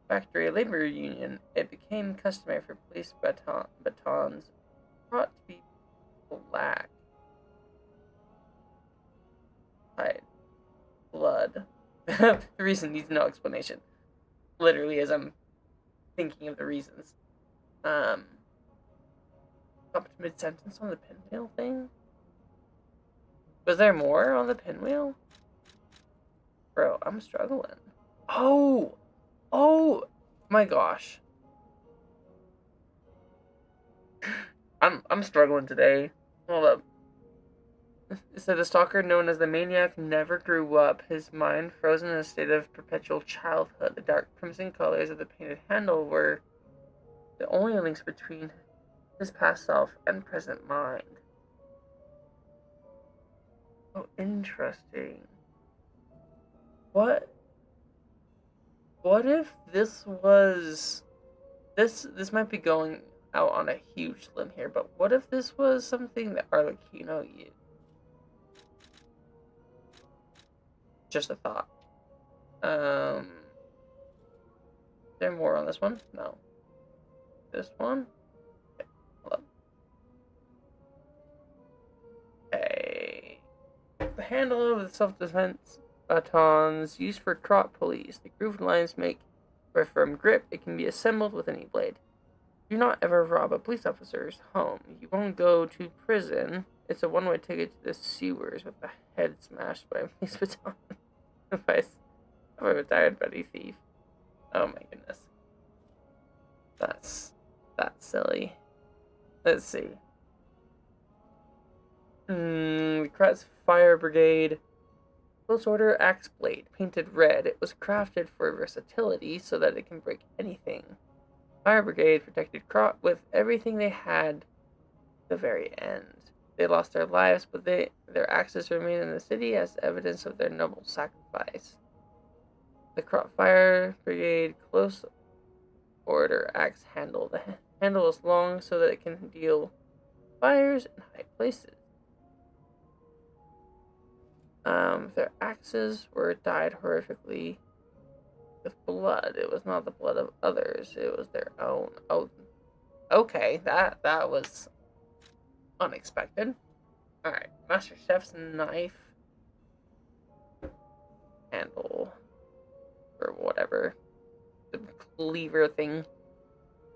factory labor union, it became customary for police batons brought to be black. Hide. Blood. The reason needs no explanation. Literally, as I'm thinking of the reasons. Stopped mid-sentence on the pinwheel thing? Was there more on the pinwheel? Bro, I'm struggling. Oh! Oh! My gosh. I'm struggling today. Hold up. It said the stalker known as the Maniac never grew up, his mind frozen in a state of perpetual childhood. The dark crimson colors of the painted handle were the only links between his past self and present mind. Oh, interesting. What if this was... This might be going out on a huge limb here, but what if this was something that Arlecchino used? Just a thought. Is there more on this one? No. This one? Okay, hold up. Okay. The handle of the self-defense batons used for Krot police. The grooved lines make for a firm grip. It can be assembled with any blade. Do not ever rob a police officer's home. You won't go to prison. It's a one-way ticket to the sewers with the head smashed by a police baton. If I retired buddy thief. Oh my goodness. That's silly. Let's see. Krot's Fire Brigade. Close order axe blade, painted red. It was crafted for versatility so that it can break anything. Fire Brigade protected Krot with everything they had the very end. They lost their lives, but their axes remain in the city as evidence of their noble sacrifice. The Krot Fire Brigade close order axe handle. The handle is long so that it can deal fires in high places. Their axes were dyed horrifically with blood. It was not the blood of others, it was their own. Oh, okay, that was unexpected. Alright, Master Chef's knife. Handle. Or whatever. The cleaver thing.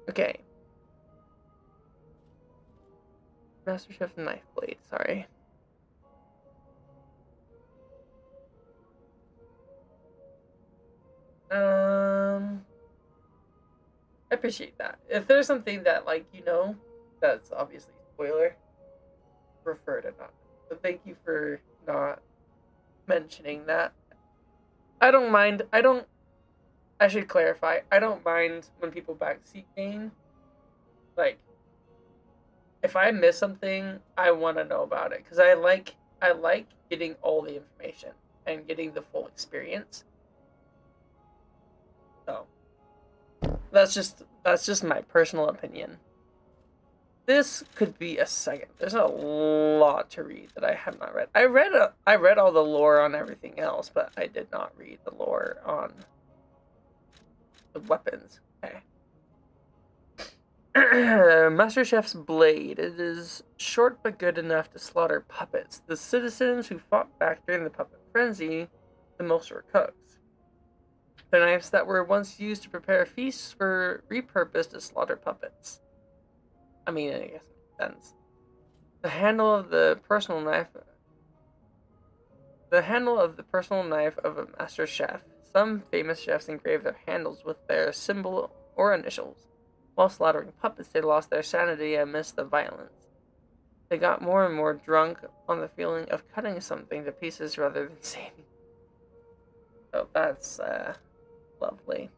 Okay. Master Chef's knife blade, sorry. I appreciate that. If there's something that, like, that's obviously spoiler, prefer to not. So thank you for not mentioning that. I don't mind. I should clarify. I don't mind when people backseat game. Like, if I miss something, I want to know about it. Because I like getting all the information and getting the full experience. So that's just my personal opinion. This could be a second. There's a lot to read that I have not read. I read all the lore on everything else, but I did not read the lore on the weapons. Okay. Master Chef's blade. It is short but good enough to slaughter puppets. The citizens who fought back during the puppet frenzy, the most were cooks. The knives that were once used to prepare feasts were repurposed to slaughter puppets. I mean, I guess it makes sense. The handle of the personal knife of a master chef. Some famous chefs engraved their handles with their symbol or initials. While slaughtering puppets, they lost their sanity amidst the violence. They got more and more drunk on the feeling of cutting something to pieces rather than saving. So that's lovely.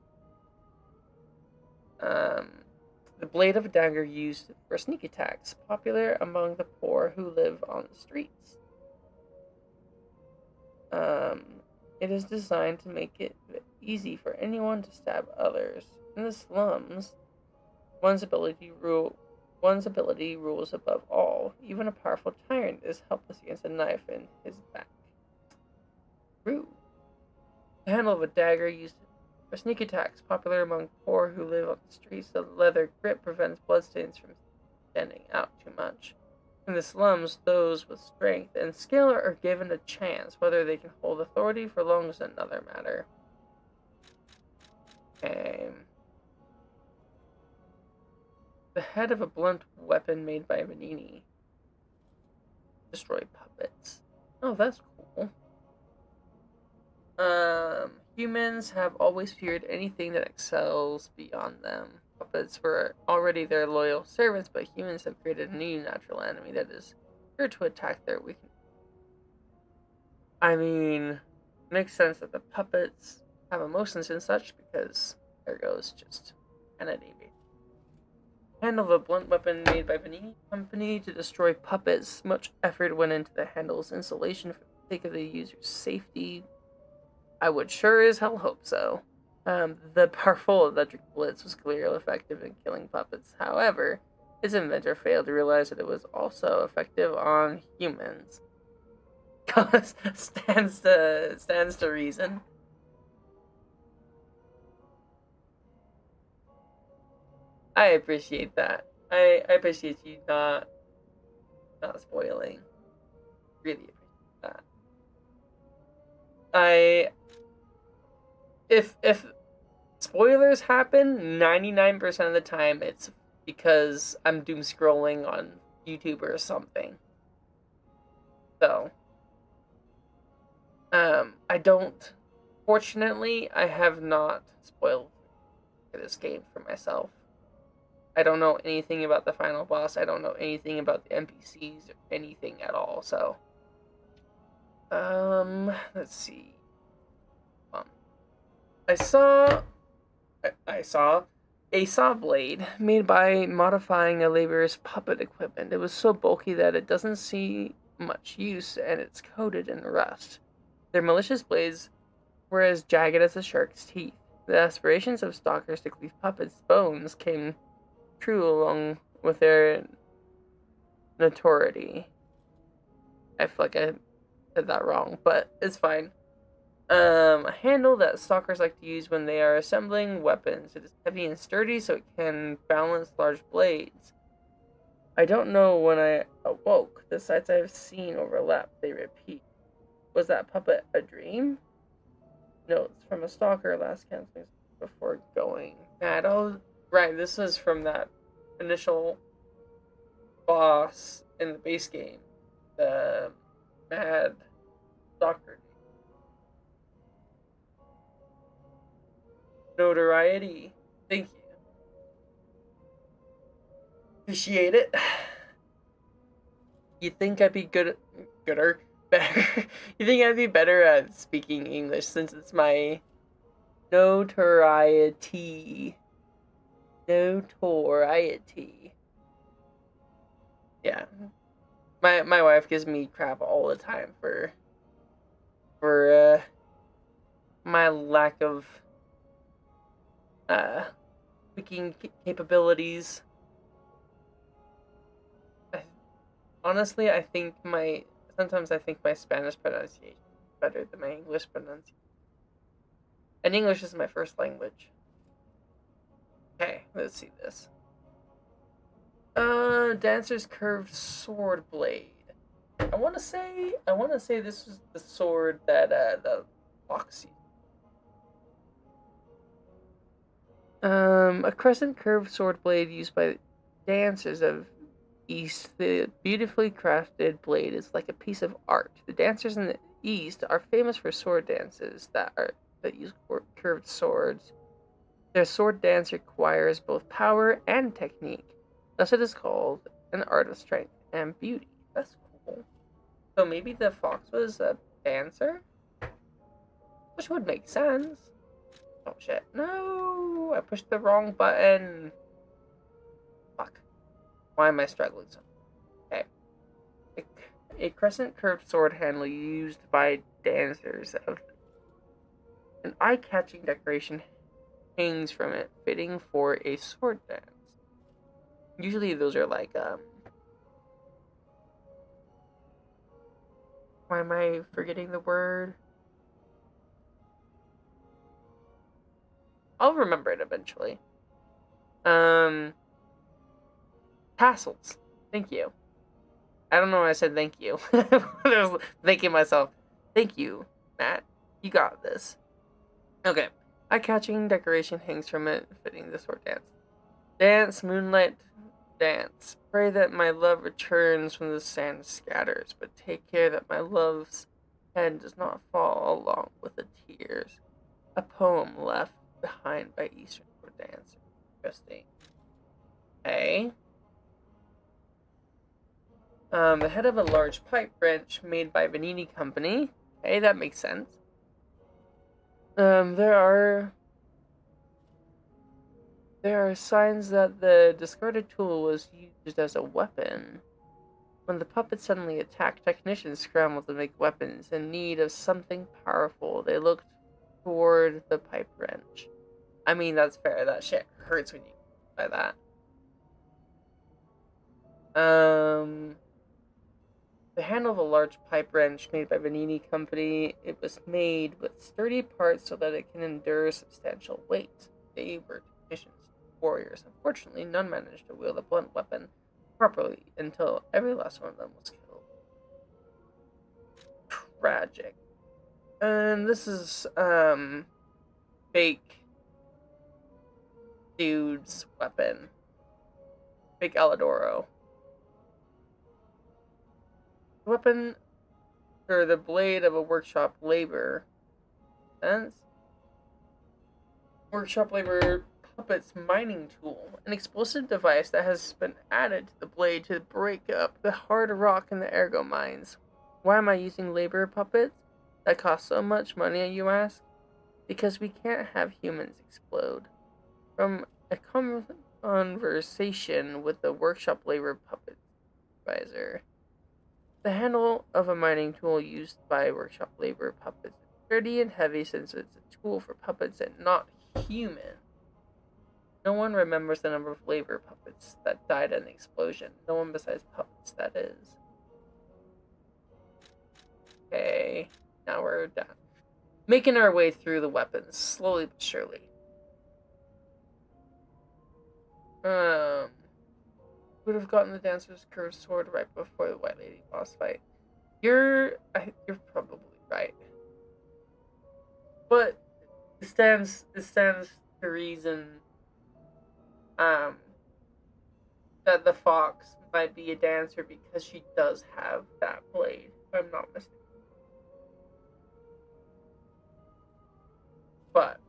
The blade of a dagger used for sneak attacks, popular among the poor who live on the streets. It is designed to make it easy for anyone to stab others. In the slums, one's ability rules above all. Even a powerful tyrant is helpless against a knife in his back. Rude. The handle of a dagger used for sneak attacks, popular among poor who live on the streets. The leather grip prevents bloodstains from standing out too much. In the slums, those with strength and skill are given a chance. Whether they can hold authority for long is another matter. The head of a blunt weapon made by Vanini. Destroy puppets. Oh, that's cool. Humans have always feared anything that excels beyond them. Puppets were already their loyal servants, but humans have created a new natural enemy that is sure to attack their weakness. I mean, it makes sense that the puppets have emotions and such, because there goes just Kennedy. Handle of a blunt weapon made by Vanini Company to destroy puppets. Much effort went into the handle's installation for the sake of the user's safety. I would sure as hell hope so. The powerful electric blitz was clearly effective in killing puppets. However, its inventor failed to realize that it was also effective on humans. stands to reason. I appreciate that. I appreciate you not spoiling. Really appreciate that. If spoilers happen, 99% of the time it's because I'm doom scrolling on YouTube or something. So fortunately I have not spoiled this game for myself. I don't know anything about the final boss. I don't know anything about the NPCs or anything at all. So, let's see. I saw a saw blade made by modifying a laborer's puppet equipment. It was so bulky that it doesn't see much use, and it's coated in rust. Their malicious blades were as jagged as a shark's teeth. The aspirations of stalkers to cleave puppets' bones came true along with their notoriety. I feel like I said that wrong, but it's fine. A handle that stalkers like to use when they are assembling weapons. It is heavy and sturdy, so it can balance large blades. I don't know when I awoke. The sights I've seen overlap. They repeat. Was that puppet a dream? Notes from a stalker last canceling before going mad. Oh, right. This is from that initial boss in the base game. The mad stalker. Notoriety. Thank you. Appreciate it. You think I'd be better? You think I'd be better at speaking English since it's my notoriety? Notoriety. Yeah. My wife gives me crap all the time for my lack of speaking capabilities. Honestly, sometimes I think my Spanish pronunciation is better than my English pronunciation. And English is my first language. Okay, let's see this. Dancer's curved sword blade. I wanna say this is the sword that the fox used. A crescent curved sword blade used by dancers of East. The beautifully crafted blade is like a piece of art. The dancers in the East are famous for sword dances that use curved swords. Their sword dance requires both power and technique. Thus it is called an art of strength and beauty. That's cool. So maybe the fox was a dancer? Which would make sense. Oh shit. No! I pushed the wrong button. Fuck. Why am I struggling so? Okay. A crescent curved sword handle used by dancers of An eye-catching decoration hangs from it, fitting for a sword dance. Usually those are like, why am I forgetting the word? I'll remember it eventually. Tassels. Thank you. I don't know why I said thank you. I was thanking myself. Thank you, Matt. You got this. Okay. Eye-catching decoration hangs from it, fitting the sword dance. Dance, moonlight, dance. Pray that my love returns from the sand scatters, but take care that my love's head does not fall along with the tears. A poem left behind by Eastern sword dancer. Interesting. Okay. The head of a large pipe wrench made by Vanini Company. Okay, that makes sense. There are signs that the discarded tool was used as a weapon. When the puppets suddenly attacked, technicians scrambled to make weapons in need of something powerful. They looked toward the pipe wrench. I mean, that's fair. That shit hurts when you by that. The handle of a large pipe wrench made by Vanini Company. It was made with sturdy parts so that it can endure substantial weight. They were technicians, warriors. Unfortunately, none managed to wield a blunt weapon properly until every last one of them was killed. Tragic. And this is, fake dude's weapon. Fake Alidoro. The weapon, or the blade of a workshop labor. Sense? Workshop labor puppet's mining tool, an explosive device that has been added to the blade to break up the hard rock in the ergo mines. Why am I using labor puppets that cost so much money, you ask? Because we can't have humans explode. From a conversation with the workshop labor puppet advisor. The handle of a mining tool used by workshop labor puppets is sturdy and heavy since it's a tool for puppets and not human. No one remembers the number of labor puppets that died in the explosion. No one besides puppets, that is. Okay, now we're done. Making our way through the weapons, slowly but surely. Would have gotten the dancer's curved sword right before the White Lady boss fight. You're probably right. But it stands to reason that the fox might be a dancer because she does have that blade, if I'm not mistaken. But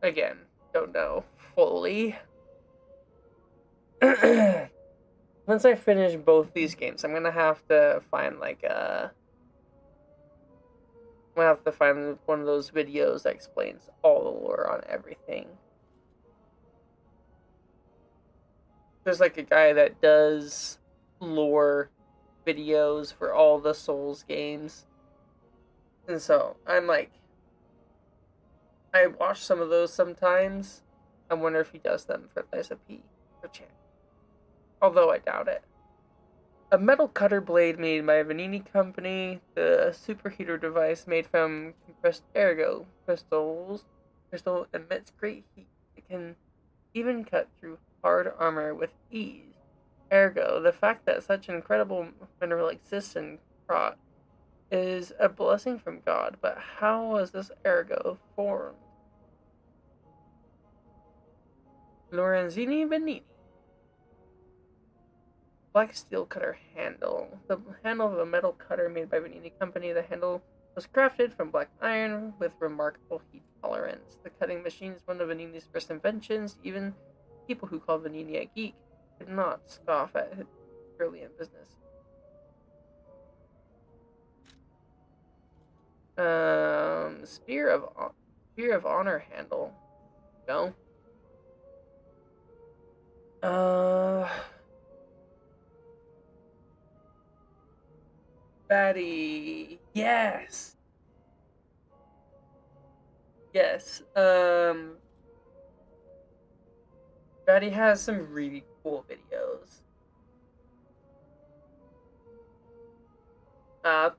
again, don't know fully. Once I finish both these games, I'm gonna have to find one of those videos that explains all the lore on everything. There's like a guy that does lore videos for all the Souls games. And so I'm like, I watch some of those sometimes. I wonder if he does them for Liza P or Chan. Although I doubt it. A metal cutter blade made by a Vanini Company. The superheater device made from compressed ergo crystal emits great heat. It can even cut through hard armor with ease. Ergo, the fact that such an incredible mineral exists in Krot is a blessing from God, but how was this ergo formed? Lorenzini Vanini. Black steel cutter handle. The handle of a metal cutter made by Vanini Company. The handle was crafted from black iron with remarkable heat tolerance. The cutting machine is one of Vanini's first inventions. Even people who call Vanini a geek could not scoff at his brilliant business. Spear of Honor handle. No. Fatty. Yes. Yes. Daddy has some really cool videos.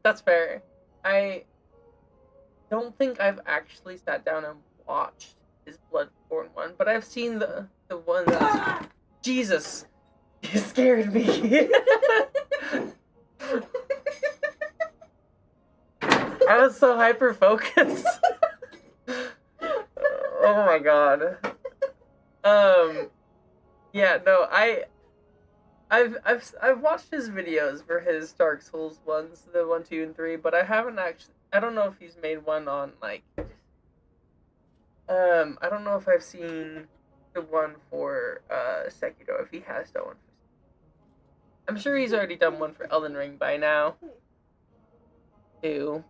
That's fair. I don't think I've actually sat down and watched his Bloodborne one, but I've seen the one that's Jesus. You scared me. I was so hyper focused. Oh my god. Yeah, no, I've watched his videos for his Dark Souls ones, the 1, 2, and 3, but I haven't actually. I don't know if he's made one on like. I don't know if I've seen the one for Sekiro. If he has done one, I'm sure he's already done one for Elden Ring by now. Too.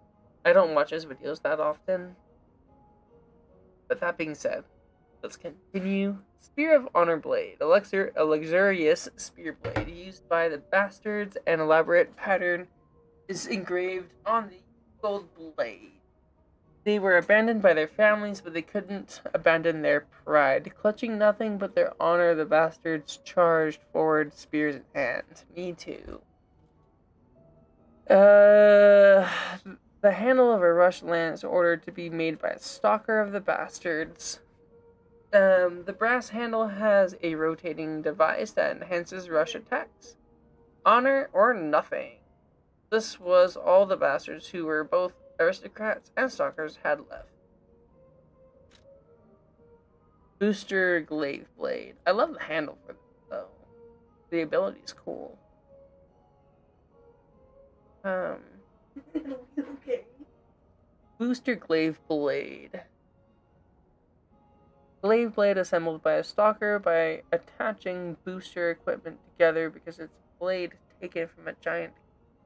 I don't watch his videos that often. But that being said, let's continue. Spear of Honor Blade, a luxurious spear blade used by the bastards. An elaborate pattern is engraved on the gold blade. They were abandoned by their families, but they couldn't abandon their pride. Clutching nothing but their honor, the bastards charged forward, spears in hand. Me too. The handle of a rush lance ordered to be made by a stalker of the bastards. The brass handle has a rotating device that enhances rush attacks. Honor or nothing. This was all the bastards who were both aristocrats and stalkers had left. Booster Glaive Blade. I love the handle for this, though. The ability is cool. Okay. Booster Glaive Blade. Glaive Blade assembled by a stalker by attaching booster equipment together because it's a blade taken from a giant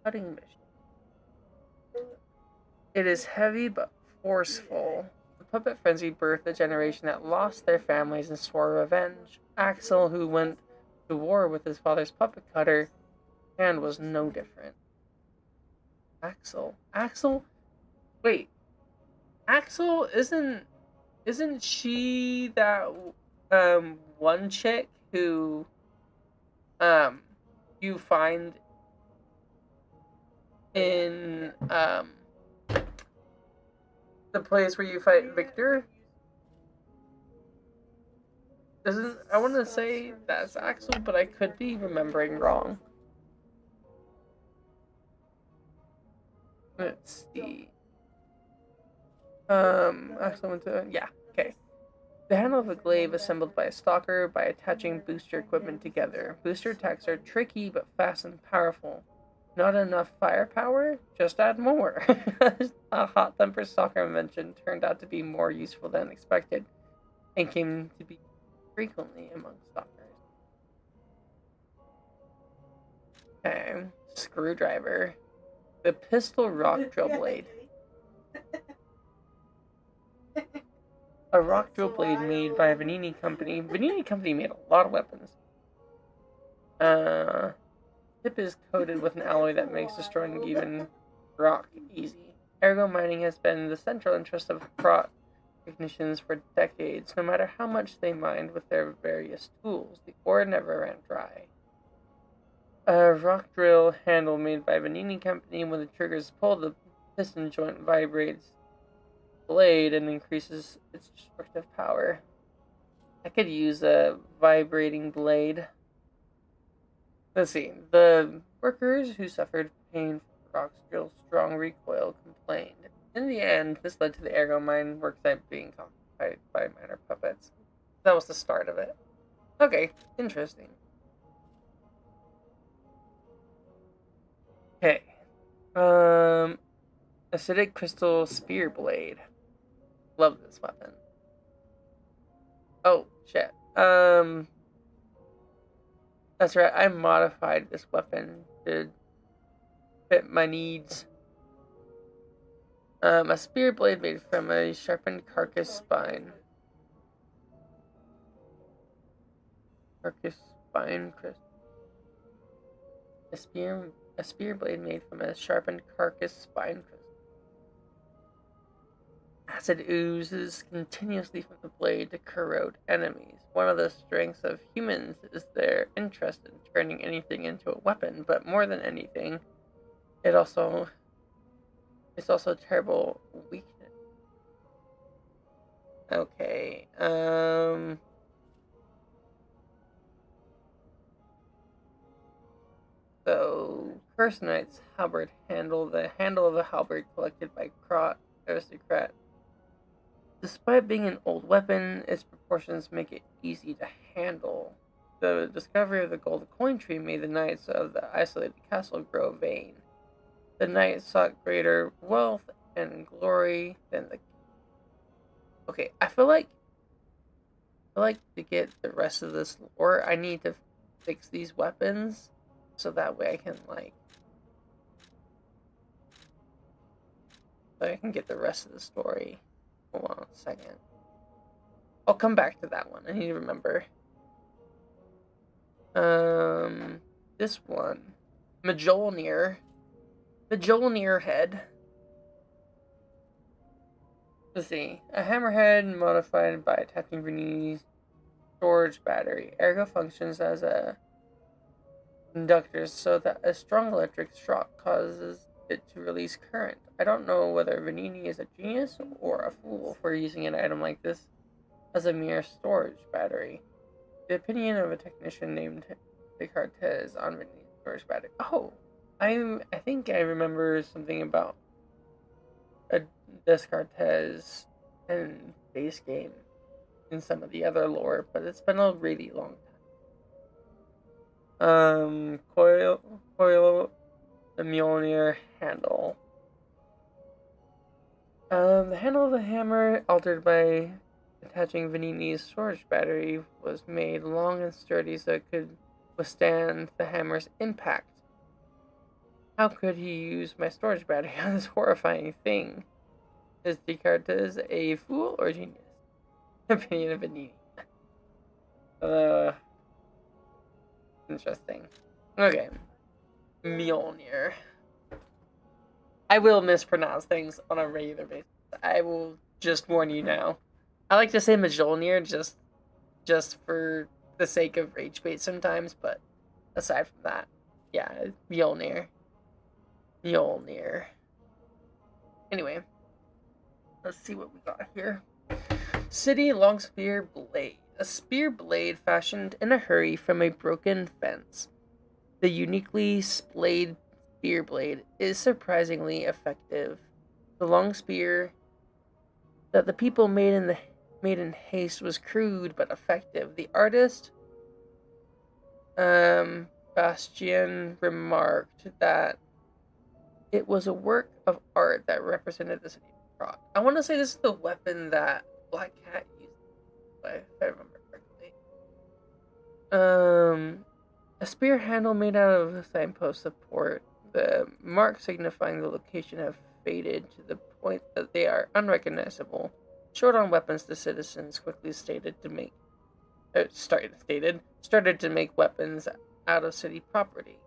cutting machine. It is heavy but forceful. The puppet frenzy birthed a generation that lost their families and swore revenge. Axel, who went to war with his father's puppet cutter, and was no different. Axel? Wait. Axel isn't she that one chick who you find in the place where you fight Victor? Isn't I want to say that's Axel, but I could be remembering wrong. Let's see. Axel went to okay. The handle of a glaive assembled by a stalker by attaching booster equipment together. Booster attacks are tricky but fast and powerful. Not enough firepower? Just add more. A hot temper stalker invention turned out to be more useful than expected and came to be frequently among stalkers. Okay, screwdriver. The pistol rock drill blade. A rock drill blade made by a Vanini Company. Vanini Company made a lot of weapons. Tip is coated with an alloy that makes destroying even rock easy. Ergo mining has been the central interest of prot technicians for decades. No matter how much they mined with their various tools, the ore never ran dry. A rock drill handle made by Vanini Company. When the trigger is pulled, the piston joint vibrates blade and increases its destructive power. I could use a vibrating blade. Let's see. The workers who suffered pain from the rock's drill's strong recoil complained. In the end, this led to the Ergo mine worksite being occupied by miner puppets. That was the start of it. Okay, interesting. Okay. Acidic crystal spear blade. Love this weapon. Oh, shit. That's right, I modified this weapon to fit my needs. A spear blade made from a sharpened carcass spine. Carcass spine crystal. A spear blade made from a sharpened carcass spine crystal. acid oozes continuously from the blade to corrode enemies. One of the strengths of humans is their interest in turning anything into a weapon, but more than anything, it's also a terrible weakness. Okay, so Curse Knight's halberd handle, the handle of the halberd collected by Krot aristocrat. Despite being an old weapon, its proportions make it easy to handle. The discovery of the gold coin tree made the knights of the isolated castle grow vain. The knights sought greater wealth and glory than the... Okay, I feel like to get the rest of this lore, I need to fix these weapons so that way I can get the rest of the story. Hold on a second. I'll come back to that one. I need to remember. This one. Mjolnir head. Let's see. A hammerhead modified by attaching Vernini's storage battery. Ergo functions as a conductor so that a strong electric shock causes it to release current. I don't know whether Vernini is a genius or a fool for using an item like this as a mere storage battery. The opinion of a technician named Descartes on Vernini's storage battery. Oh, I think I remember something about a Descartes and base game in some of the other lore, but it's been a really long time. Coil the Mjolnir handle. The handle of the hammer, altered by attaching Vernini's storage battery, was made long and sturdy so it could withstand the hammer's impact. How could he use my storage battery on this horrifying thing? Is Descartes a fool or genius? Opinion of Vernini. Interesting. Okay. Mjolnir. I will mispronounce things on a regular basis. I will just warn you now. I like to say Mjolnir just for the sake of rage bait sometimes, but aside from that, yeah, Mjolnir. Anyway, let's see what we got here. City long spear blade. A spear blade fashioned in a hurry from a broken fence. The uniquely splayed spear blade is surprisingly effective. The long spear that the people made in haste was crude but effective. The artist, Bastian, remarked that it was a work of art that represented the city of Prague. I want to say this is the weapon that Black Cat used, if I remember correctly. A spear handle made out of signpost support. The mark signifying the location have faded to the point that they are unrecognizable. Short on weapons, the citizens quickly started to make weapons out of city property.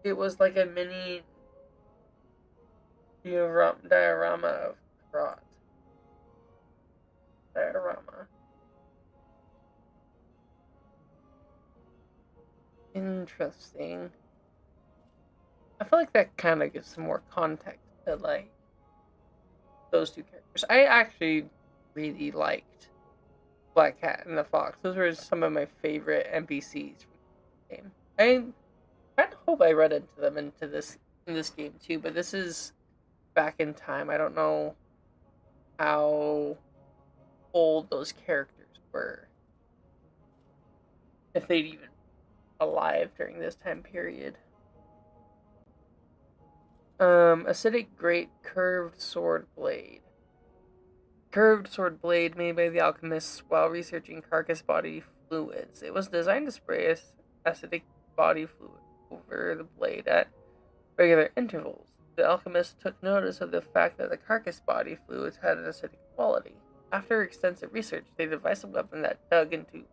It was like a mini diorama of Krot. Diorama. Interesting. I feel like that kind of gives some more context to like those two characters. I actually really liked Black Cat and the Fox. Those were some of my favorite NPCs from the game. I kind of hope I run into them in this game too, but this is back in time. I don't know how old those characters were, if they'd even alive during this time period. Acidic great curved sword blade. Curved sword blade made by the alchemists while researching carcass body fluids. It was designed to spray acidic body fluid over the blade at regular intervals. The alchemists took notice of the fact that the carcass body fluids had an acidic quality. After extensive research, they devised a weapon that dug into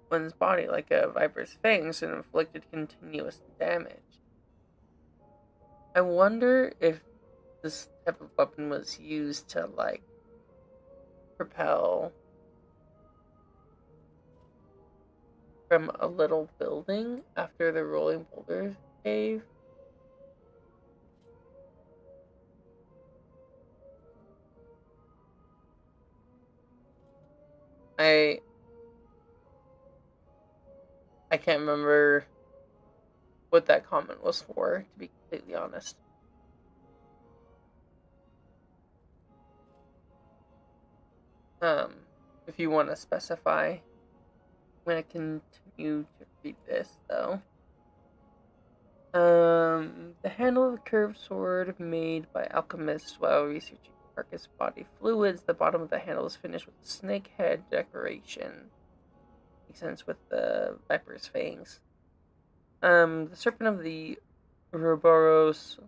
one's body like a viper's fangs and inflicted continuous damage. I wonder if this type of weapon was used to like propel from a little building after the rolling boulder cave. I can't remember what that comment was for, to be completely honest. If you want to specify, I'm going to continue to read this, though. The handle of the curved sword made by alchemists while researching carcass body fluids. The bottom of the handle is finished with a snake head decoration. Makes sense with the viper's fangs. The serpent of the Ouroboros.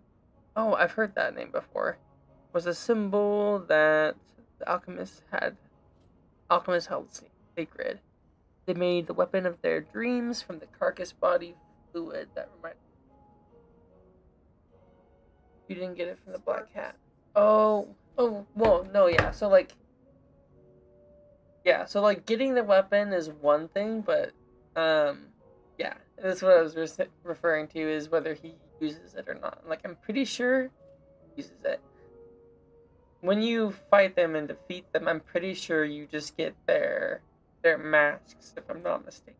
Oh, I've heard that name before. Was a symbol that the alchemists held sacred. They made the weapon of their dreams from the carcass body fluid that reminded. You didn't get it from the black cat. Oh, well, no, yeah. So like getting the weapon is one thing, but yeah, that's what I was referring to, is whether he uses it or not. Like, I'm pretty sure he uses it. When you fight them and defeat them, I'm pretty sure you just get their masks, if I'm not mistaken.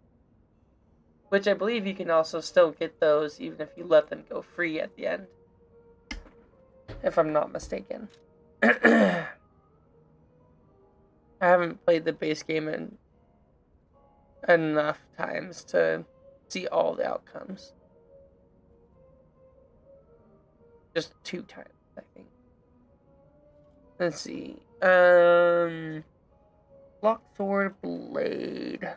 Which I believe you can also still get those even if you let them go free at the end, if I'm not mistaken. I haven't played the base game in enough times to see all the outcomes. Just 2 times, I think. Let's see. Lock sword blade.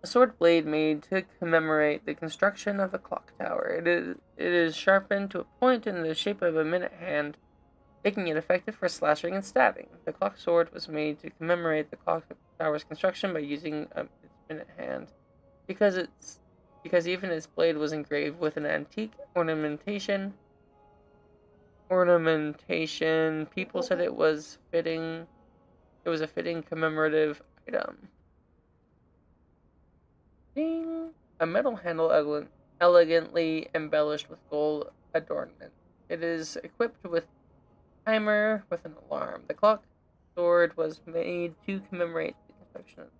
A sword blade made to commemorate the construction of the clock tower. It is sharpened to a point in the shape of a minute hand, making it effective for slashing and stabbing. The clock sword was made to commemorate the clock tower's construction by using its minute hand, because even its blade was engraved with an antique ornamentation. People said it was fitting. It was a fitting commemorative item. Ding! A metal handle elegantly embellished with gold adornment. It is equipped with timer with an alarm. The clock sword was made to commemorate the construction.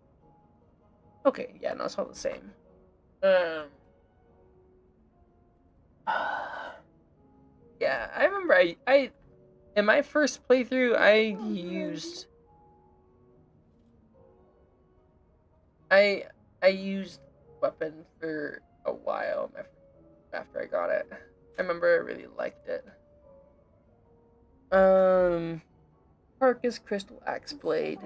Okay, yeah, no, it's all the same. Yeah, I remember I in my first playthrough I used weapon for a while after I got it. I remember I really liked it. Carcass crystal axe blade.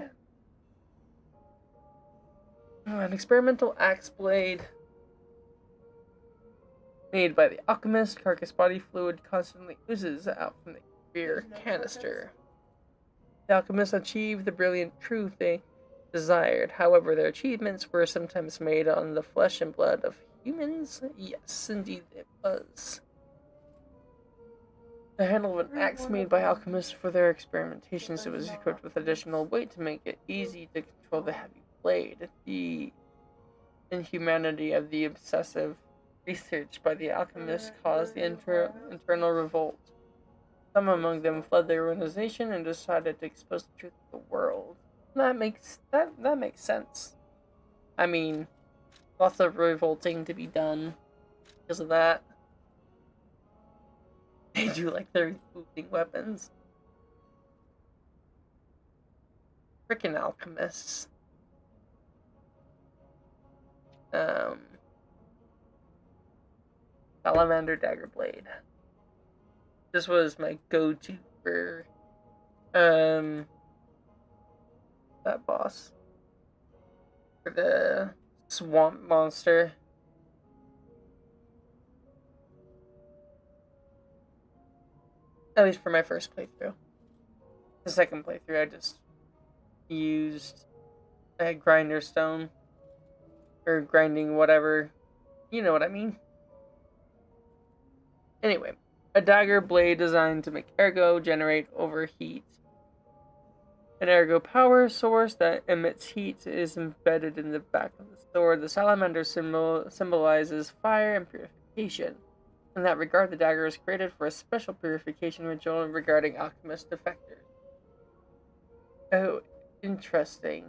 An experimental axe blade made by the alchemist. Carcass body fluid constantly oozes out from the beer canister. The alchemists achieved the brilliant truth they desired. However, their achievements were sometimes made on the flesh and blood of humans. Yes, indeed it was. The handle of an axe made by alchemists for their experimentations. It was equipped with additional weight to make it easy to control the heavy blade. The inhumanity of the obsessive research by the alchemists caused the internal revolt. Some among them fled their organization and decided to expose the truth to the world. That makes sense. I mean, lots of revolting to be done because of that. They do like their moving weapons. Frickin' alchemists. Salamander dagger blade. This was my go-to for that boss. For the swamp monster. At least for my first playthrough. The second playthrough I just used a grinder stone. Or grinding whatever. You know what I mean. Anyway, a dagger blade designed to make ergo generate overheat. An ergo power source that emits heat is embedded in the back of the sword. The salamander symbolizes fire and purification. In that regard, the dagger is created for a special purification ritual regarding alchemist defectors. Oh, interesting.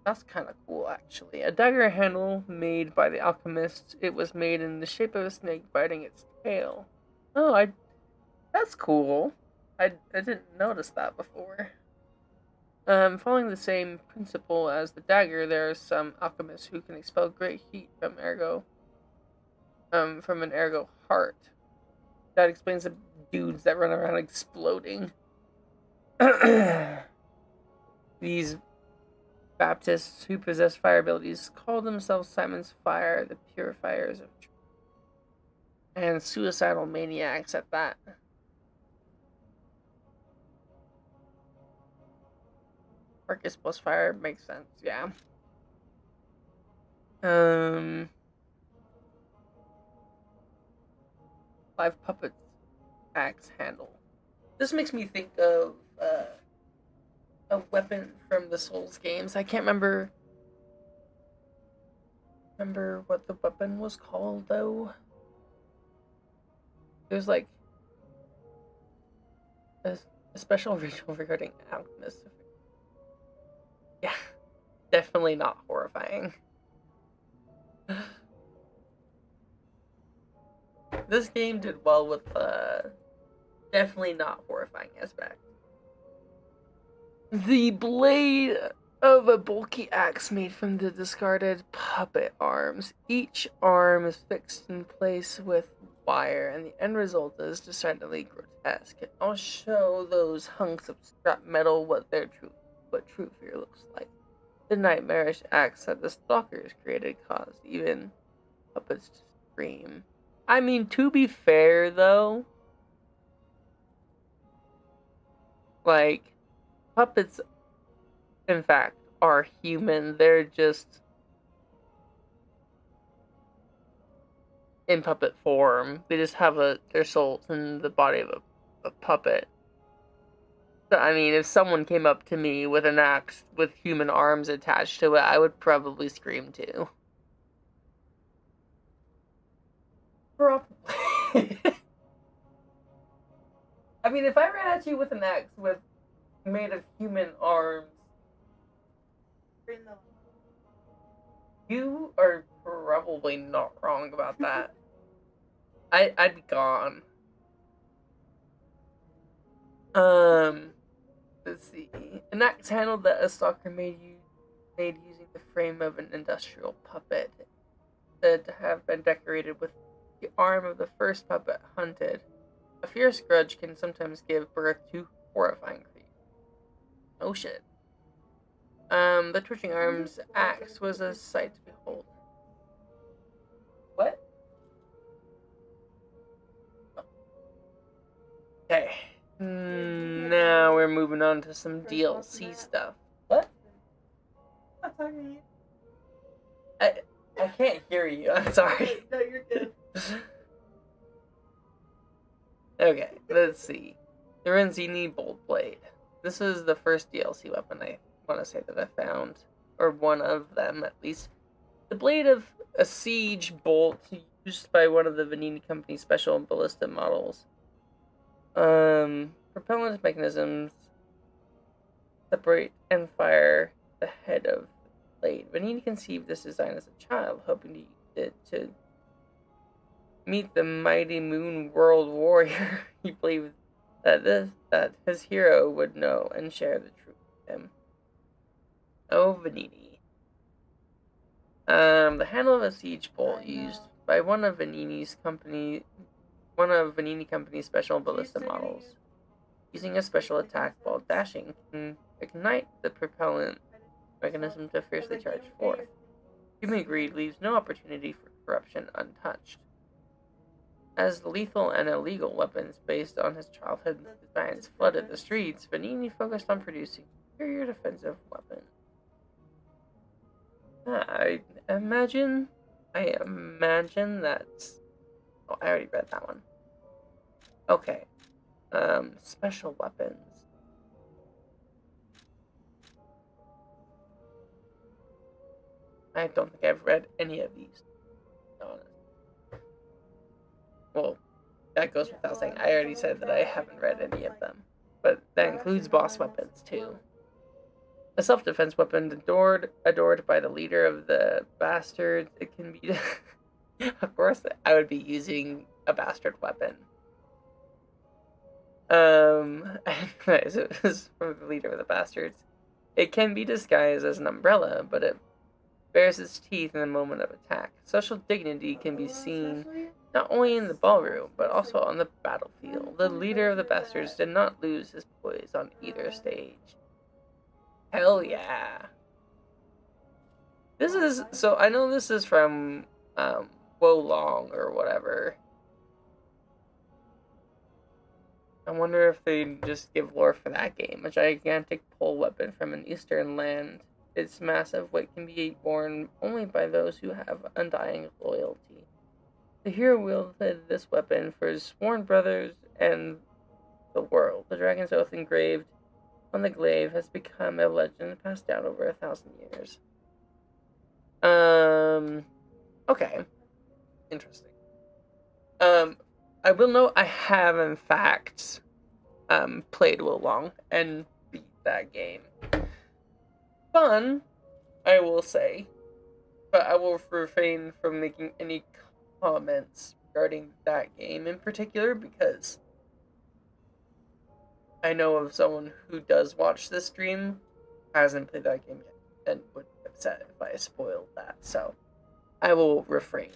That's kind of cool, actually. A dagger handle made by the alchemist. It was made in the shape of a snake biting its tail. Oh, that's cool. I didn't notice that before. Following the same principle as the dagger, there are some alchemists who can expel great heat from an ergo heart. That explains the dudes that run around exploding. These Baptists who possess fire abilities call themselves Simon's Fire, the purifiers of truth. And suicidal maniacs at that. Marcus plus fire makes sense, yeah. 5 puppets axe handle. This makes me think of a weapon from the Souls games. I can't remember what the weapon was called though. There's like a special ritual regarding alchemists. Yeah, definitely not horrifying. This game did well with definitely not horrifying aspect. The blade of a bulky axe made from the discarded puppet arms. Each arm is fixed in place with wire, and the end result is decidedly grotesque. I'll show those hunks of scrap metal what true fear looks like. The nightmarish axe that the stalkers created caused even puppets to scream. I mean, to be fair, though, like, puppets, in fact, are human. They're just in puppet form. They just have their souls in the body of a puppet. So, I mean, if someone came up to me with an axe with human arms attached to it, I would probably scream too. Probably. I mean, if I ran at you with an axe made of human arms, you are probably not wrong about that. I'd be gone. Let's see. An axe handle that a stalker made using the frame of an industrial puppet, said to have been decorated with the arm of the first puppet hunted. A fierce grudge can sometimes give birth to horrifying creatures. Oh shit. The twitching arms axe was a sight to behold. What? Okay. Now we're moving on to some DLC stuff. What? I'm talking to you. I can't hear you. I'm sorry. No, you're good. Okay, let's see. The Renzini Bolt Blade. This is the first DLC weapon I want to say that I found, or one of them at least. The blade of a siege bolt used by one of the Vanini Company's special ballista models. Propellant mechanisms separate and fire the head of the blade. Vanini conceived this design as a child, hoping to use it to meet the mighty Moon World Warrior. He believed that his hero would know and share the truth with him. Oh, Vanini. The handle of a siege bolt used by one of Vanini Company's special ballista models. Using a special attack while dashing can ignite the propellant mechanism to fiercely charge forth. Human greed leaves no opportunity for corruption untouched. As the lethal and illegal weapons based on his childhood designs flooded the streets, Vanini focused on producing superior defensive weapons. I imagine that's... Oh, I already read that one. Okay. Special weapons. I don't think I've read any of these, to be honest. Well, that goes without saying. I already said that I haven't read any of them. But that includes boss weapons, too. A self-defense weapon adored by the leader of the bastards. It can be... Of course, I would be using a bastard weapon. Anyways, it was from the leader of the bastards. It can be disguised as an umbrella, but it bares its teeth in the moment of attack. Social dignity can be seen not only in the ballroom, but also on the battlefield. The leader of the bastards did not lose his poise on either stage. Hell yeah. This is, so I know this is from, Wo Long or whatever. I wonder if they just give lore for that game. A gigantic pole weapon from an eastern land. Its massive weight can be borne only by those who have undying loyalty. The hero wielded this weapon for his sworn brothers and the world. The dragon's oath engraved on the glaive has become a legend passed down over 1,000 years. Okay. Interesting. I will note I have, in fact, played Wo Long and beat that game. Fun, I will say, but I will refrain from making any comments regarding that game in particular because I know of someone who does watch this stream, hasn't played that game yet, and would be upset if I spoiled that, so I will refrain.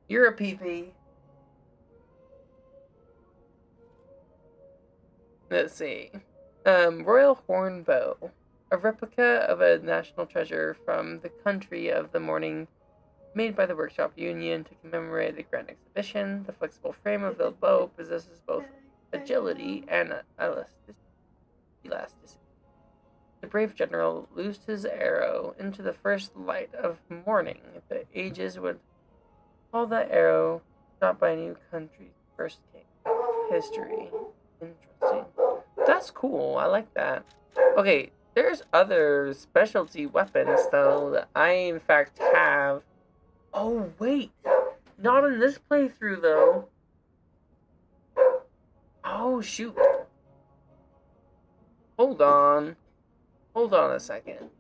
You're a PP. Let's see. Royal Horn Bow. A replica of a national treasure from the country of the morning, made by the Workshop Union to commemorate the Grand Exhibition. The flexible frame of the bow possesses both agility and elasticity. The brave general loosed his arrow into the first light of morning. The ages would call that arrow shot by a new country's first king. History. Interesting. That's cool. I like that. Okay, there's other specialty weapons, though, that I, in fact, have. Oh, wait. Not in this playthrough, though. Oh, shoot. Hold on. Hold on a second.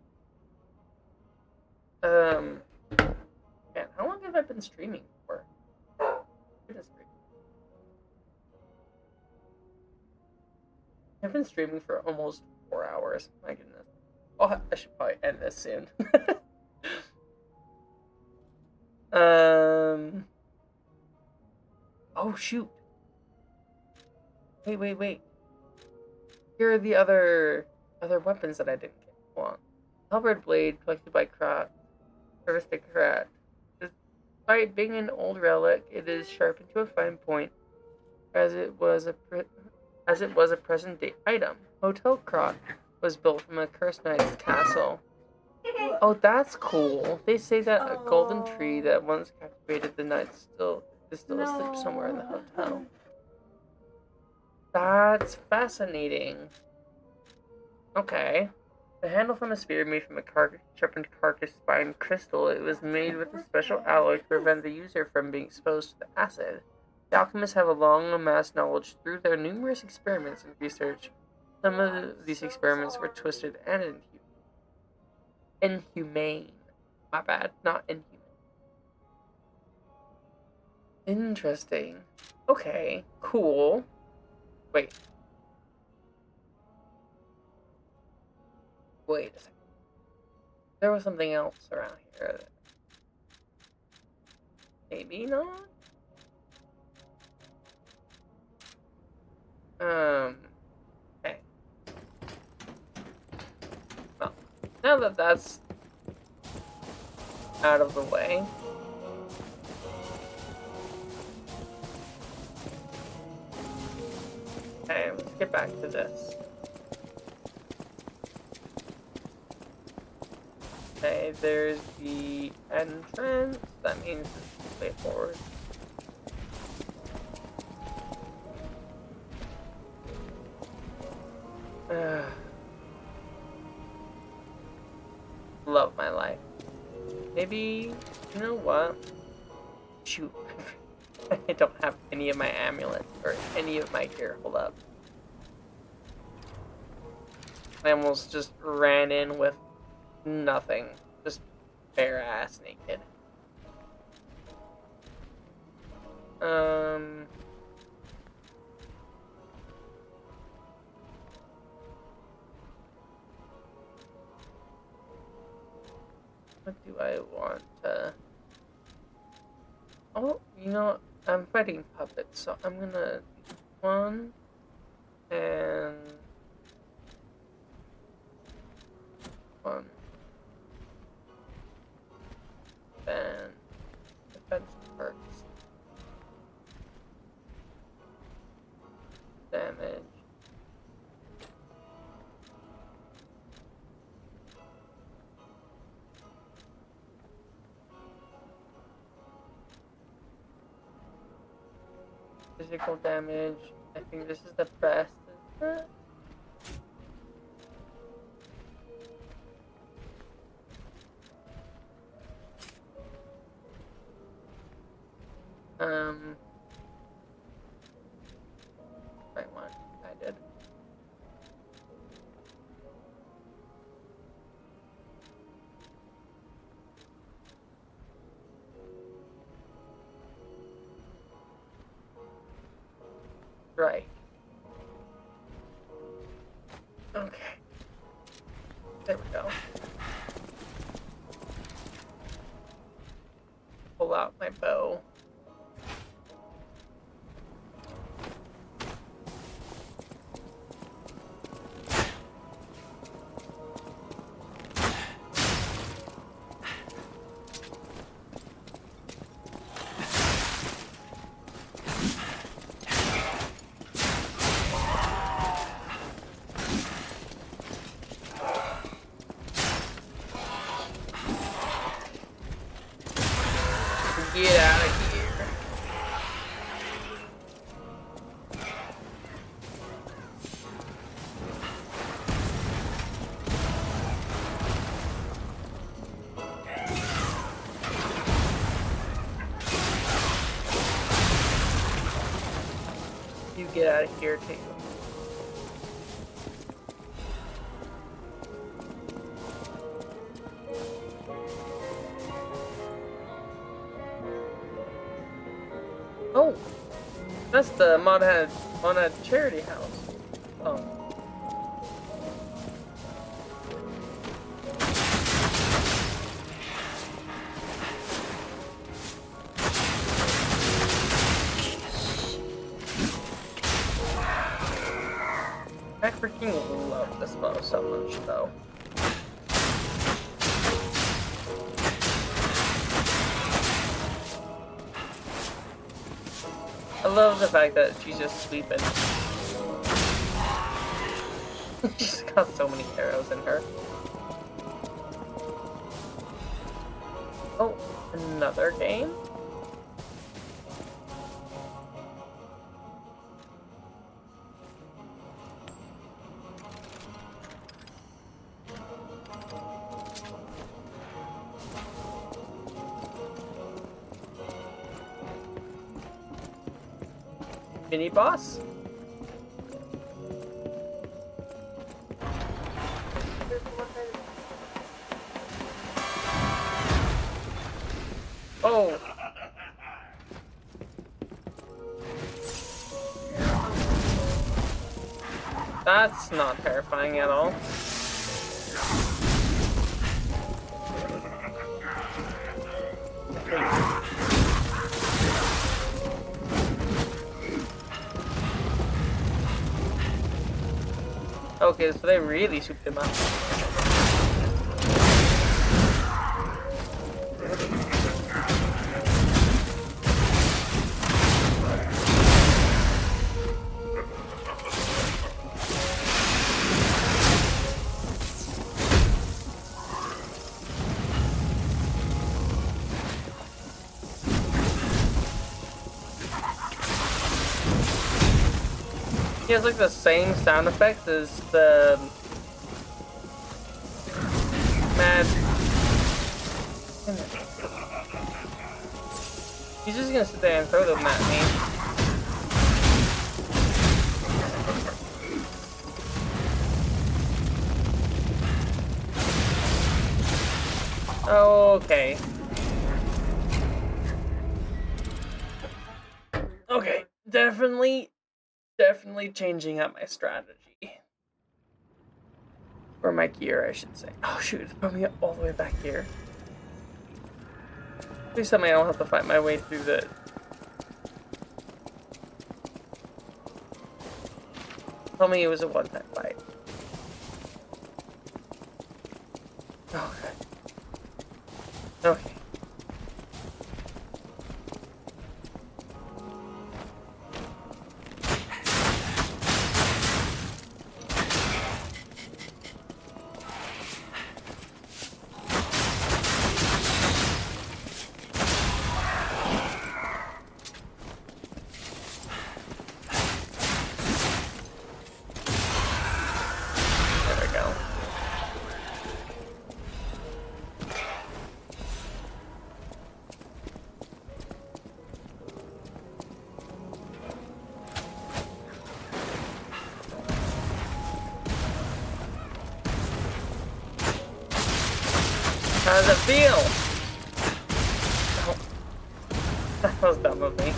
Man, how long have I been streaming for? Goodness gracious. I've been streaming for almost 4 hours. My goodness. Oh, I should probably end this soon. Oh, shoot. Wait. Here are the other weapons that I didn't get. Hold on. Halberd blade collected by Krat. Service to Krat. Despite being an old relic, it is sharpened to a fine point, as it was a present-day item. Hotel Krat was built from a cursed knight's castle. Oh, that's cool. They say that a golden tree that once captivated the knight is still asleep somewhere in the hotel. That's fascinating. Okay. The handle from a spear made from a sharpened carcass spine crystal. It was made with a special alloy to prevent the user from being exposed to the acid. The alchemists have a long amassed knowledge through their numerous experiments and research. Some of these experiments were twisted and inhumane. My bad, not inhuman. Interesting. Okay, cool. Wait a second. There was something else around here. Maybe not? Okay. Well, now that that's out of the way, okay, let's get back to this. Okay, there's the entrance. That means it's way forward. love my life. Maybe, you know what? Shoot. I don't have any of my amulets or any of my gear. Hold up. I almost just ran in with nothing. Just bare ass naked. What do I want to... Oh, you know, I'm fighting puppets, so I'm gonna do one and one. Then defense perks. Damage. Physical damage. I think this is the best, isn't it? Right one. I did. Right. Okay. There we go. Pull out my bow. Get out of here. You get out of here too. Oh, that's the Monad charity house. Oh. I freaking love this bow so much, though. I love the fact that she's just sleeping. She's got so many arrows in her. Oh, another game? Mini boss? Oh. That's not terrifying at all. Okay, so they really souped him up. He has like the same sound effects as the Mad He's just gonna sit there and throw them at me. Okay. Okay, definitely changing up my strategy. Or my gear, I should say. Oh shoot, it's probably all the way back here. Please tell me I don't have to fight my way through the... Tell me it was a one-time fight. Okay. Okay. How does it feel? Oh. That was dumb of me.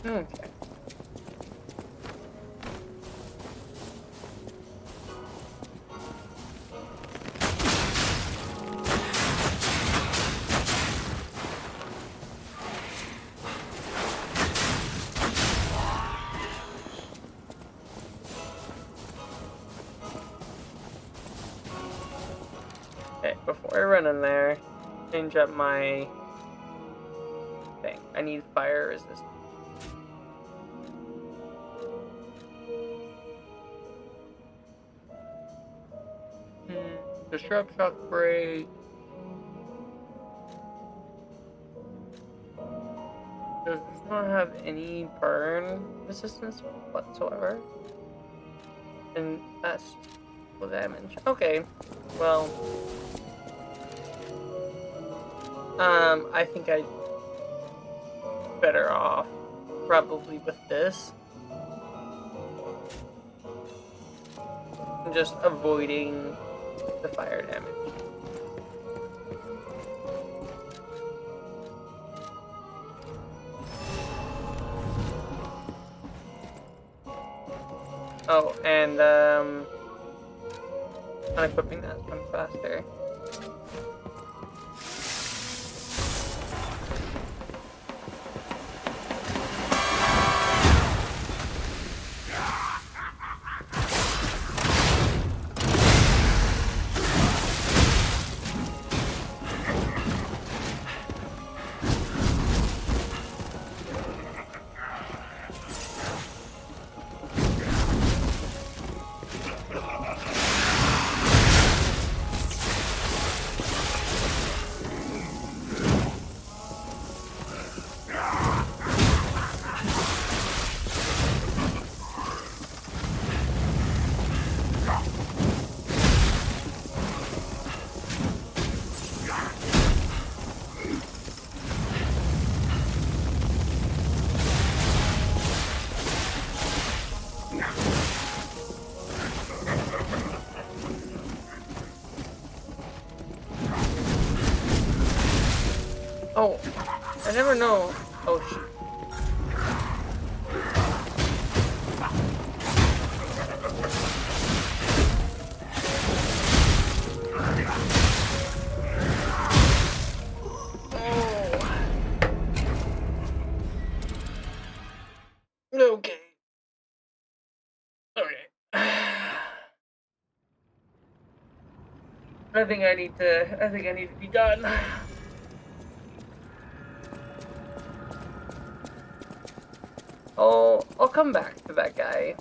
Okay. Okay, before I run in there, change up my thing. I need fire resistance. Disrupt, shock, break. Does not have any burn resistance whatsoever. And that's full damage. Okay. Well. I think I better off probably with this. Just avoiding the fire damage. Oh, and unequipping that one faster. Oh, I never know. Oh shoot. Oh. Okay. Okay. I think I need to be done. I'll come back to that guy.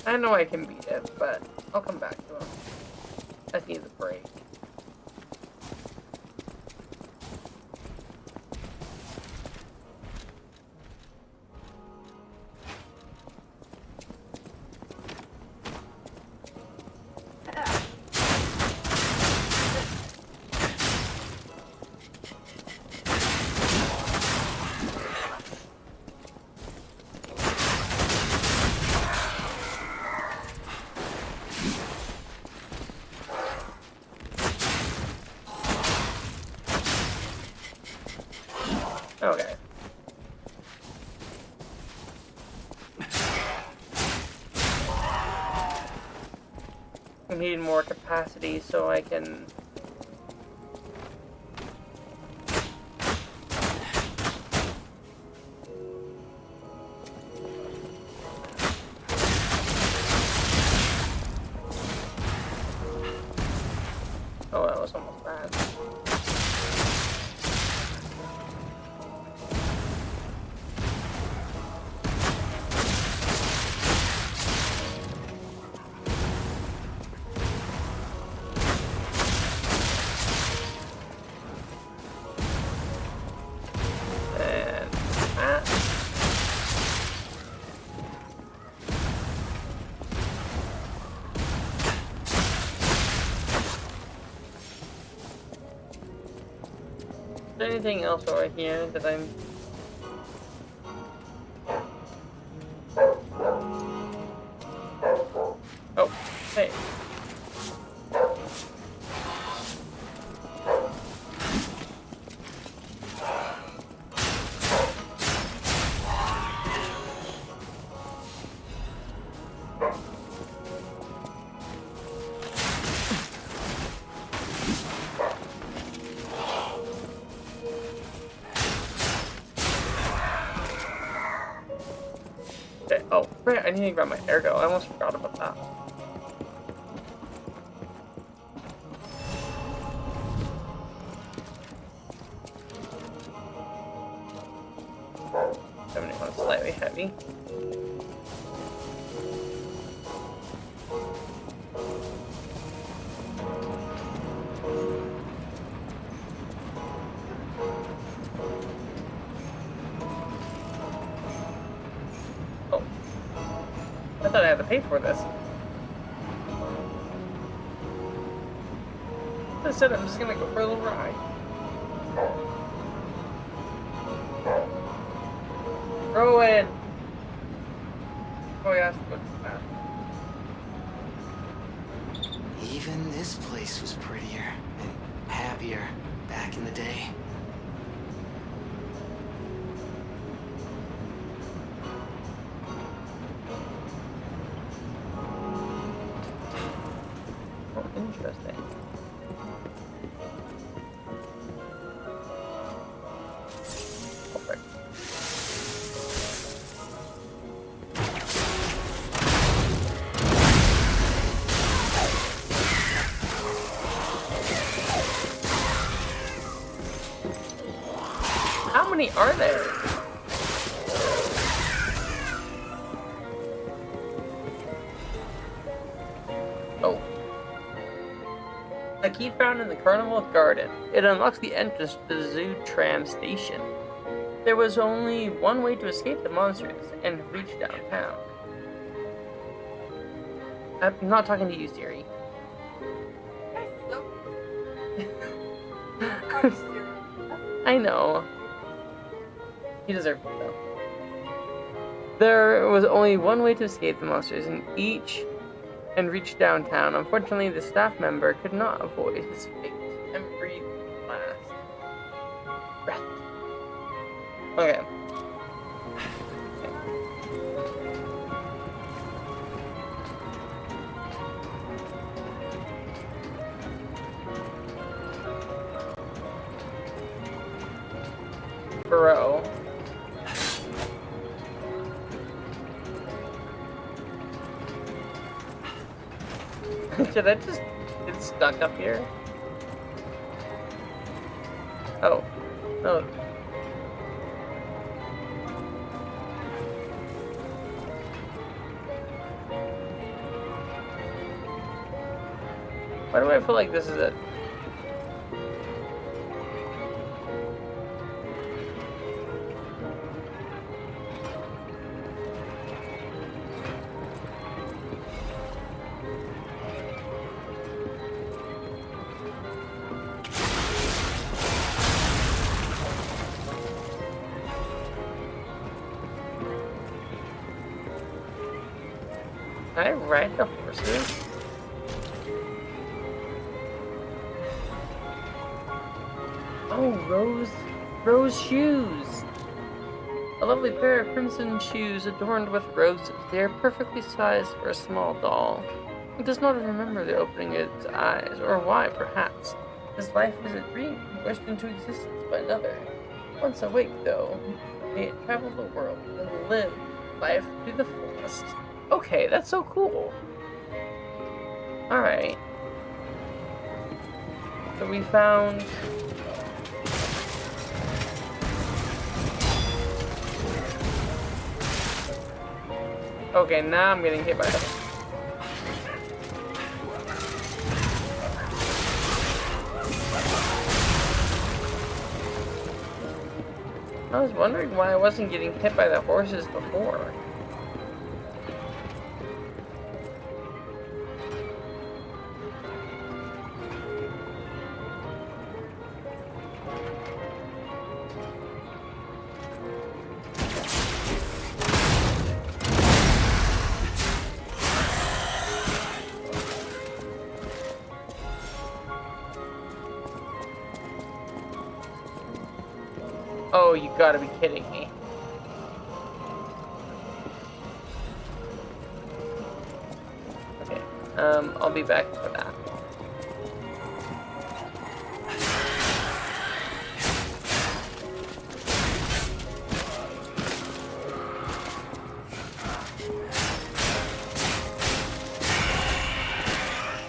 I know I can beat him, but I'll come back to him. I just need a break. Okay. I need more capacity so I can... Oh, that was almost bad. Is there anything else over here that I'm... Oh, hey. Oh, right, I need to grab my ergo. I almost forgot about that. $71 slightly heavy. Oh. I thought I had to pay for this. I said I'm just gonna go for a little ride. Throw in. Oh yeah, that's good. Even this place was prettier and happier back in the day. Oh, interesting. Perfect. How many are there? Oh. A key found in the Carnival Garden. It unlocks the entrance to the Zoo Tram station. There was only one way to escape the monsters and reach downtown. I'm not talking to you, Siri. I know. You deserve it, though. There was only one way to escape the monsters, and reach downtown. Unfortunately, the staff member could not avoid his fate and breathe last breath. Okay. Bro. Should I just It's stuck up here? Oh. No. Why do I feel like this is it? Can I ride the horses? Oh, rose shoes! A lovely pair of crimson shoes adorned with roses. They are perfectly sized for a small doll. It does not remember the opening of its eyes, or why, perhaps. This life is a dream, wished into existence by another. Once awake, though, may it travel the world and live life to the fullest. Okay, that's so cool. Alright. So we found... Okay, now I'm getting hit by them. I was wondering why I wasn't getting hit by the horses before. Oh, you gotta be kidding me. Okay, I'll be back for that.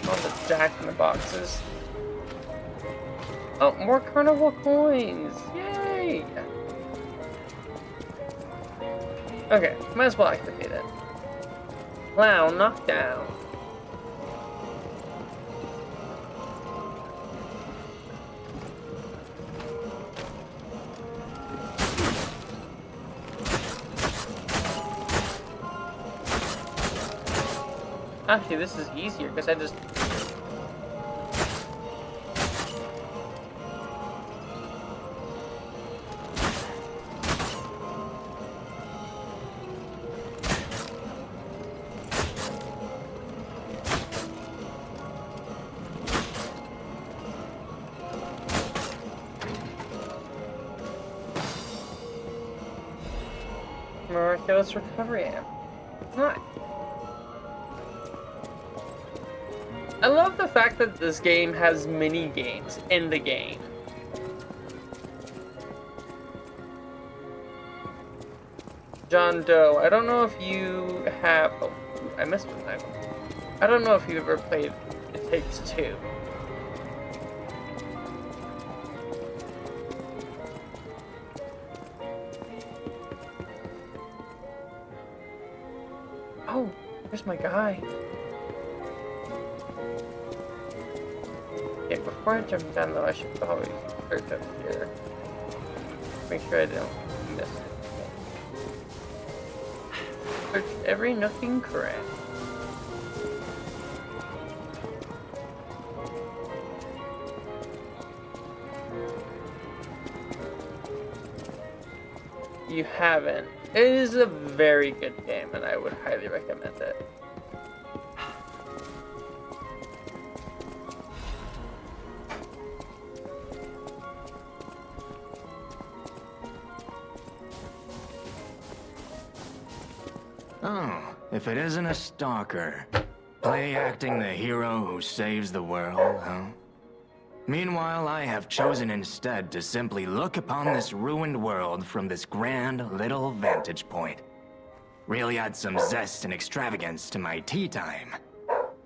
All the jack in the boxes. Oh, more carnival coins! Yay! Okay, might as well activate it. Wow, knockdown. Actually, this is easier because I just... Miraculous recovery amp. Nice. I love the fact that this game has mini games in the game. John Doe, I don't know if you have... Oh, I missed one time. I don't know if you ever played It Takes Two. Oh, there's my guy. Okay, before I jump down though, I should probably search up here. Make sure I don't miss it. Search every nook and cranny. You haven't. It is a very good game, and I would highly recommend it. Oh, if it isn't a stalker. Play acting the hero who saves the world, huh? Meanwhile, I have chosen instead to simply look upon this ruined world from this grand little vantage point. Really add some zest and extravagance to my tea time.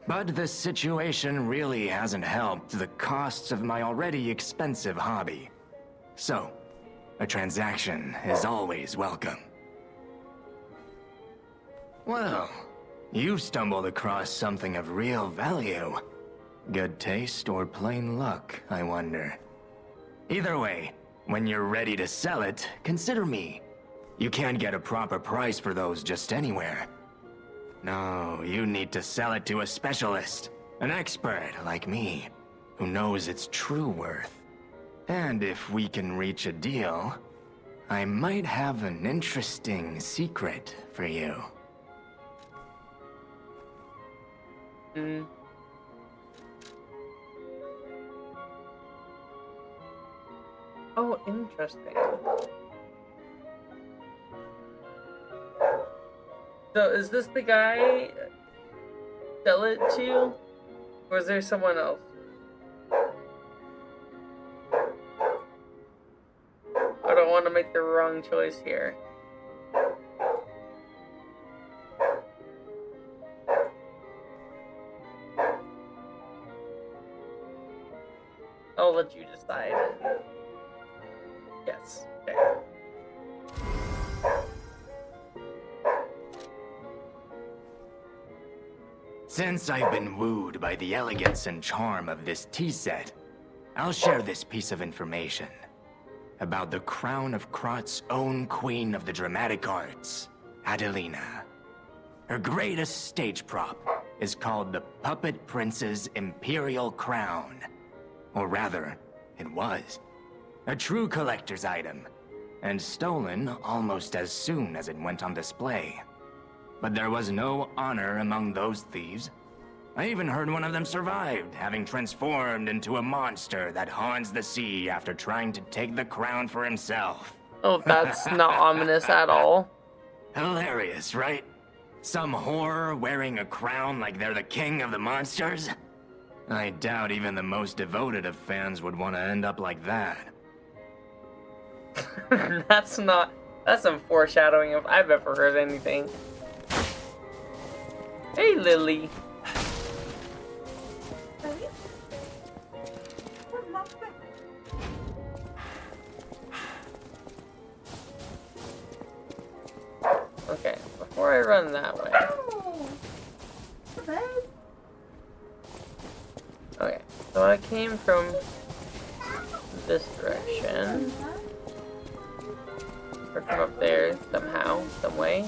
But the situation really hasn't helped the costs of my already expensive hobby. So, a transaction is always welcome. Well, you've stumbled across something of real value. Good taste or plain luck, I wonder. Either way, when you're ready to sell it, consider me. You can't get a proper price for those just anywhere. No, you need to sell it to a specialist, an expert like me, who knows its true worth. And if we can reach a deal, I might have an interesting secret for you. Hmm. Oh, interesting. So is this the guy sell it to? Or is there someone else? I don't want to make the wrong choice here. I'll let you decide. Yes. Okay. Since I've been wooed by the elegance and charm of this tea set, I'll share this piece of information about the crown of Krot's own queen of the dramatic arts, Adelina. Her greatest stage prop is called the Puppet Prince's Imperial Crown. Or rather, it was. A true collector's item, and stolen almost as soon as it went on display. But there was no honor among those thieves. I even heard one of them survived, having transformed into a monster that haunts the sea after trying to take the crown for himself. Oh, that's not ominous at all. Hilarious, right? Some horror wearing a crown like they're the king of the monsters? I doubt even the most devoted of fans would want to end up like that. That's some foreshadowing if I've ever heard anything. Hey, Lily. Okay, before I run that way. Okay, so I came from this direction. Or from up there somehow, some way.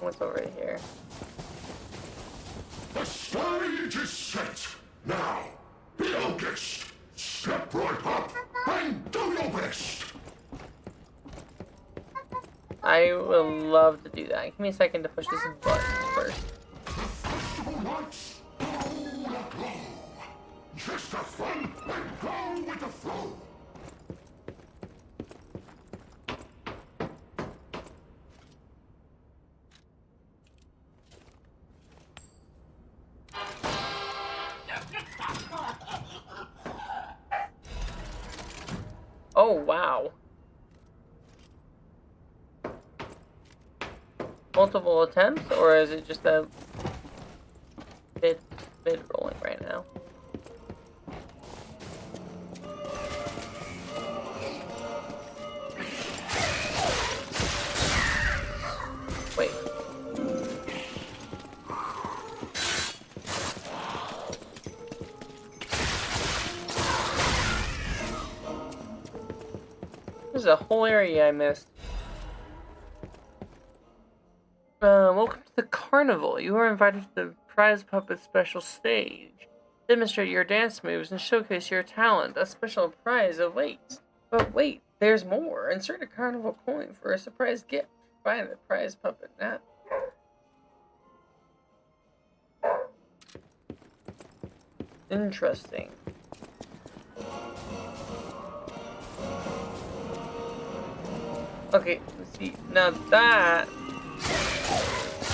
What's over here? The stage is set. Now, be our guest. Step right up and do your best. I would love to do that. Give me a second to push this button first. The festival lights all aglow. Just have fun and go with the flow. Oh, wow. Multiple attempts, or is it just a bit rolling right now? Wait. There's a whole area I missed. Welcome to the carnival. You are invited to the prize puppet special stage. Demonstrate your dance moves and showcase your talent. A special prize awaits. But wait, there's more. Insert a carnival coin for a surprise gift. Find the prize puppet now. Interesting. Okay, let's see. Now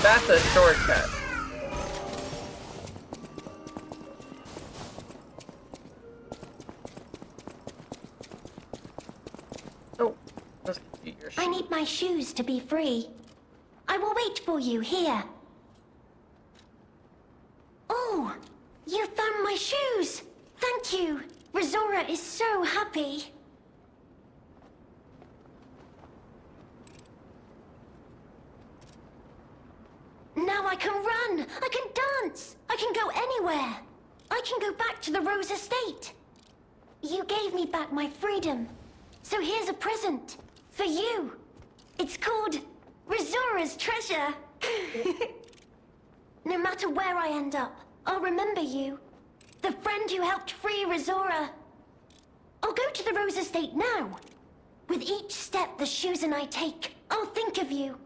that's a shortcut. Oh, let's do your shoes. I need my shoes to be free. I will wait for you here. My shoes! Thank you! Rizora is so happy. Now I can run! I can dance! I can go anywhere! I can go back to the Rose Estate! You gave me back my freedom. So here's a present. For you. It's called Rizora's Treasure. No matter where I end up, I'll remember you. The friend who helped free Rizora. I'll go to the Rose Estate now. With each step the shoes and I take, I'll think of you.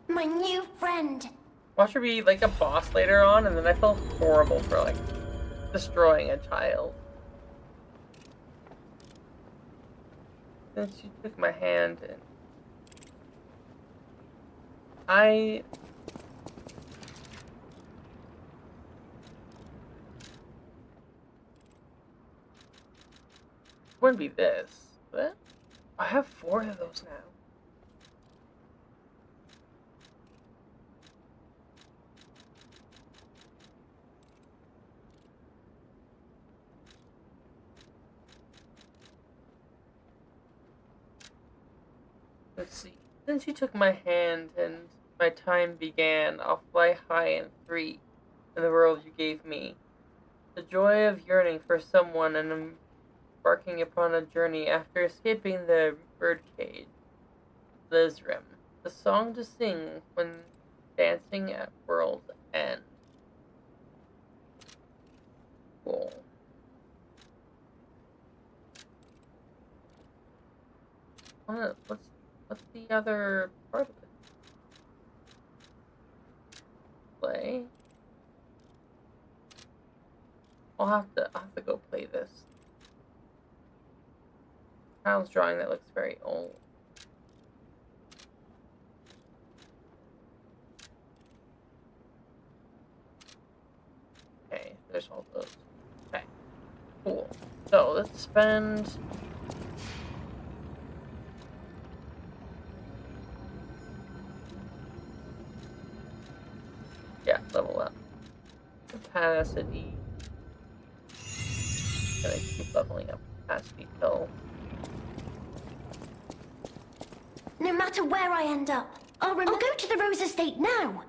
My new friend. Watch her be like a boss later on, and then I felt horrible for like destroying a child. Then she took my hand and wouldn't be this, but I have 4 of those now. Let's see. Then she took my hand and my time began. I'll fly high and free in the world you gave me. The joy of yearning for someone and embarking upon a journey after escaping the birdcage. Lizrim. The song to sing when dancing at world's end. Cool. What's the other part of it? Play. I'll have to go play this. Child's drawing that looks very old. Okay, there's all those. Okay, cool. So let's spend. Yeah, level up. Capacity. Gonna keep leveling up capacity till. No matter where I end up, I'll go to the Rose Estate now.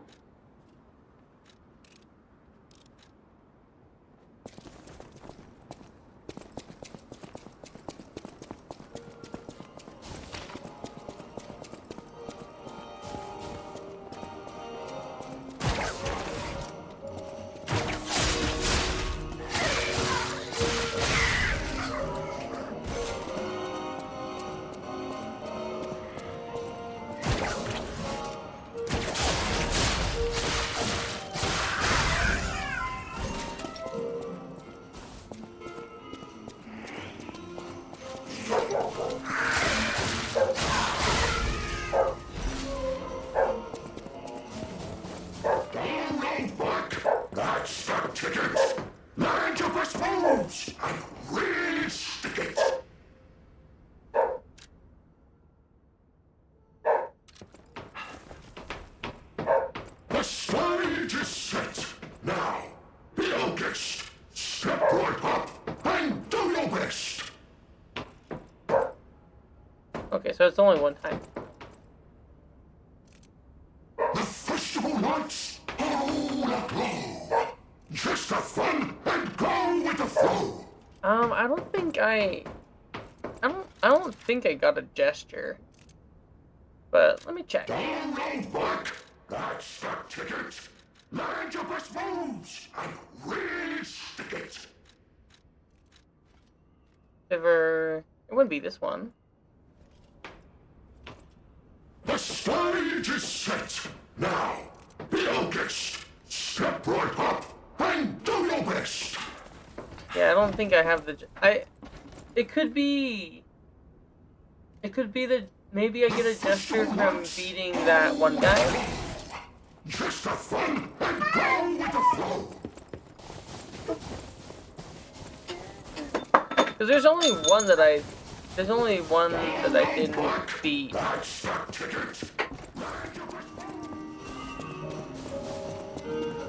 The stage is set. Now, be our guest. Step right up and do your best. Okay, so it's only one time. The festival lights are all aglow. Just have fun and go with the flow. I don't think I don't think I got a gesture. But let me check. Don't roll back. That's the ticket. Land your best moves and really stick it. It wouldn't be this one. The stage is set. Now, be our guest. Step right up and do your best. Yeah, I don't think I have the. It could be that maybe I get a gesture from beating that one guy. Just have fun and go with the flow. Because there's only one that I didn't beat. That's the ticket.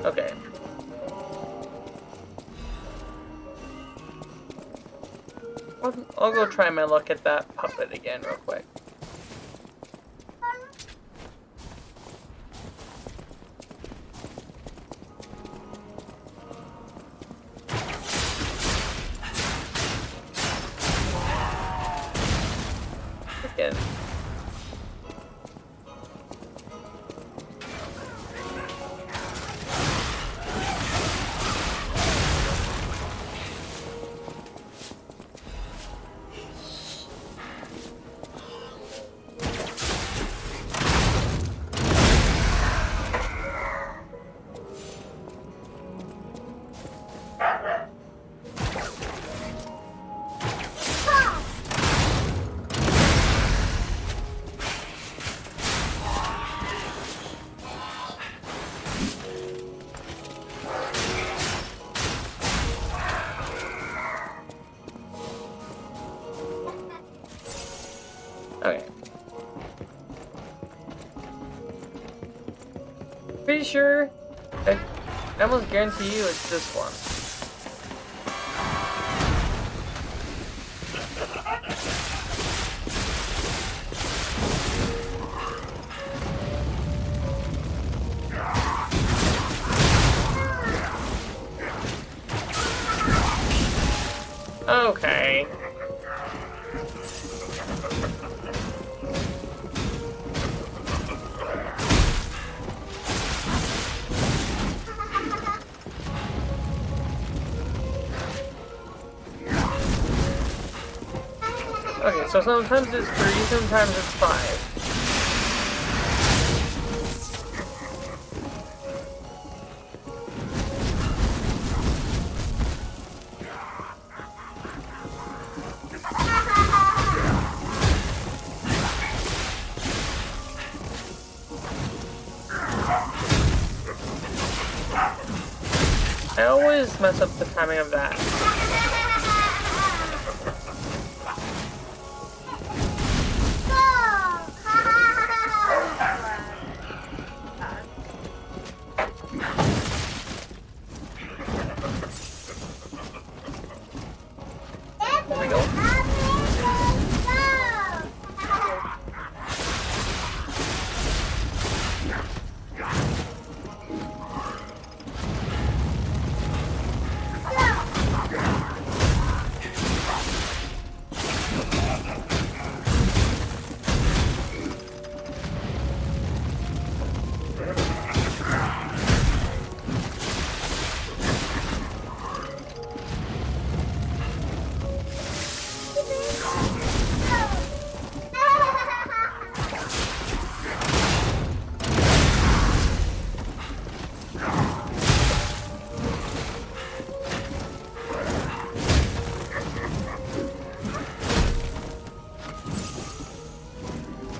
Okay. I'll go try my luck at that puppet again real quick. Again. Okay. Pretty sure, I almost guarantee you it's this one. Okay. Okay, so sometimes it's 3, sometimes it's 5. I always mess up the timing of that. There we go.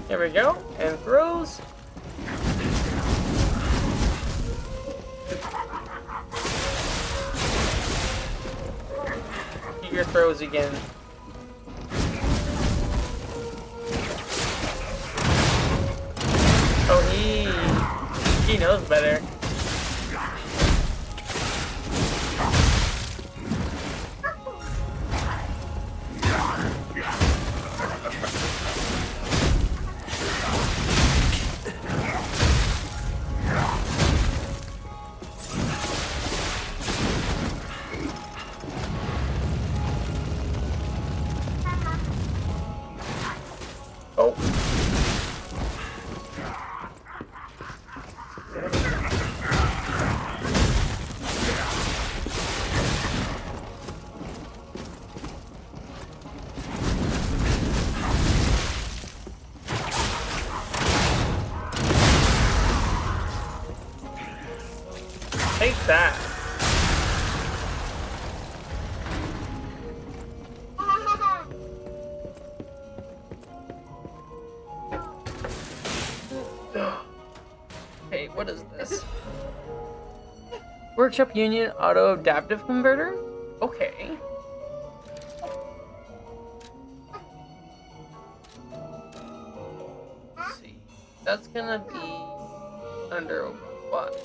There we go, and throws. Your throws again. Oh, he knows better. Oh. Take that. Hey, what is this? Workshop Union Auto Adaptive Converter? Okay. Let's see. That's gonna be under what?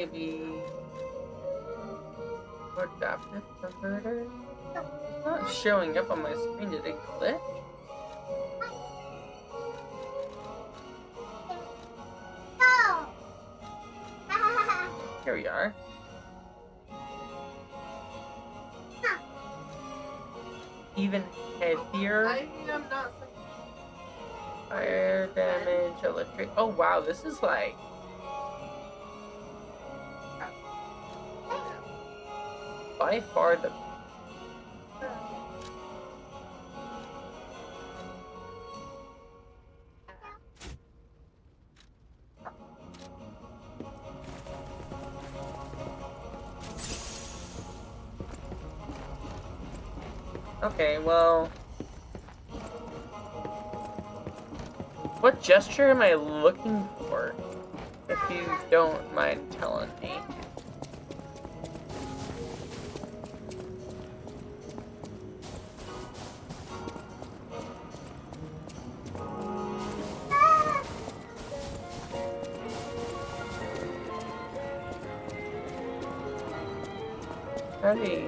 Maybe more adaptive converter? It's not showing up on my screen. Did it glitch? Here we are. Even heavier. I am not. Fire damage, electric. Oh wow, this is like by far the okay, well, what gesture am I looking for? If you don't mind telling me. Howdy.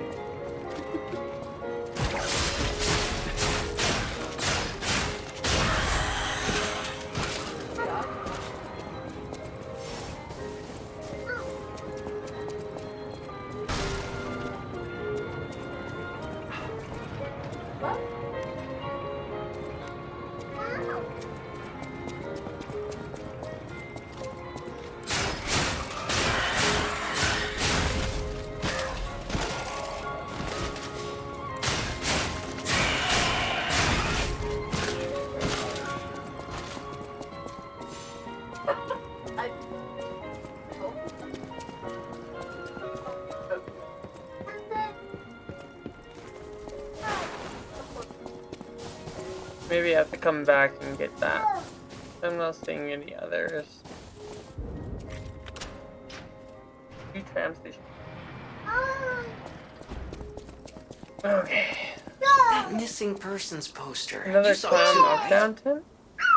Maybe I have to come back and get that. I'm not seeing any others. Two tram stations. Okay. That missing persons poster. Another You saw clown it too, right? knockdown tent?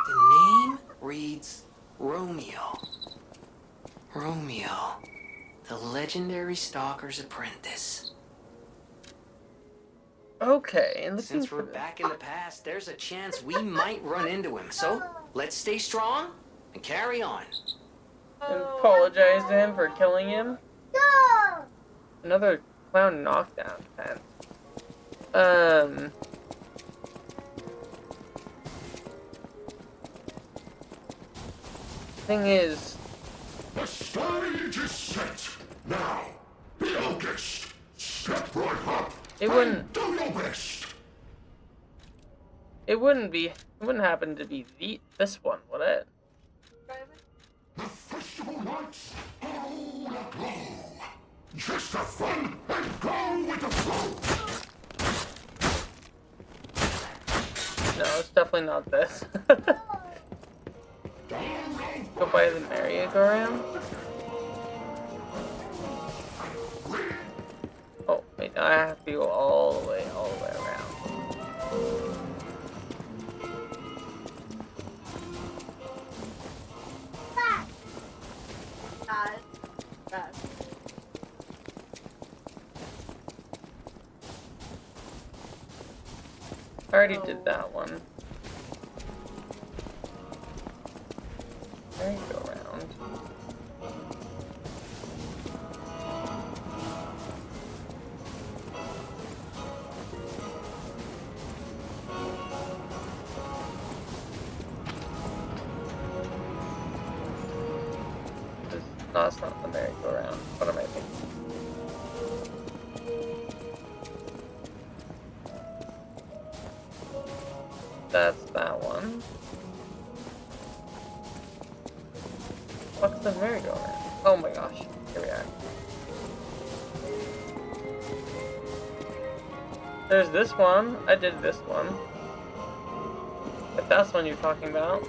The name reads Romeo. Romeo, the legendary stalker's apprentice. Okay, and looking Since for we're back in the past, there's a chance we might run into him. So let's stay strong and carry on. and apologize to him for killing him. Another clown knockdown tent. Thing is, The stage is set. Now, be August. Step right up. It wouldn't- and do your best. it wouldn't happen to be this one, would it? The festival lights are all aglow. Just have fun and go with the flow. No, it's definitely not this. Go by the merry-go-round. Oh, wait, now I have to go all the way around. I already did that one. Merry-go-round. No, it's not the merry-go-round. What am I thinking? That's that one. What's the merry-go-round? Oh my gosh. Here we are. There's this one. I did this one. If that's the one you're talking about.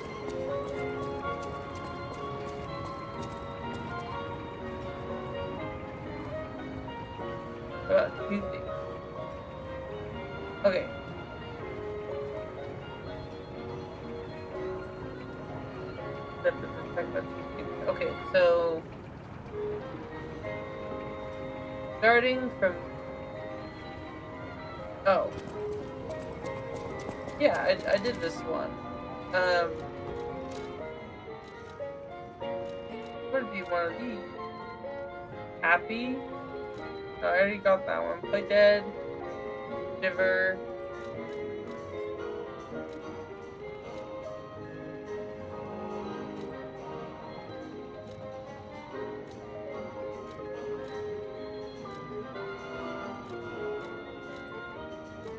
Two things. Okay. Okay, so Starting from... Oh. Yeah, I did this one. What do you want to be? Happy? No, I already got that one. Play Dead. Shiver.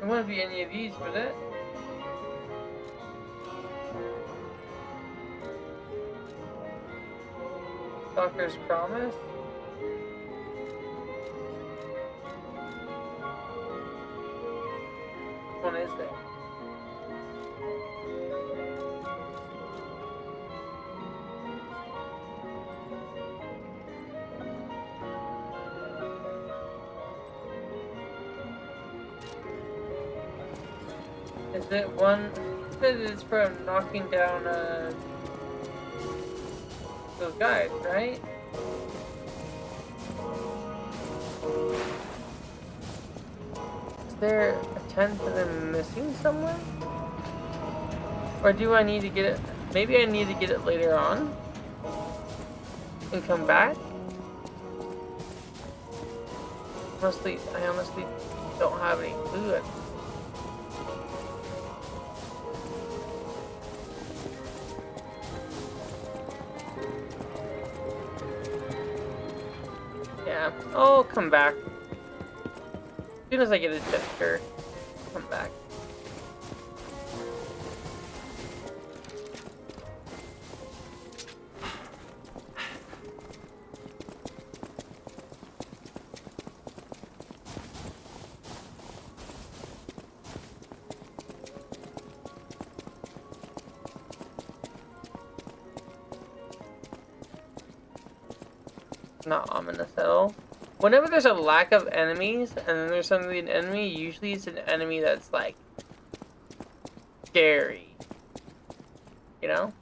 It wouldn't be any of these, would it? Stalker's Promise? Which one is it? Is it one? It is from knocking down those guys, right? Is there a 10th that I'm missing somewhere? Or do I need to get it? Maybe I need to get it later on and come back. I honestly don't have any clue. Yeah, I'll come back. As soon as I get a gesture, I'll come back. Not ominous at all. Whenever there's a lack of enemies and then there's suddenly an enemy, usually it's an enemy that's like scary. You know?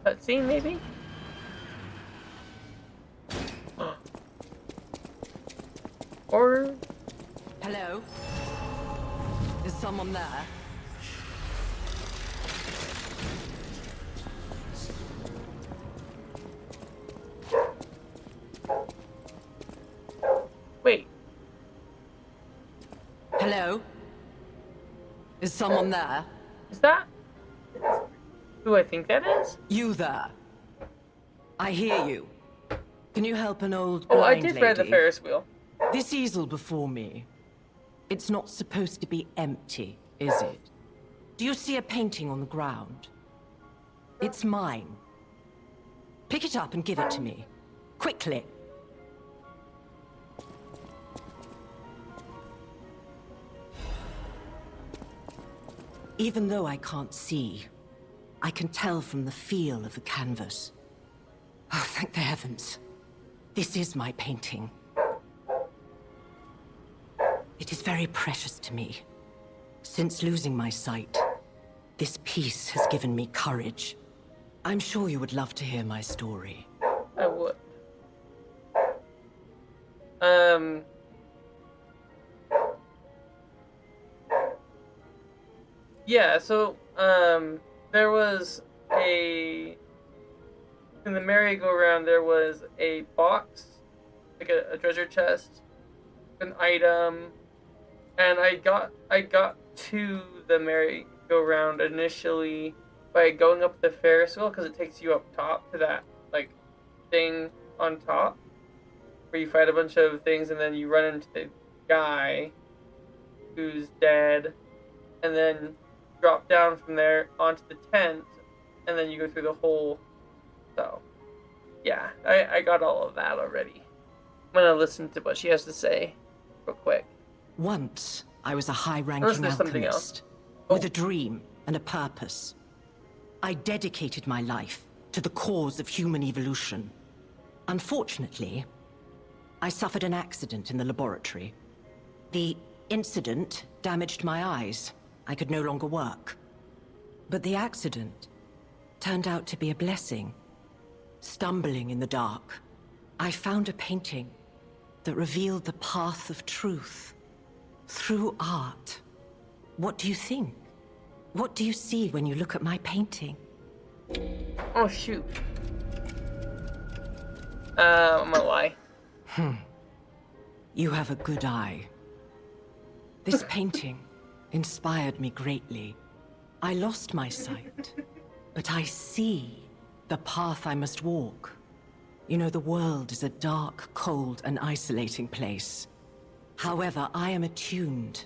Cutscene maybe? Or Hello? Is someone there? wait. Hello? Is someone there? Is that who I think that is? You there? I hear you. Can you help an old Oh, I blind did ride the lady? Ferris wheel. This easel before me. It's not supposed to be empty, is it? Do you see a painting on the ground? It's mine. Pick it up and give it to me. Quickly. Even though I can't see, I can tell from the feel of the canvas. Oh, thank the heavens. This is my painting. It is very precious to me. Since losing my sight, this piece has given me courage. I'm sure you would love to hear my story. I would. Yeah, so, there was in the merry-go-round, there was a box, like a treasure chest, an item, and I got to the merry-go-round initially by going up the Ferris wheel, because it takes you up top to that, like, thing on top, where you fight a bunch of things, and then you run into the guy who's dead, and then drop down from there onto the tent, and then you go through the whole. So, yeah, I got all of that already. I'm gonna listen to what she has to say real quick. Once, I was a high-ranking Unless there's something alchemist else. with a dream and a purpose. I dedicated my life to the cause of human evolution. Unfortunately, I suffered an accident in the laboratory. The incident damaged my eyes. I could no longer work. But the accident turned out to be a blessing. Stumbling in the dark, I found a painting that revealed the path of truth through art. What do you think? What do you see when you look at my painting? Oh, shoot. I'm gonna lie. You have a good eye. This painting inspired me greatly. I lost my sight, but I see the path I must walk. You know, the world is a dark, cold, and isolating place. However, I am attuned.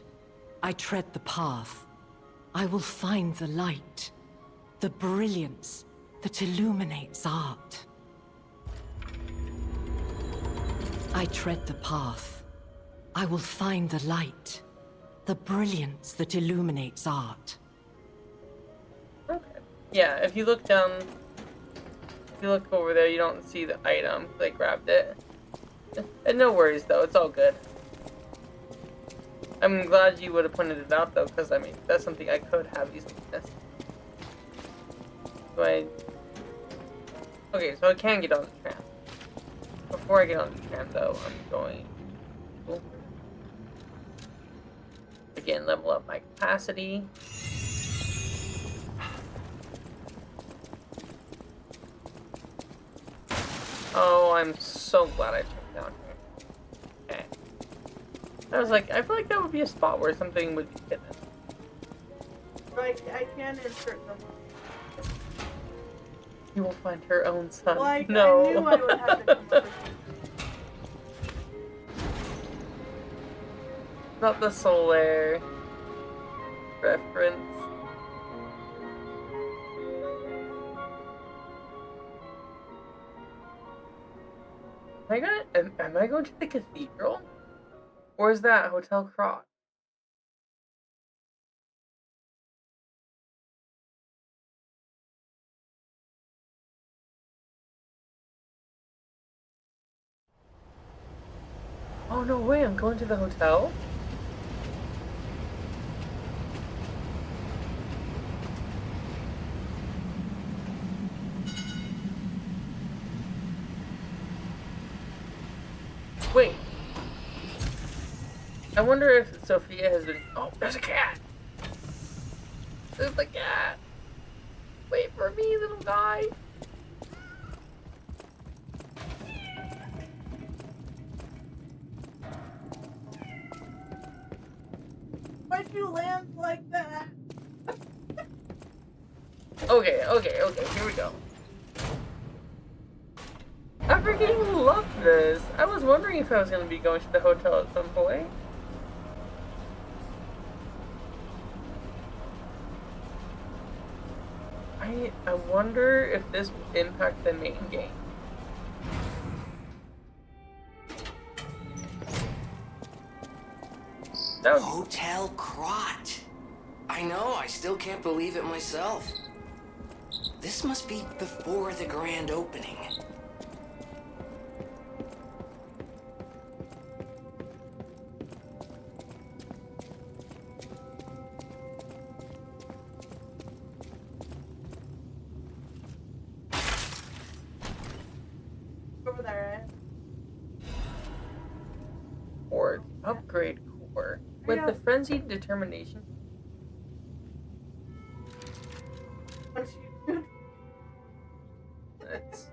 I tread the path. I will find the light, the brilliance that illuminates art. I tread the path. I will find the light, the brilliance that illuminates art. Okay. Yeah, if you look down, if you look over there, you don't see the item, because I grabbed it. And no worries, though, it's all good. I'm glad you would have pointed it out, though, because, I mean, that's something I could have easily missed. So okay, so I can get on the tram. Before I get on the tram, though, I'm going to, again, level up my capacity. Oh, I'm so glad I took down here. Okay. I was like, I feel like that would be a spot where something would be hidden. Right, I can insert them. You will find her own son. Like, No. I knew I would have to come over here. Not the Solaire reference. Am I going to the cathedral? Or is that Hotel Cross? Oh no way, I'm going to the hotel? Wait. I wonder if Sophia has been. Oh, there's a cat! There's the cat! Wait for me, little guy! Why'd you land like that? Okay, here we go. I freaking love this! I was wondering if I was going to be going to the hotel at some point. I wonder if this will impact the main game. That would be Hotel Crot. I know, I still can't believe it myself. This must be before the grand opening. Over there, Or upgrade core. With the frenzied determination. Once you That's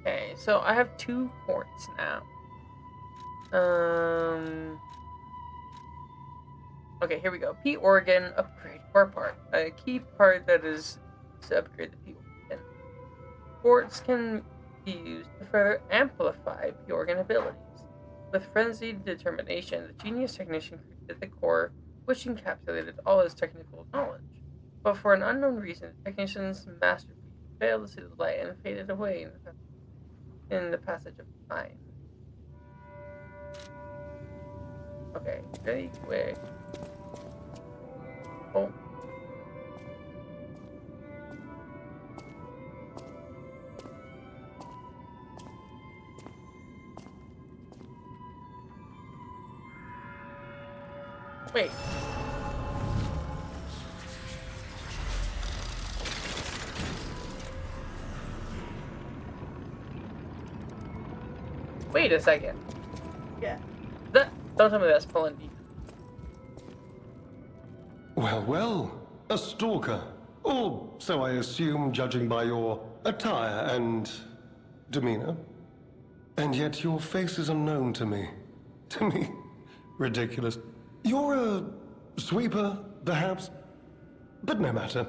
okay, so I have 2 quartz now. Okay, here we go. P organ upgrade core part. A key part that is to upgrade the P organ. Quartz can be used to further amplify P organ abilities. With frenzied determination, the genius technician created the core, which encapsulated all his technical knowledge. But for an unknown reason, the technician's masterpiece failed to see the light and faded away in the passage of time. Okay, really quick. Oh. Wait. Wait a second. Yeah. Don't tell me that's pulling deep. Well, well, a stalker. Or so I assume, judging by your attire and demeanor. And yet your face is unknown to me. To me. Ridiculous. You're a sweeper, perhaps? But no matter.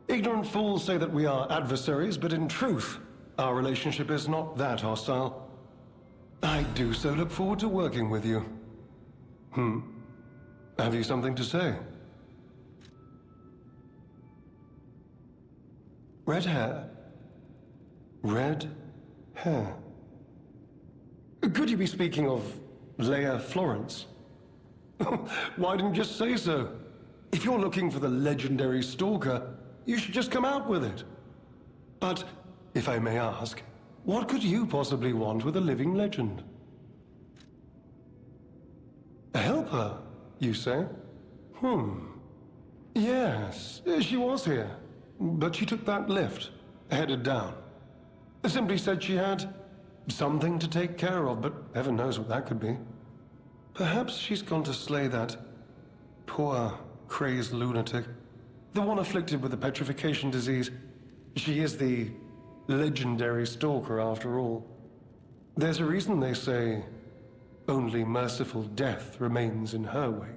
Ignorant fools say that we are adversaries, but in truth, our relationship is not that hostile. I do so look forward to working with you. Have you something to say? Red hair. Red hair. Could you be speaking of Leia Florence? Why didn't you just say so? If you're looking for the legendary stalker, you should just come out with it. But, if I may ask, what could you possibly want with a living legend? A helper, you say? Yes, she was here. But she took that lift, headed down. Simply said she had something to take care of, but heaven knows what that could be. Perhaps she's gone to slay that poor, crazed lunatic. The one afflicted with the petrification disease. She is the legendary stalker, after all. There's a reason they say only merciful death remains in her wake.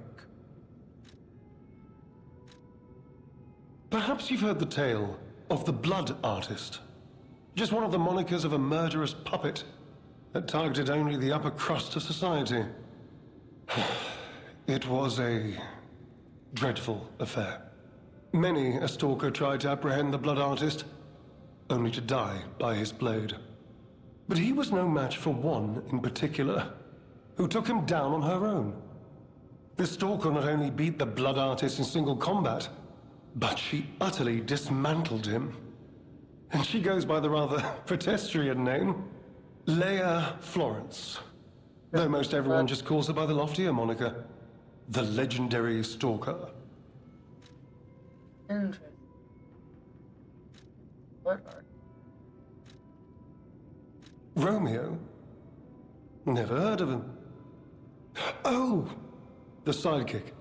Perhaps you've heard the tale of the Blood Artist. Just one of the monikers of a murderous puppet that targeted only the upper crust of society. It was a dreadful affair. Many a stalker tried to apprehend the Blood Artist, only to die by his blade. But he was no match for one in particular, who took him down on her own. The stalker not only beat the Blood Artist in single combat, but she utterly dismantled him. And she goes by the rather pedestrian name, Leia Florence. Though most everyone just calls her by the loftier moniker, the legendary stalker. Interesting. What are... Romeo? Never heard of him. Oh, the sidekick.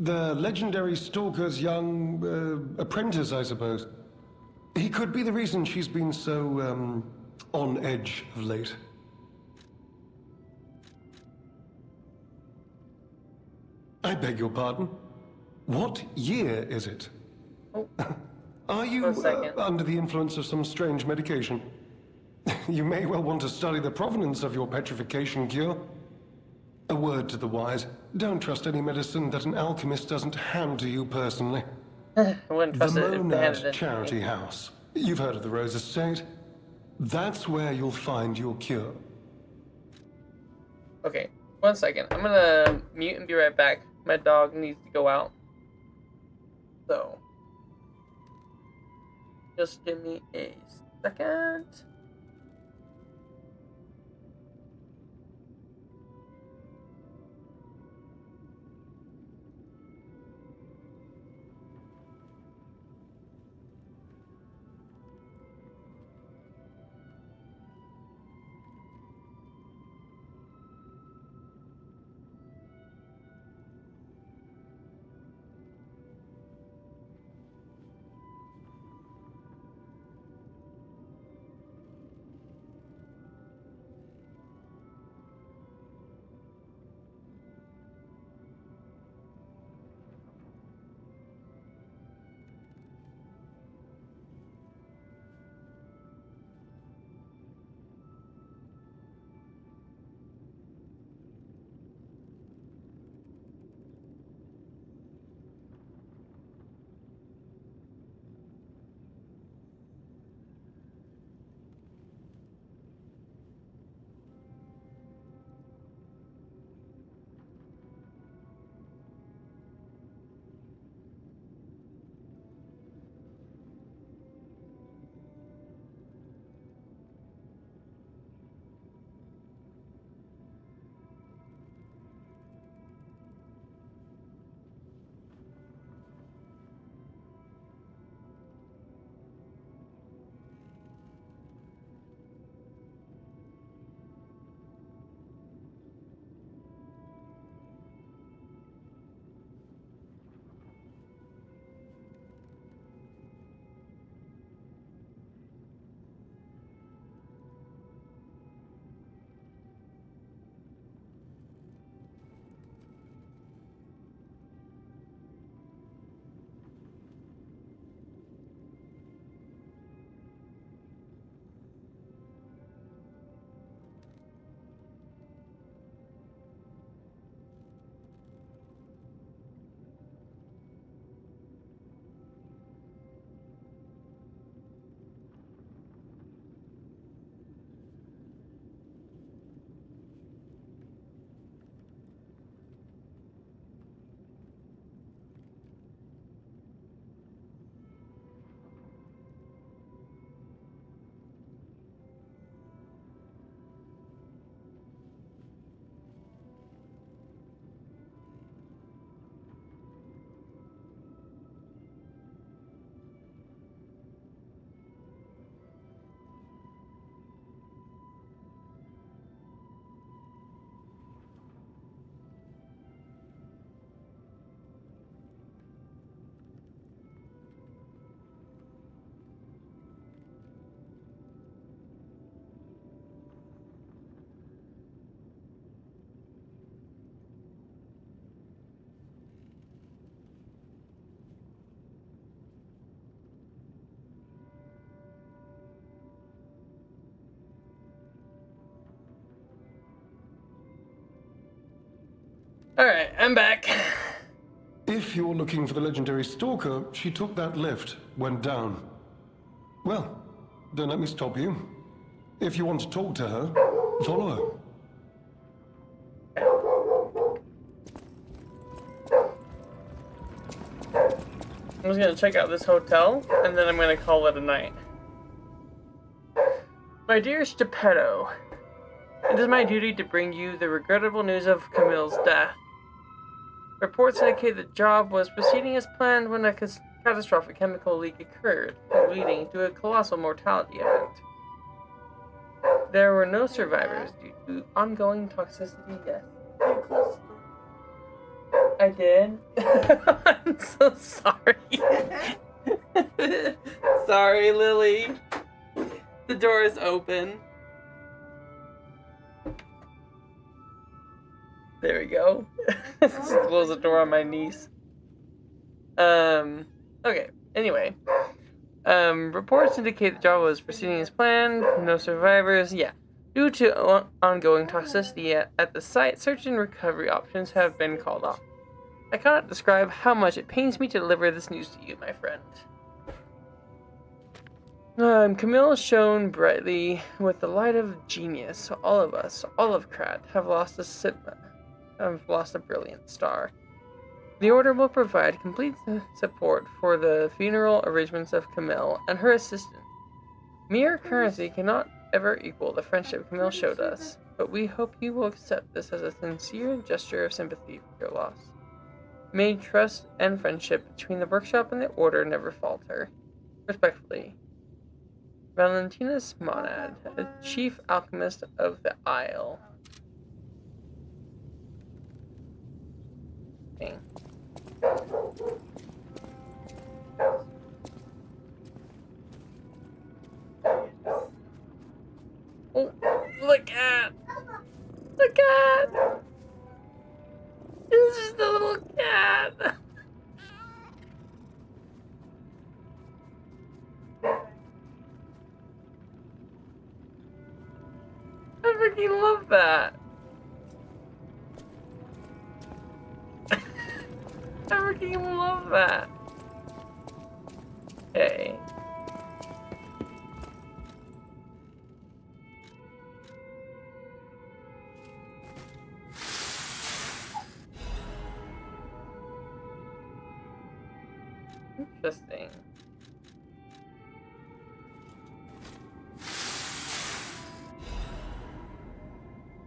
The legendary stalker's young apprentice, I suppose. He could be the reason she's been so, on edge of late. I beg your pardon? What year is it? Oh. Are you 1 second. under the influence of some strange medication? You may well want to study the provenance of your petrification cure. A word to the wise, don't trust any medicine that an alchemist doesn't hand to you personally. I wouldn't The trust it if they handed Monad it to Charity me. House. You've heard of the Rose Estate? That's where you'll find your cure. Okay, 1 second. I'm gonna mute and be right back. My dog needs to go out. So, just give me a second. Alright, I'm back. If you're looking for the legendary stalker, she took that lift, went down. Well, don't let me stop you. If you want to talk to her, follow her. I'm just gonna check out this hotel, and then I'm gonna call it a night. My dearest Geppetto, it is my duty to bring you the regrettable news of Camille's death. Reports indicate the job was proceeding as planned when a catastrophic chemical leak occurred, leading to a colossal mortality event. There were no survivors due to ongoing toxicity death. I did? I'm so sorry. Sorry, Lily. The door is open. There we go. Just close the door on my niece. Okay. Anyway. Reports indicate the job was proceeding as planned. No survivors. Yeah. Due to ongoing toxicity at the site, search and recovery options have been called off. I cannot describe how much it pains me to deliver this news to you, my friend. Camille shone brightly with the light of genius. All of us, all of Krat, have lost a brilliant star. The Order will provide complete support for the funeral arrangements of Camille and her assistant. Mere currency cannot ever equal the friendship Camille showed us, but we hope you will accept this as a sincere gesture of sympathy for your loss. May trust and friendship between the workshop and the Order never falter. Respectfully, Valentinus Monad, the chief alchemist of the Isle. Dang. Oh, look at! It's just a little cat! I freaking love that! I freaking love that! Okay. Interesting.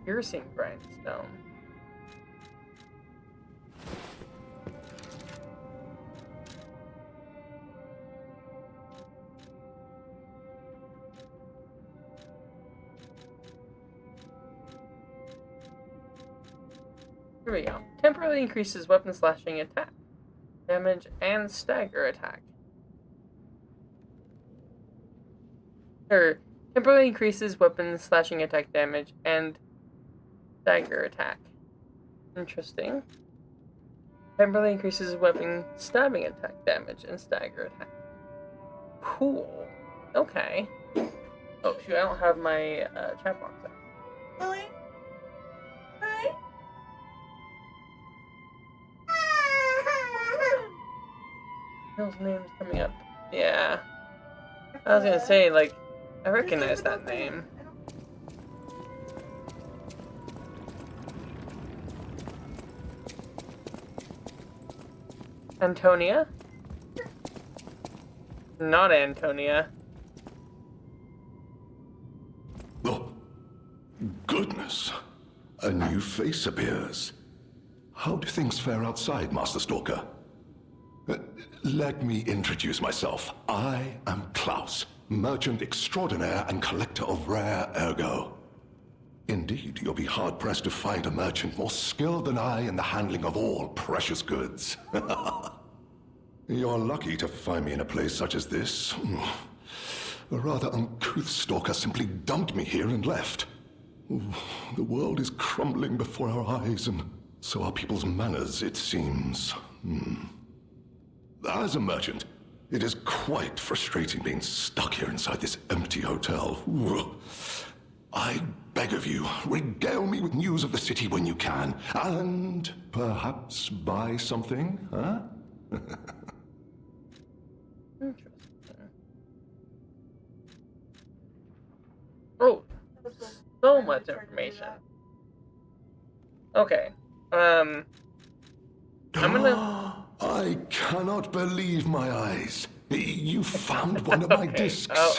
Piercing grindstone. Here we go. Temporarily increases weapon slashing attack, damage, and stagger attack. Temporarily increases weapon slashing attack damage and stagger attack. Interesting. Temporarily increases weapon stabbing attack damage and stagger attack. Cool. Okay. Oh shoot, I don't have my chat box up. Lily? Lily? His name's coming up. Yeah. I was gonna say, like, I recognize that name. Antonia? Not Antonia. Oh, goodness. A new face appears. How do things fare outside, Master Stalker? Let me introduce myself. I am Klaus, merchant extraordinaire and collector of rare ergo. Indeed, you'll be hard-pressed to find a merchant more skilled than I in the handling of all precious goods. You're lucky to find me in a place such as this. A rather uncouth stalker simply dumped me here and left. The world is crumbling before our eyes, and so are people's manners, it seems. As a merchant, it is quite frustrating being stuck here inside this empty hotel. I beg of you, regale me with news of the city when you can, and perhaps buy something, huh? Interesting. Oh, so much information. Okay. I'm gonna. I cannot believe my eyes. You found one of my Okay, discs.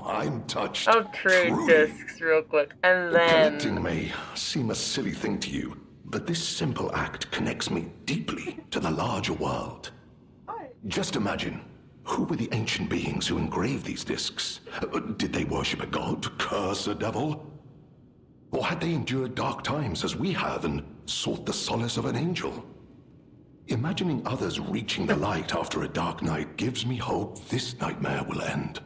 I'm touched. I'll trade Truly. discs real quick, and then Collecting may seem a silly thing to you, but this simple act connects me deeply to the larger world. Just imagine, who were the ancient beings who engraved these discs? Did they worship a god, curse a devil? Or had they endured dark times as we have and sought the solace of an angel? Imagining others reaching the light after a dark night gives me hope this nightmare will end.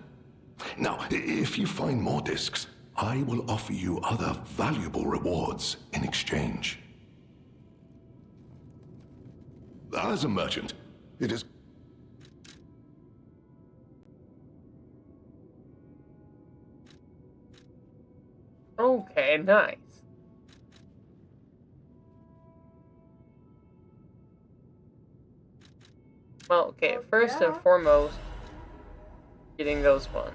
Now, if you find more discs, I will offer you other valuable rewards in exchange. As a merchant, it is... okay, nice. Well, okay, first and foremost, getting those ones.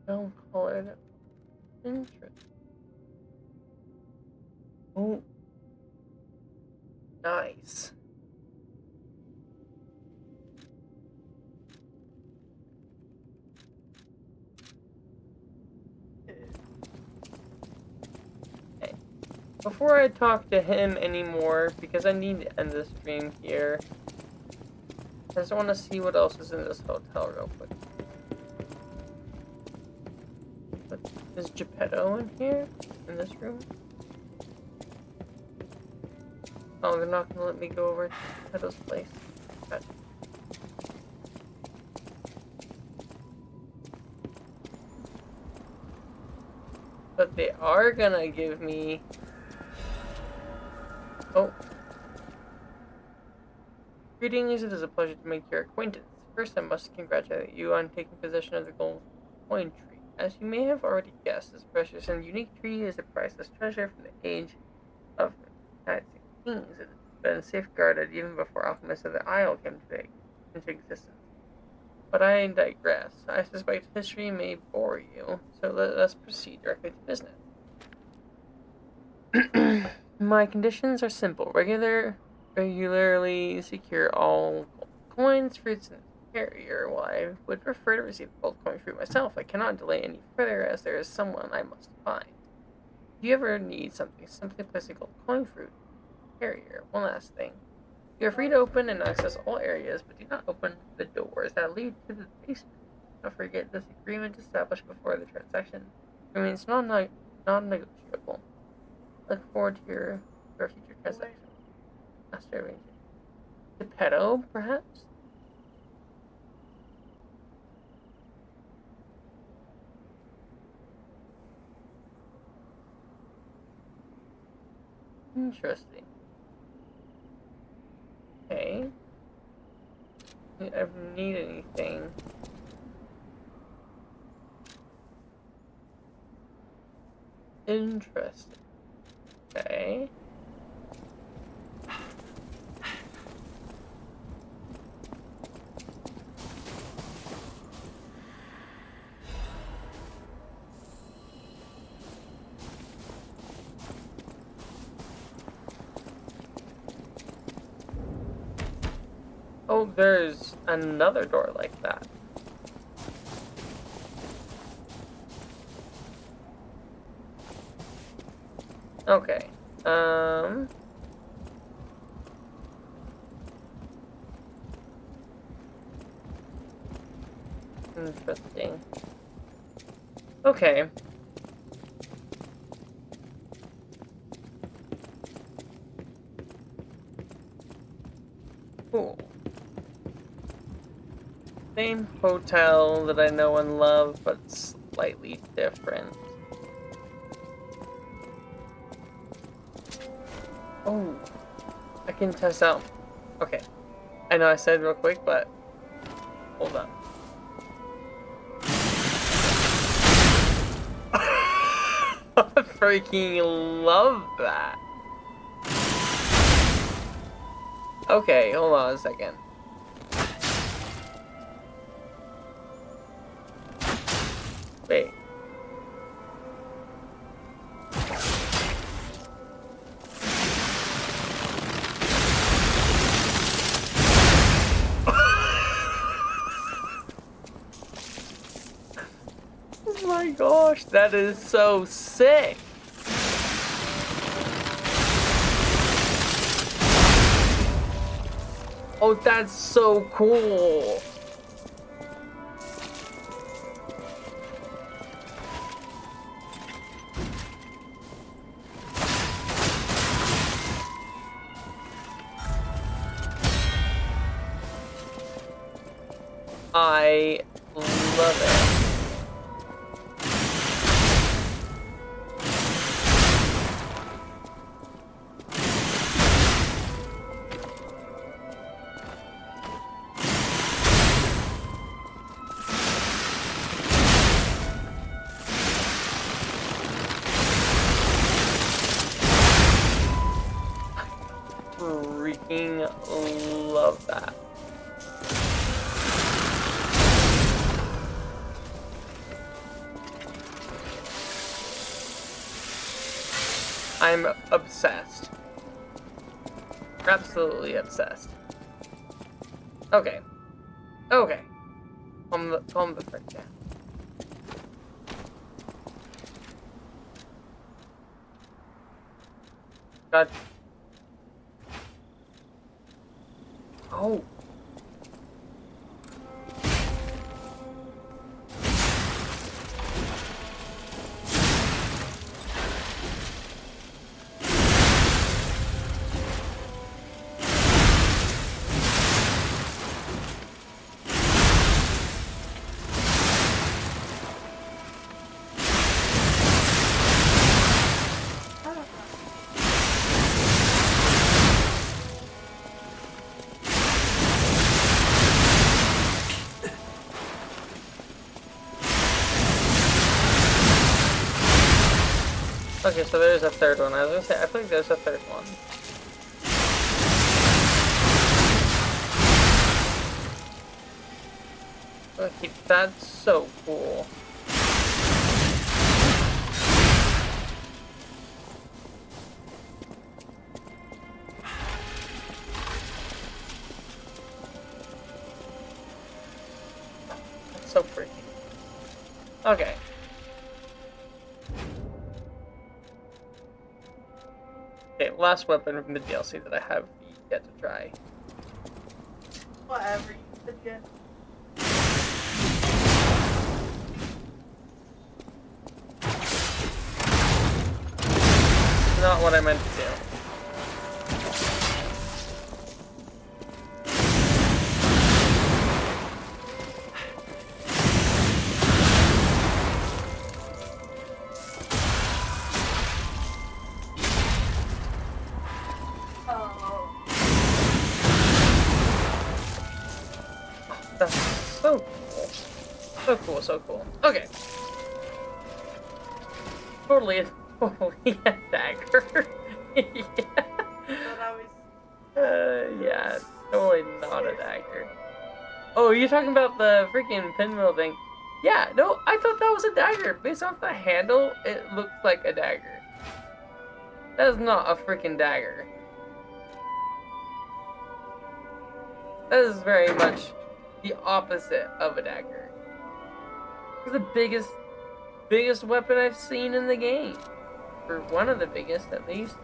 Don't call it interest. Oh, nice. Okay. Before I talk to him anymore, because I need to end this stream here, I just want to see what else is in this hotel real quick. But is Geppetto in here? In this room? Oh, they're not gonna let me go over to Geppetto's place. Gotcha. But they are gonna give me... Oh. Greetings, it is a pleasure to make your acquaintance. First, I must congratulate you on taking possession of the gold coin tree. As you may have already guessed, this precious and unique tree is a priceless treasure from the age of United States kings. It has been safeguarded even before alchemists of the Isle came into existence. But I digress. I suspect history may bore you, so let us proceed directly to business. My conditions are simple. Regularly secure all gold coins, fruits, and carrier. While I would prefer to receive a gold coin fruit myself, I cannot delay any further as there is someone I must find. If you ever need something, simply place a gold coin fruit carrier. One last thing. You are free to open and access all areas, but do not open the doors that lead to the basement. Don't forget this agreement established before the transaction remains non-negotiable. Look forward to your future transaction. Master arrangement. Geppetto, perhaps? Interesting. Okay. I don't need anything. Interesting. Okay. Oh, there's another door like that. Okay. Interesting. Okay. Cool. Same hotel that I know and love, but slightly different. Oh, I can test out. Okay, I know I said real quick, but hold up. I freaking love that. Okay, hold on a second. Wait. Oh my gosh, that is so sick. Oh, that's so cool. I love it. Freaking love that. I'm obsessed. Absolutely obsessed. Okay. Okay. Calm the frick down. God. Oh. Okay, so there's a third one. I was gonna say, I feel like there's a third one. Okay, that's so cool. That's so freaky. Okay. Okay, last weapon from the DLC that I have yet to try. Whatever you suggest. Not what I meant to do. That's so cool. So cool, so cool. Okay. Totally a dagger. Yeah. But I was Yeah, totally not a dagger. Oh, you're talking about the freaking pinwheel thing. Yeah, no, I thought that was a dagger. Based off the handle, it looks like a dagger. That is not a freaking dagger. That is very much the opposite of a dagger. It's the biggest weapon I've seen in the game. Or one of the biggest, at least.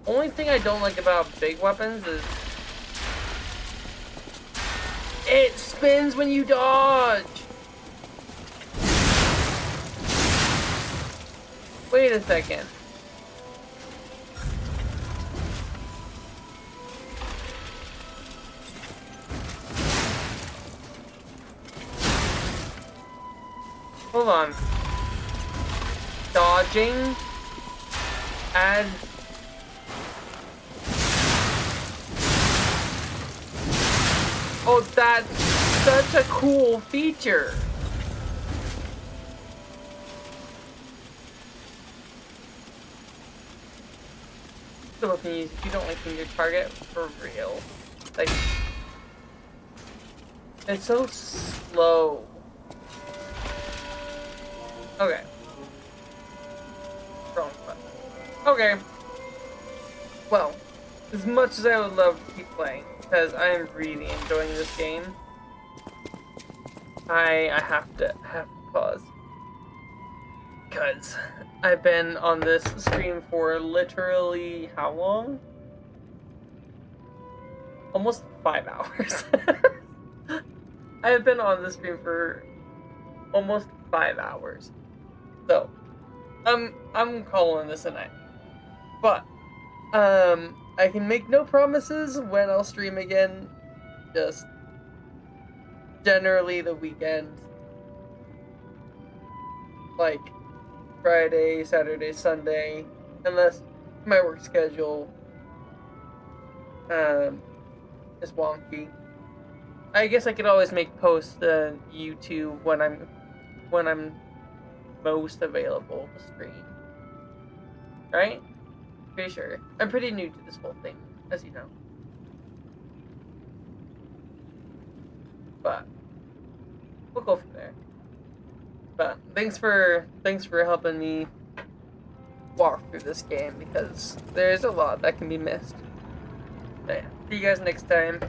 Only thing I don't like about big weapons is it spins when you dodge. Wait a second. Hold on. Dodging. Add. Oh, that's such a cool feature. Philippines, if you don't like your target for real. Like, it's so slow. Okay. Wrong button. Okay. Well, as much as I would love to keep playing, because I am really enjoying this game, I have to pause. Because I've been on this stream for literally how long? Almost 5 hours. I have been on this stream for almost 5 hours. So, I'm calling this a night. But, I can make no promises when I'll stream again. Just generally the weekend. Like Friday, Saturday, Sunday, unless my work schedule is wonky. I guess I could always make posts on YouTube when I'm most available to stream. Right? Pretty sure. I'm pretty new to this whole thing, as you know. But we'll go from there. But thanks for helping me walk through this game, because there's a lot that can be missed. But yeah, see you guys next time.